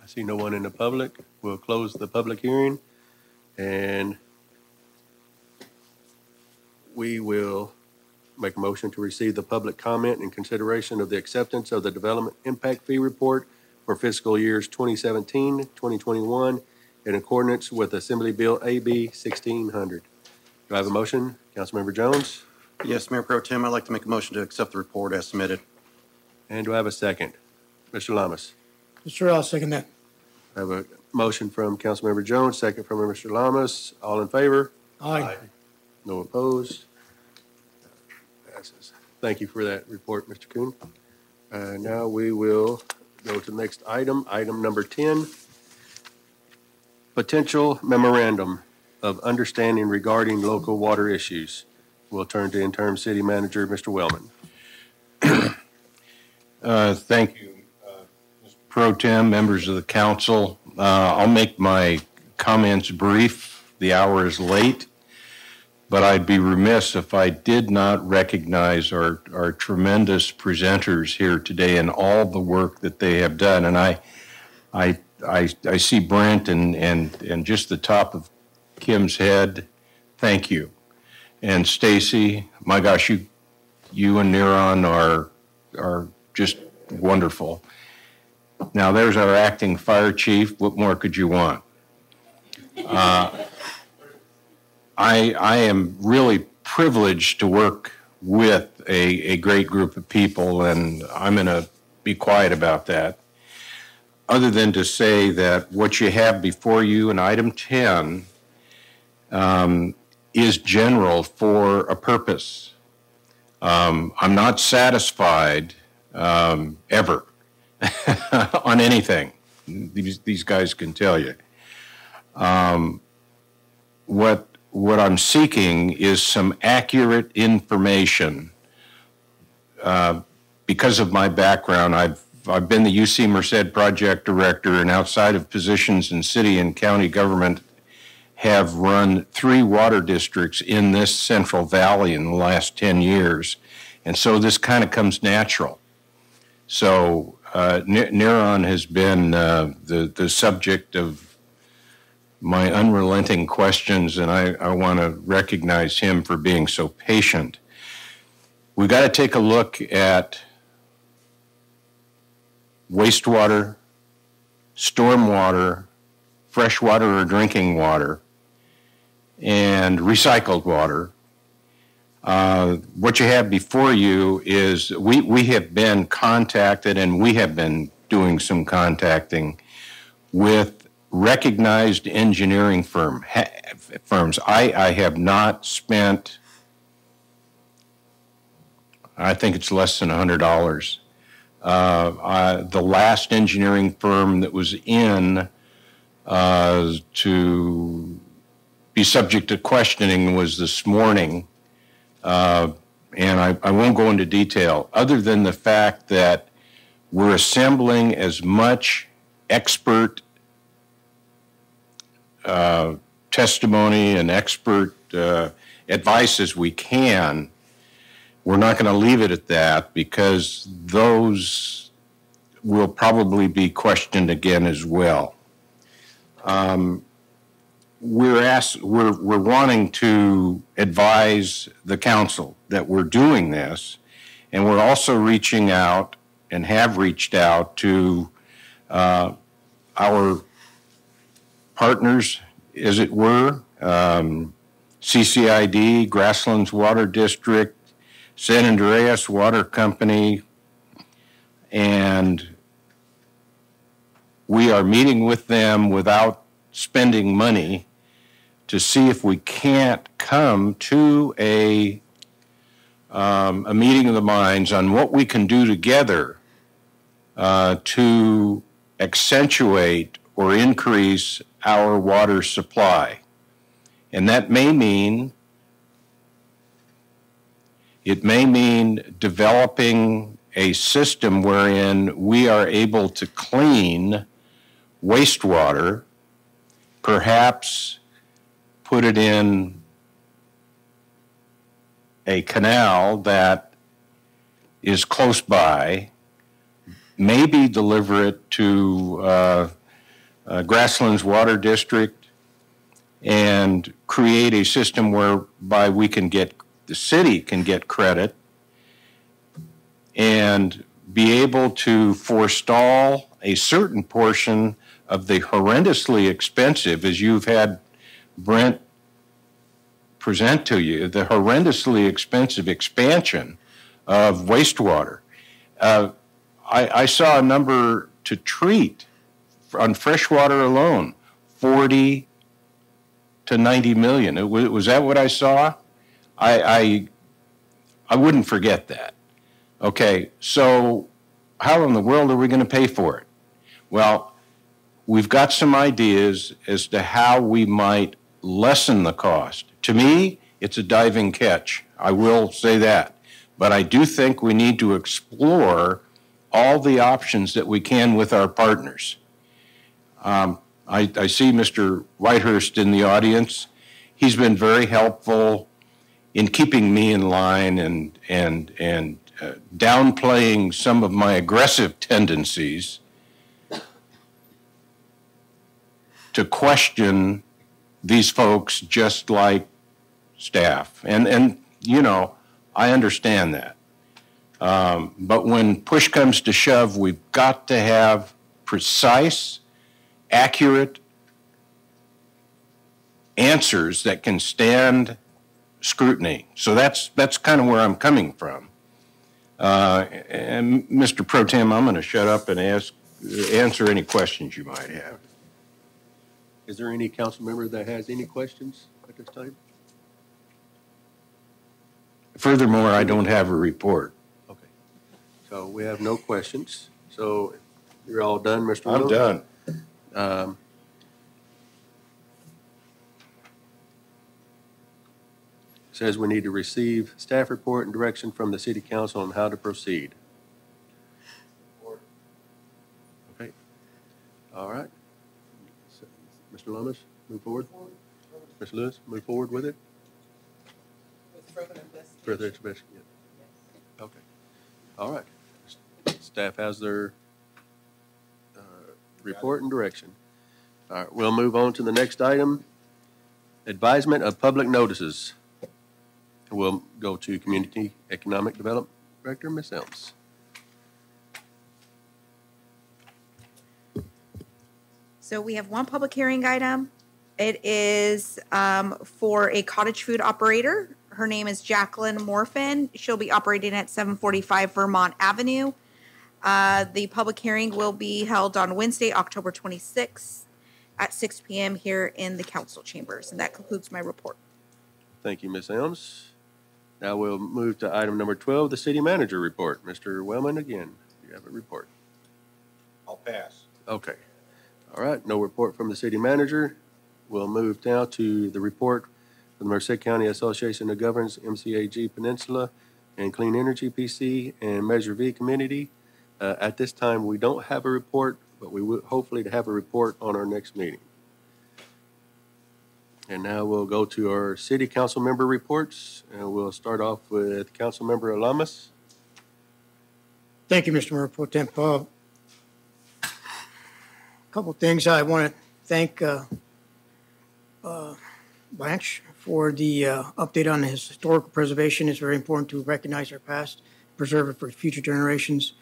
I see no one in the public. We'll close the public hearing, and we will make a motion to receive the public comment in consideration of the acceptance of the development impact fee report for fiscal years 2017, 2021, in accordance with Assembly Bill AB 1600. Do I have a motion? Councilmember Jones? Yes, Mayor Pro Tem, I'd like to make a motion to accept the report as submitted. And do I have a second? Mr. Lamas? Sure, I'll second that. I have a motion from Councilmember Jones, second from Mr. Lamas. All in favor? Aye. No opposed? Passes. Thank you for that report, Mr. Kuhn. Now we will go to the next item, item number 10, potential memorandum of understanding regarding local water issues. We'll turn to interim city manager, Mr. Wellman. Thank you, Mr. Pro Tem, members of the council. I'll make my comments brief. The hour is late, but I'd be remiss if I did not recognize our tremendous presenters here today and all the work that they have done. And I see Brent and just the top of Kim's head. Thank you. And Stacy, my gosh, you and Neron are just wonderful. Now there's our acting fire chief. What more could you want? I am really privileged to work with a great group of people, and I'm going to be quiet about that, other than to say that what you have before you in item 10 is general for a purpose. I'm not satisfied ever on anything. These guys can tell you. What I'm seeking is some accurate information. Because of my background, I've been the UC Merced project director, and outside of positions in city and county government, have run 3 water districts in this Central Valley in the last 10 years. And so this kind of comes natural. So Neron has been the subject of my unrelenting questions, and I want to recognize him for being so patient. We got to take a look at wastewater, stormwater, freshwater or drinking water, and recycled water. What you have before you is we have been contacted, and we have been doing some contacting with recognized engineering firms. I have not spent, I think it's less than $100. The last engineering firm that was in to be subject to questioning was this morning, and I won't go into detail, other than the fact that we're assembling as much expert testimony and expert advice as we can. We're not going to leave it at that, because those will probably be questioned again as well. We're wanting to advise the council that we're doing this, and we're also reaching out and have reached out to our partners, as it were, CCID, Grasslands Water District, San Andreas Water Company, and we are meeting with them without spending money to see if we can't come to a meeting of the minds on what we can do together to accentuate or increase our water supply. And that may mean, it may mean developing a system wherein we are able to clean wastewater, perhaps put it in a canal that is close by, maybe deliver it to Grasslands Water District, and create a system whereby we can get, the city can get credit and be able to forestall a certain portion of the horrendously expensive, as you've had Brent present to you, the horrendously expensive expansion of wastewater. I saw a number to treat on freshwater alone, 40 to 90 million. Was that what I saw? I wouldn't forget that. Okay, so how in the world are we going to pay for it? Well, we've got some ideas as to how we might lessen the cost. To me, it's a diving catch. I will say that. But I do think we need to explore all the options that we can with our partners. I see Mr. Whitehurst in the audience. He's been very helpful in keeping me in line and downplaying some of my aggressive tendencies to question these folks just like staff. And you know, I understand that. But when push comes to shove, we've got to have precise, accurate answers that can stand scrutiny. So that's kind of where I'm coming from. And Mr. Pro Tem, I'm going to shut up and answer any questions you might have. Is there any council member that has any questions at this time? Furthermore, I don't have a report. Okay. So we have no questions. So you're all done, Mr. I'm Will? done. Says we need to receive staff report and direction from the city council on how to proceed. Okay. All right. So, Mr. Lummis, move forward. Mr. Lewis, move forward with it. Further investigation. Okay. All right. Staff has their report and direction. All right, we'll move on to the next item, advisement of public notices. We'll go to Community Economic Development Director, Ms. Elms. So we have one public hearing item. It is for a cottage food operator. Her name is Jacqueline Morfin. She'll be operating at 745 Vermont Avenue. The public hearing will be held on Wednesday, October 26th at 6 p.m. here in the council chambers. And that concludes my report. Thank you, Ms. Elms. Now we'll move to item number 12, the city manager report. Mr. Wellman, again, you have a report. I'll pass. Okay. All right, no report from the city manager. We'll move now to the report from the Merced County Association that governs MCAG Peninsula and Clean Energy PC and Measure V Community. At this time, we don't have a report, but we will hopefully to have a report on our next meeting. And now we'll go to our city council member reports, and we'll start off with Council Member Alamas. Thank you, Mr. Mayor Pro Tem. A couple of things. I want to thank Blanche for the update on the historical preservation. It's very important to recognize our past, preserve it for future generations.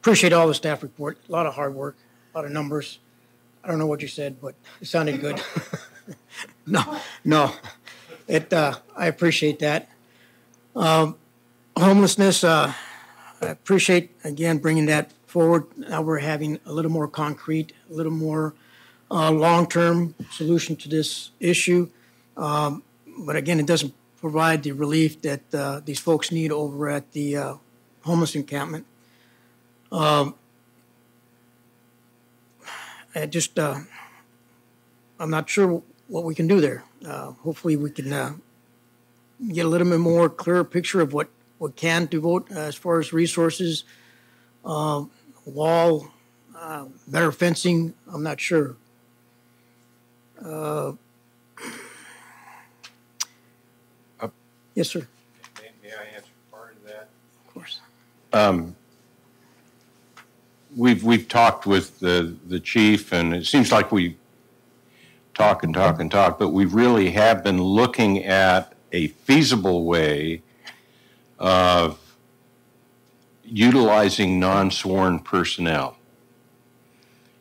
Appreciate all the staff report. A lot of hard work, a lot of numbers. I don't know what you said, but it sounded good. No. I appreciate that. Homelessness, I appreciate, again, bringing that forward. Now we're having a little more concrete, a little more long-term solution to this issue. But again, it doesn't provide the relief that these folks need over at the homeless encampment. I'm not sure what we can do there. Hopefully we can get a little bit more clearer picture of what can devote as far as resources, wall, better fencing. I'm not sure. Yes, sir. May I answer part of that? Of course. We've talked with the chief, and it seems like we talk and talk and talk, but we really have been looking at a feasible way of utilizing non-sworn personnel.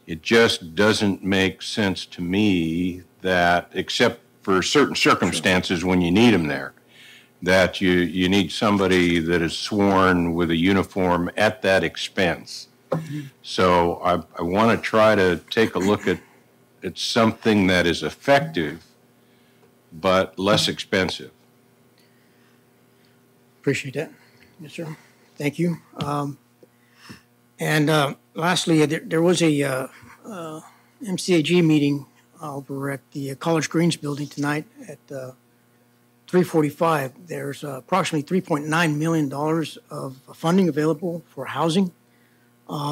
It just doesn't make sense to me that, except for certain circumstances when you need them there, that you need somebody that is sworn with a uniform at that expense. So I want to try to take a look at something that is effective but less expensive. Appreciate that. Yes, sir. Thank you. Lastly, there was a MCAG meeting over at the College Greens building tonight at 3:45. There's approximately $3.9 million of funding available for housing.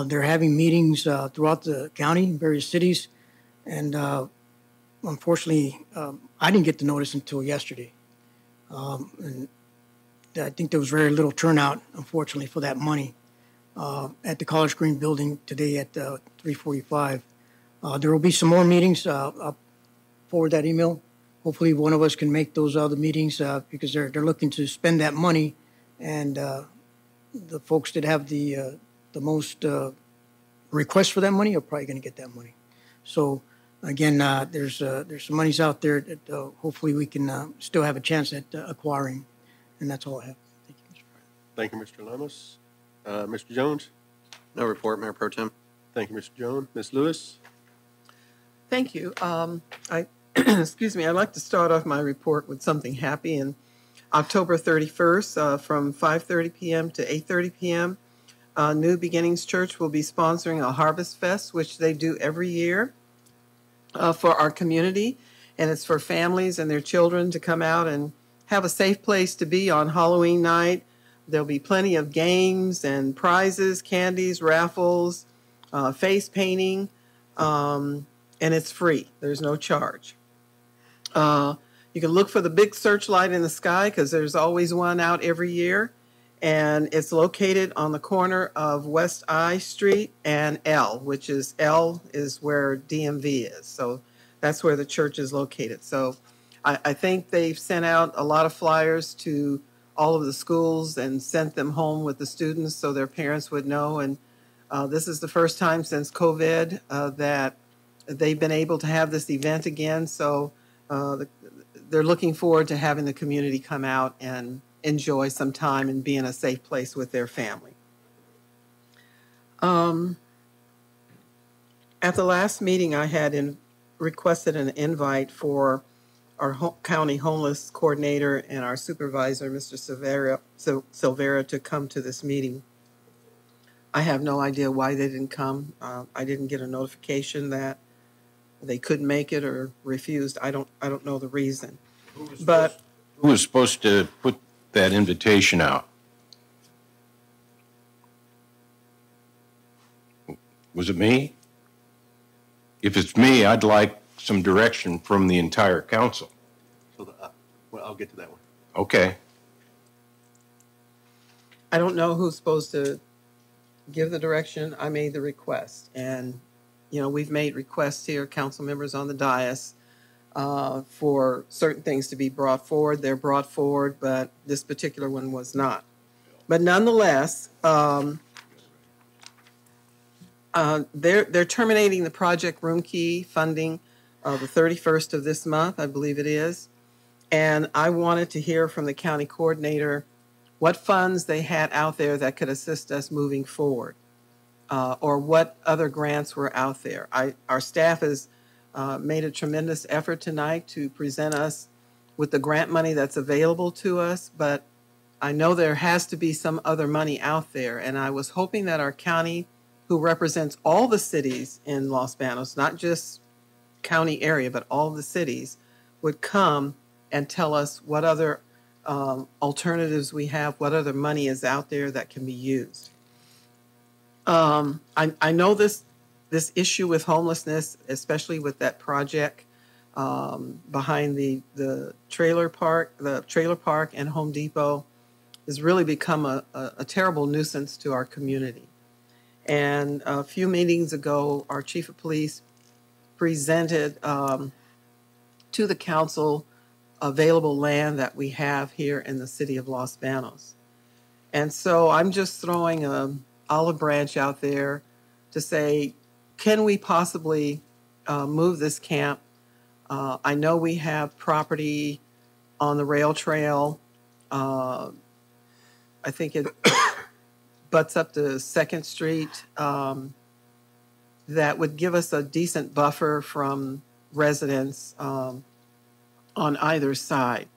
They're having meetings throughout the county in various cities. And unfortunately, I didn't get the notice until yesterday. And I think there was very little turnout, unfortunately, for that money at the College Green building today at 3:45. There will be some more meetings. I'll forward that email. Hopefully one of us can make those other meetings because they're looking to spend that money. And the folks that have the most requests for that money are probably going to get that money. So again, there's some monies out there that hopefully we can still have a chance at acquiring. And that's all I have. Thank you, Mr. Thank you, Mr. Lamas. Mr. Jones? No report, Mayor Pro Tem. Thank you, Mr. Jones. Ms. Lewis? Thank you. Excuse me, I'd like to start off my report with something happy. And October 31st, from 5:30 p.m. to 8:30 p.m., New Beginnings Church will be sponsoring a Harvest Fest, which they do every year for our community. And it's for families and their children to come out and have a safe place to be on Halloween night. There'll be plenty of games and prizes, candies, raffles, face painting, and it's free. There's no charge. You can look for the big searchlight in the sky because there's always one out every year. And it's located on the corner of West I Street and L, which is L is where DMV is. So that's where the church is located. So I think they've sent out a lot of flyers to all of the schools and sent them home with the students so their parents would know. And this is the first time since COVID that they've been able to have this event again. So they're looking forward to having the community come out and enjoy some time and be in a safe place with their family. At the last meeting, I had requested an invite for our county homeless coordinator and our supervisor, Mr. Silvera, to come to this meeting. I have no idea why they didn't come. I didn't get a notification that they couldn't make it or refused. I don't know the reason. But who was supposed to put that invitation out? Was it me? If it's me, I'd like some direction from the entire council. So well, I'll get to that one. Okay. I don't know who's supposed to give the direction. I made the request. And, you know, we've made requests here, council members on the dais, for certain things to be brought forward. They're brought forward, but this particular one was not. But nonetheless, they're terminating the Project Room Key funding the 31st of this month, I believe it is. And I wanted to hear from the county coordinator what funds they had out there that could assist us moving forward, or what other grants were out there. Our staff has made a tremendous effort tonight to present us with the grant money that's available to us, but I know there has to be some other money out there. And I was hoping that our county, who represents all the cities in Los Banos, not just county area, but all the cities, would come and tell us what other alternatives we have, what other money is out there that can be used. I know this issue with homelessness, especially with that project behind the trailer park and Home Depot, has really become a terrible nuisance to our community. And a few meetings ago, our chief of police presented to the council available land that we have here in the city of Los Banos. And so I'm just throwing an olive branch out there to say, can we possibly move this camp? I know we have property on the rail trail. I think it butts up to 2nd Street. That would give us a decent buffer from residents on either side.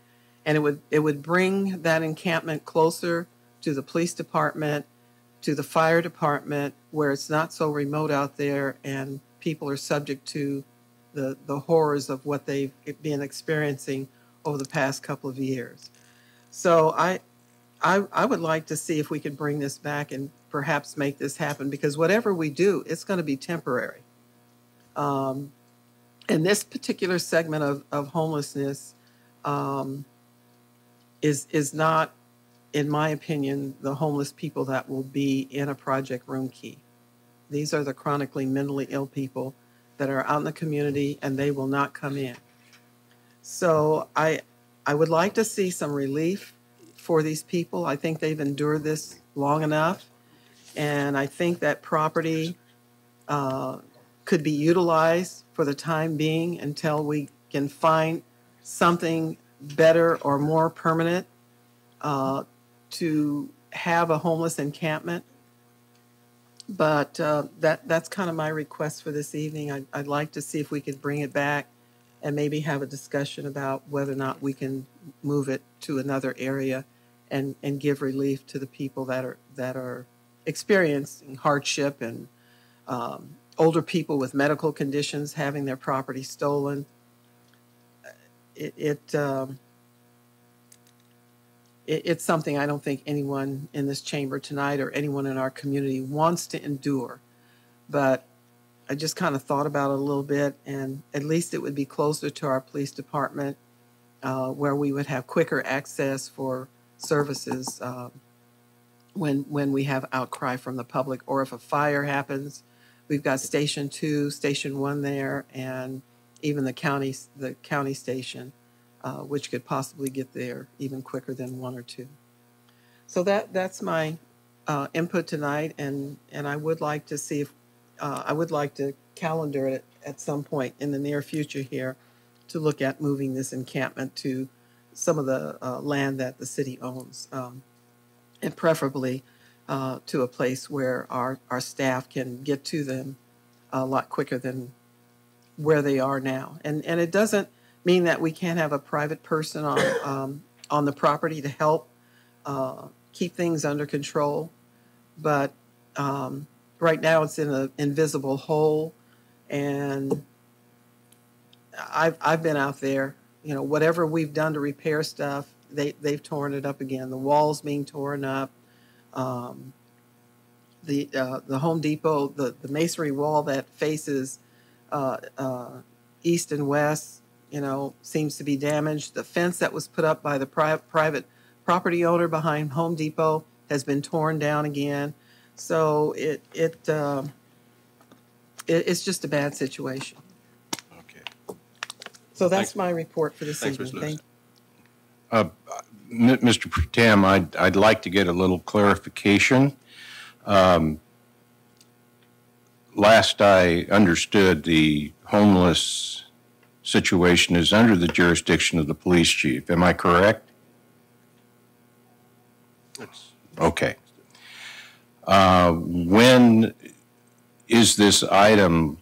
And it would bring that encampment closer to the police department, to the fire department, where it's not so remote out there and people are subject to the horrors of what they've been experiencing over the past couple of years. So I would like to see if we could bring this back and perhaps make this happen, because whatever we do, it's going to be temporary. And this particular segment of homelessness is not, in my opinion, the homeless people that will be in a Project Room Key. These are the chronically mentally ill people that are out in the community, and they will not come in. So I would like to see some relief for these people. I think they've endured this long enough, and I think that property could be utilized for the time being until we can find something better or more permanent to have a homeless encampment. But that's kind of my request for this evening. I'd like to see if we could bring it back and maybe have a discussion about whether or not we can move it to another area and give relief to the people that are experiencing hardship, and older people with medical conditions having their property stolen. It's something I don't think anyone in this chamber tonight or anyone in our community wants to endure. But I just kind of thought about it a little bit, and at least it would be closer to our police department, where we would have quicker access for services when we have outcry from the public, or if a fire happens. We've got Station 2, Station 1 there, and even the county station, which could possibly get there even quicker than 1 or 2. So that's my input tonight, and I would like to see if I would like to calendar it at some point in the near future here to look at moving this encampment to some of the land that the city owns, and preferably to a place where our staff can get to them a lot quicker than where they are now. And it doesn't mean that we can't have a private person on the property to help keep things under control. But right now it's in an invisible hole, and I've been out there. You know, whatever we've done to repair stuff, they've torn it up again. The walls being torn up. The Home Depot, the masonry wall that faces east and west, you know, seems to be damaged. The fence that was put up by the private property owner behind Home Depot has been torn down again. So it's just a bad situation. Okay. So that's my report for this evening. Thank you. Mr. Pro Tem, I'd like to get a little clarification. Last I understood, the homeless situation is under the jurisdiction of the police chief. Am I correct? Okay. When is this item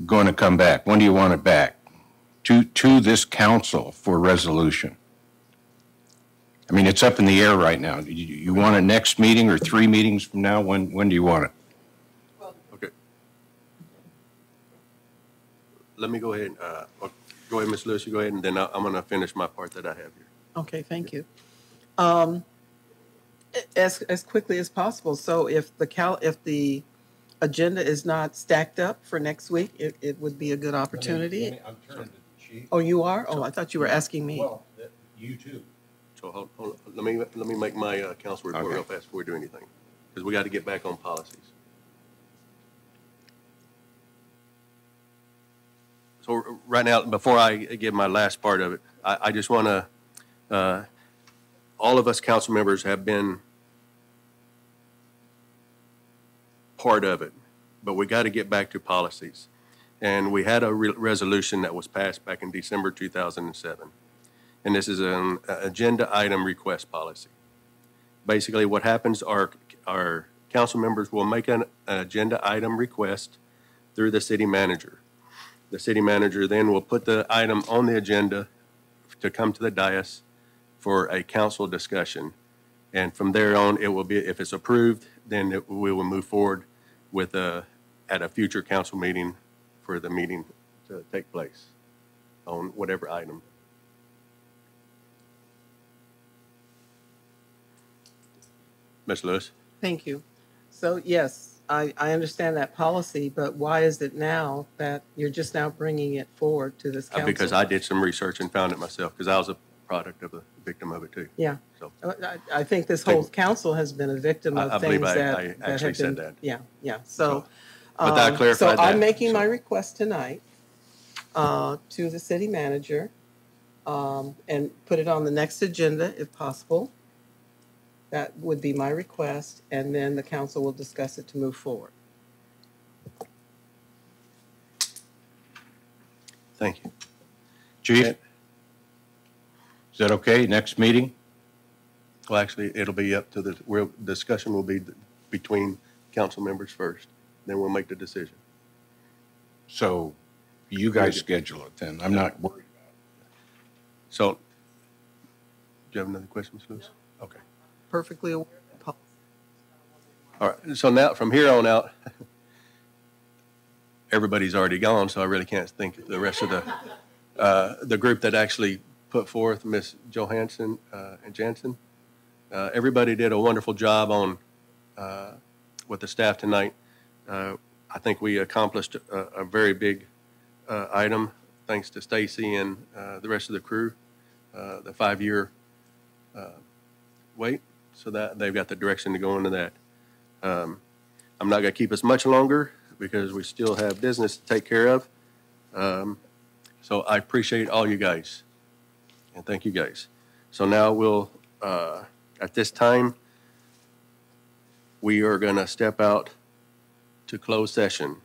going to come back? When do you want it back? To this council for resolution? I mean, it's up in the air right now. You want it next meeting or 3 meetings from now? When do you want it? Okay. Let me go ahead. Go ahead, Ms. Lewis. You go ahead, and then I'm going to finish my part that I have here. Okay, thank you. As quickly as possible. So if the agenda is not stacked up for next week, it would be a good opportunity. I'm turning to the chief. Oh, you are? Oh, I thought you were asking me. Well, you too. So hold on. Let me make my council report real fast before we do anything, because we got to get back on policies. So right now, before I give my last part of it, I just want to, all of us council members have been part of it, but we got to get back to policies. And we had a resolution that was passed back in December 2007. And this is an agenda item request policy. Basically, what happens are our council members will make an agenda item request through the city manager. The city manager then will put the item on the agenda to come to the dais for a council discussion. And from there on, it will be, if it's approved, then we will move forward with at a future council meeting for the meeting to take place on whatever item. Ms. Lewis? Thank you. So yes, I understand that policy, but why is it now that you're just now bringing it forward to this council? Because I did some research and found it myself, because I was a product of a victim of it too. Yeah. So I think this whole council has been a victim of things that I actually said that. Yeah, yeah. So, but that clarified so that. I'm making my request tonight to the city manager, and put it on the next agenda if possible. That would be my request, and then the council will discuss it to move forward. Thank you. Chief? Is that okay? Next meeting? Well, actually, it'll be up to the discussion will be between council members first. Then we'll make the decision. So you guys schedule it then. I'm not worried about it. So, do you have another question, Ms. Lewis? Okay. Perfectly aware of that. All right. So now, from here on out, everybody's already gone, so I really can't think of the rest of the group that actually put forth, Ms. Johansson and Jansen. Everybody did a wonderful job on with the staff tonight. I think we accomplished a very big item, thanks to Stacy and the rest of the crew. The 5-year wait. So that they've got the direction to go into that. I'm not going to keep us much longer because we still have business to take care of. So I appreciate all you guys, and thank you guys. So now we'll, at this time, we are going to step out to closed session.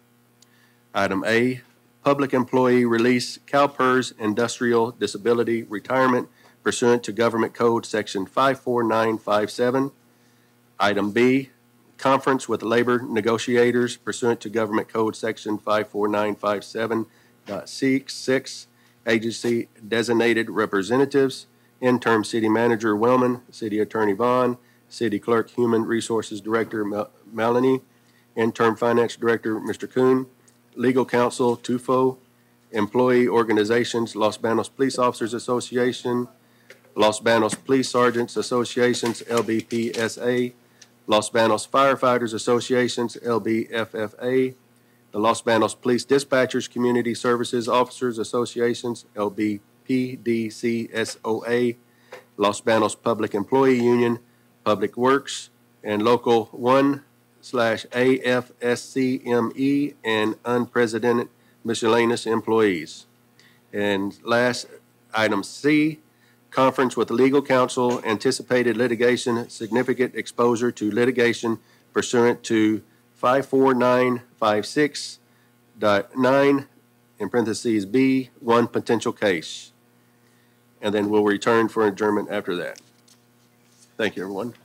Item A, public employee release CalPERS industrial disability retirement pursuant to Government Code Section 54957. Item B, conference with labor negotiators pursuant to Government Code Section 54957.6, agency designated representatives, interim city manager Wellman, city attorney Vaughn, city clerk human resources director Melanie, interim finance director Mr. Kuhn, legal counsel Tufo, employee organizations Los Banos Police Officers Association, Los Banos Police Sergeants Associations, LBPSA, Los Banos Firefighters Associations, LBFFA, the Los Banos Police Dispatchers Community Services Officers Associations, LBPDCSOA, Los Banos Public Employee Union, Public Works, and Local 1/AFSCME, and unprecedented miscellaneous employees. And last, item C, conference with legal counsel, anticipated litigation, significant exposure to litigation pursuant to 54956.9, in parentheses B, one potential case. And then we'll return for adjournment after that. Thank you, everyone.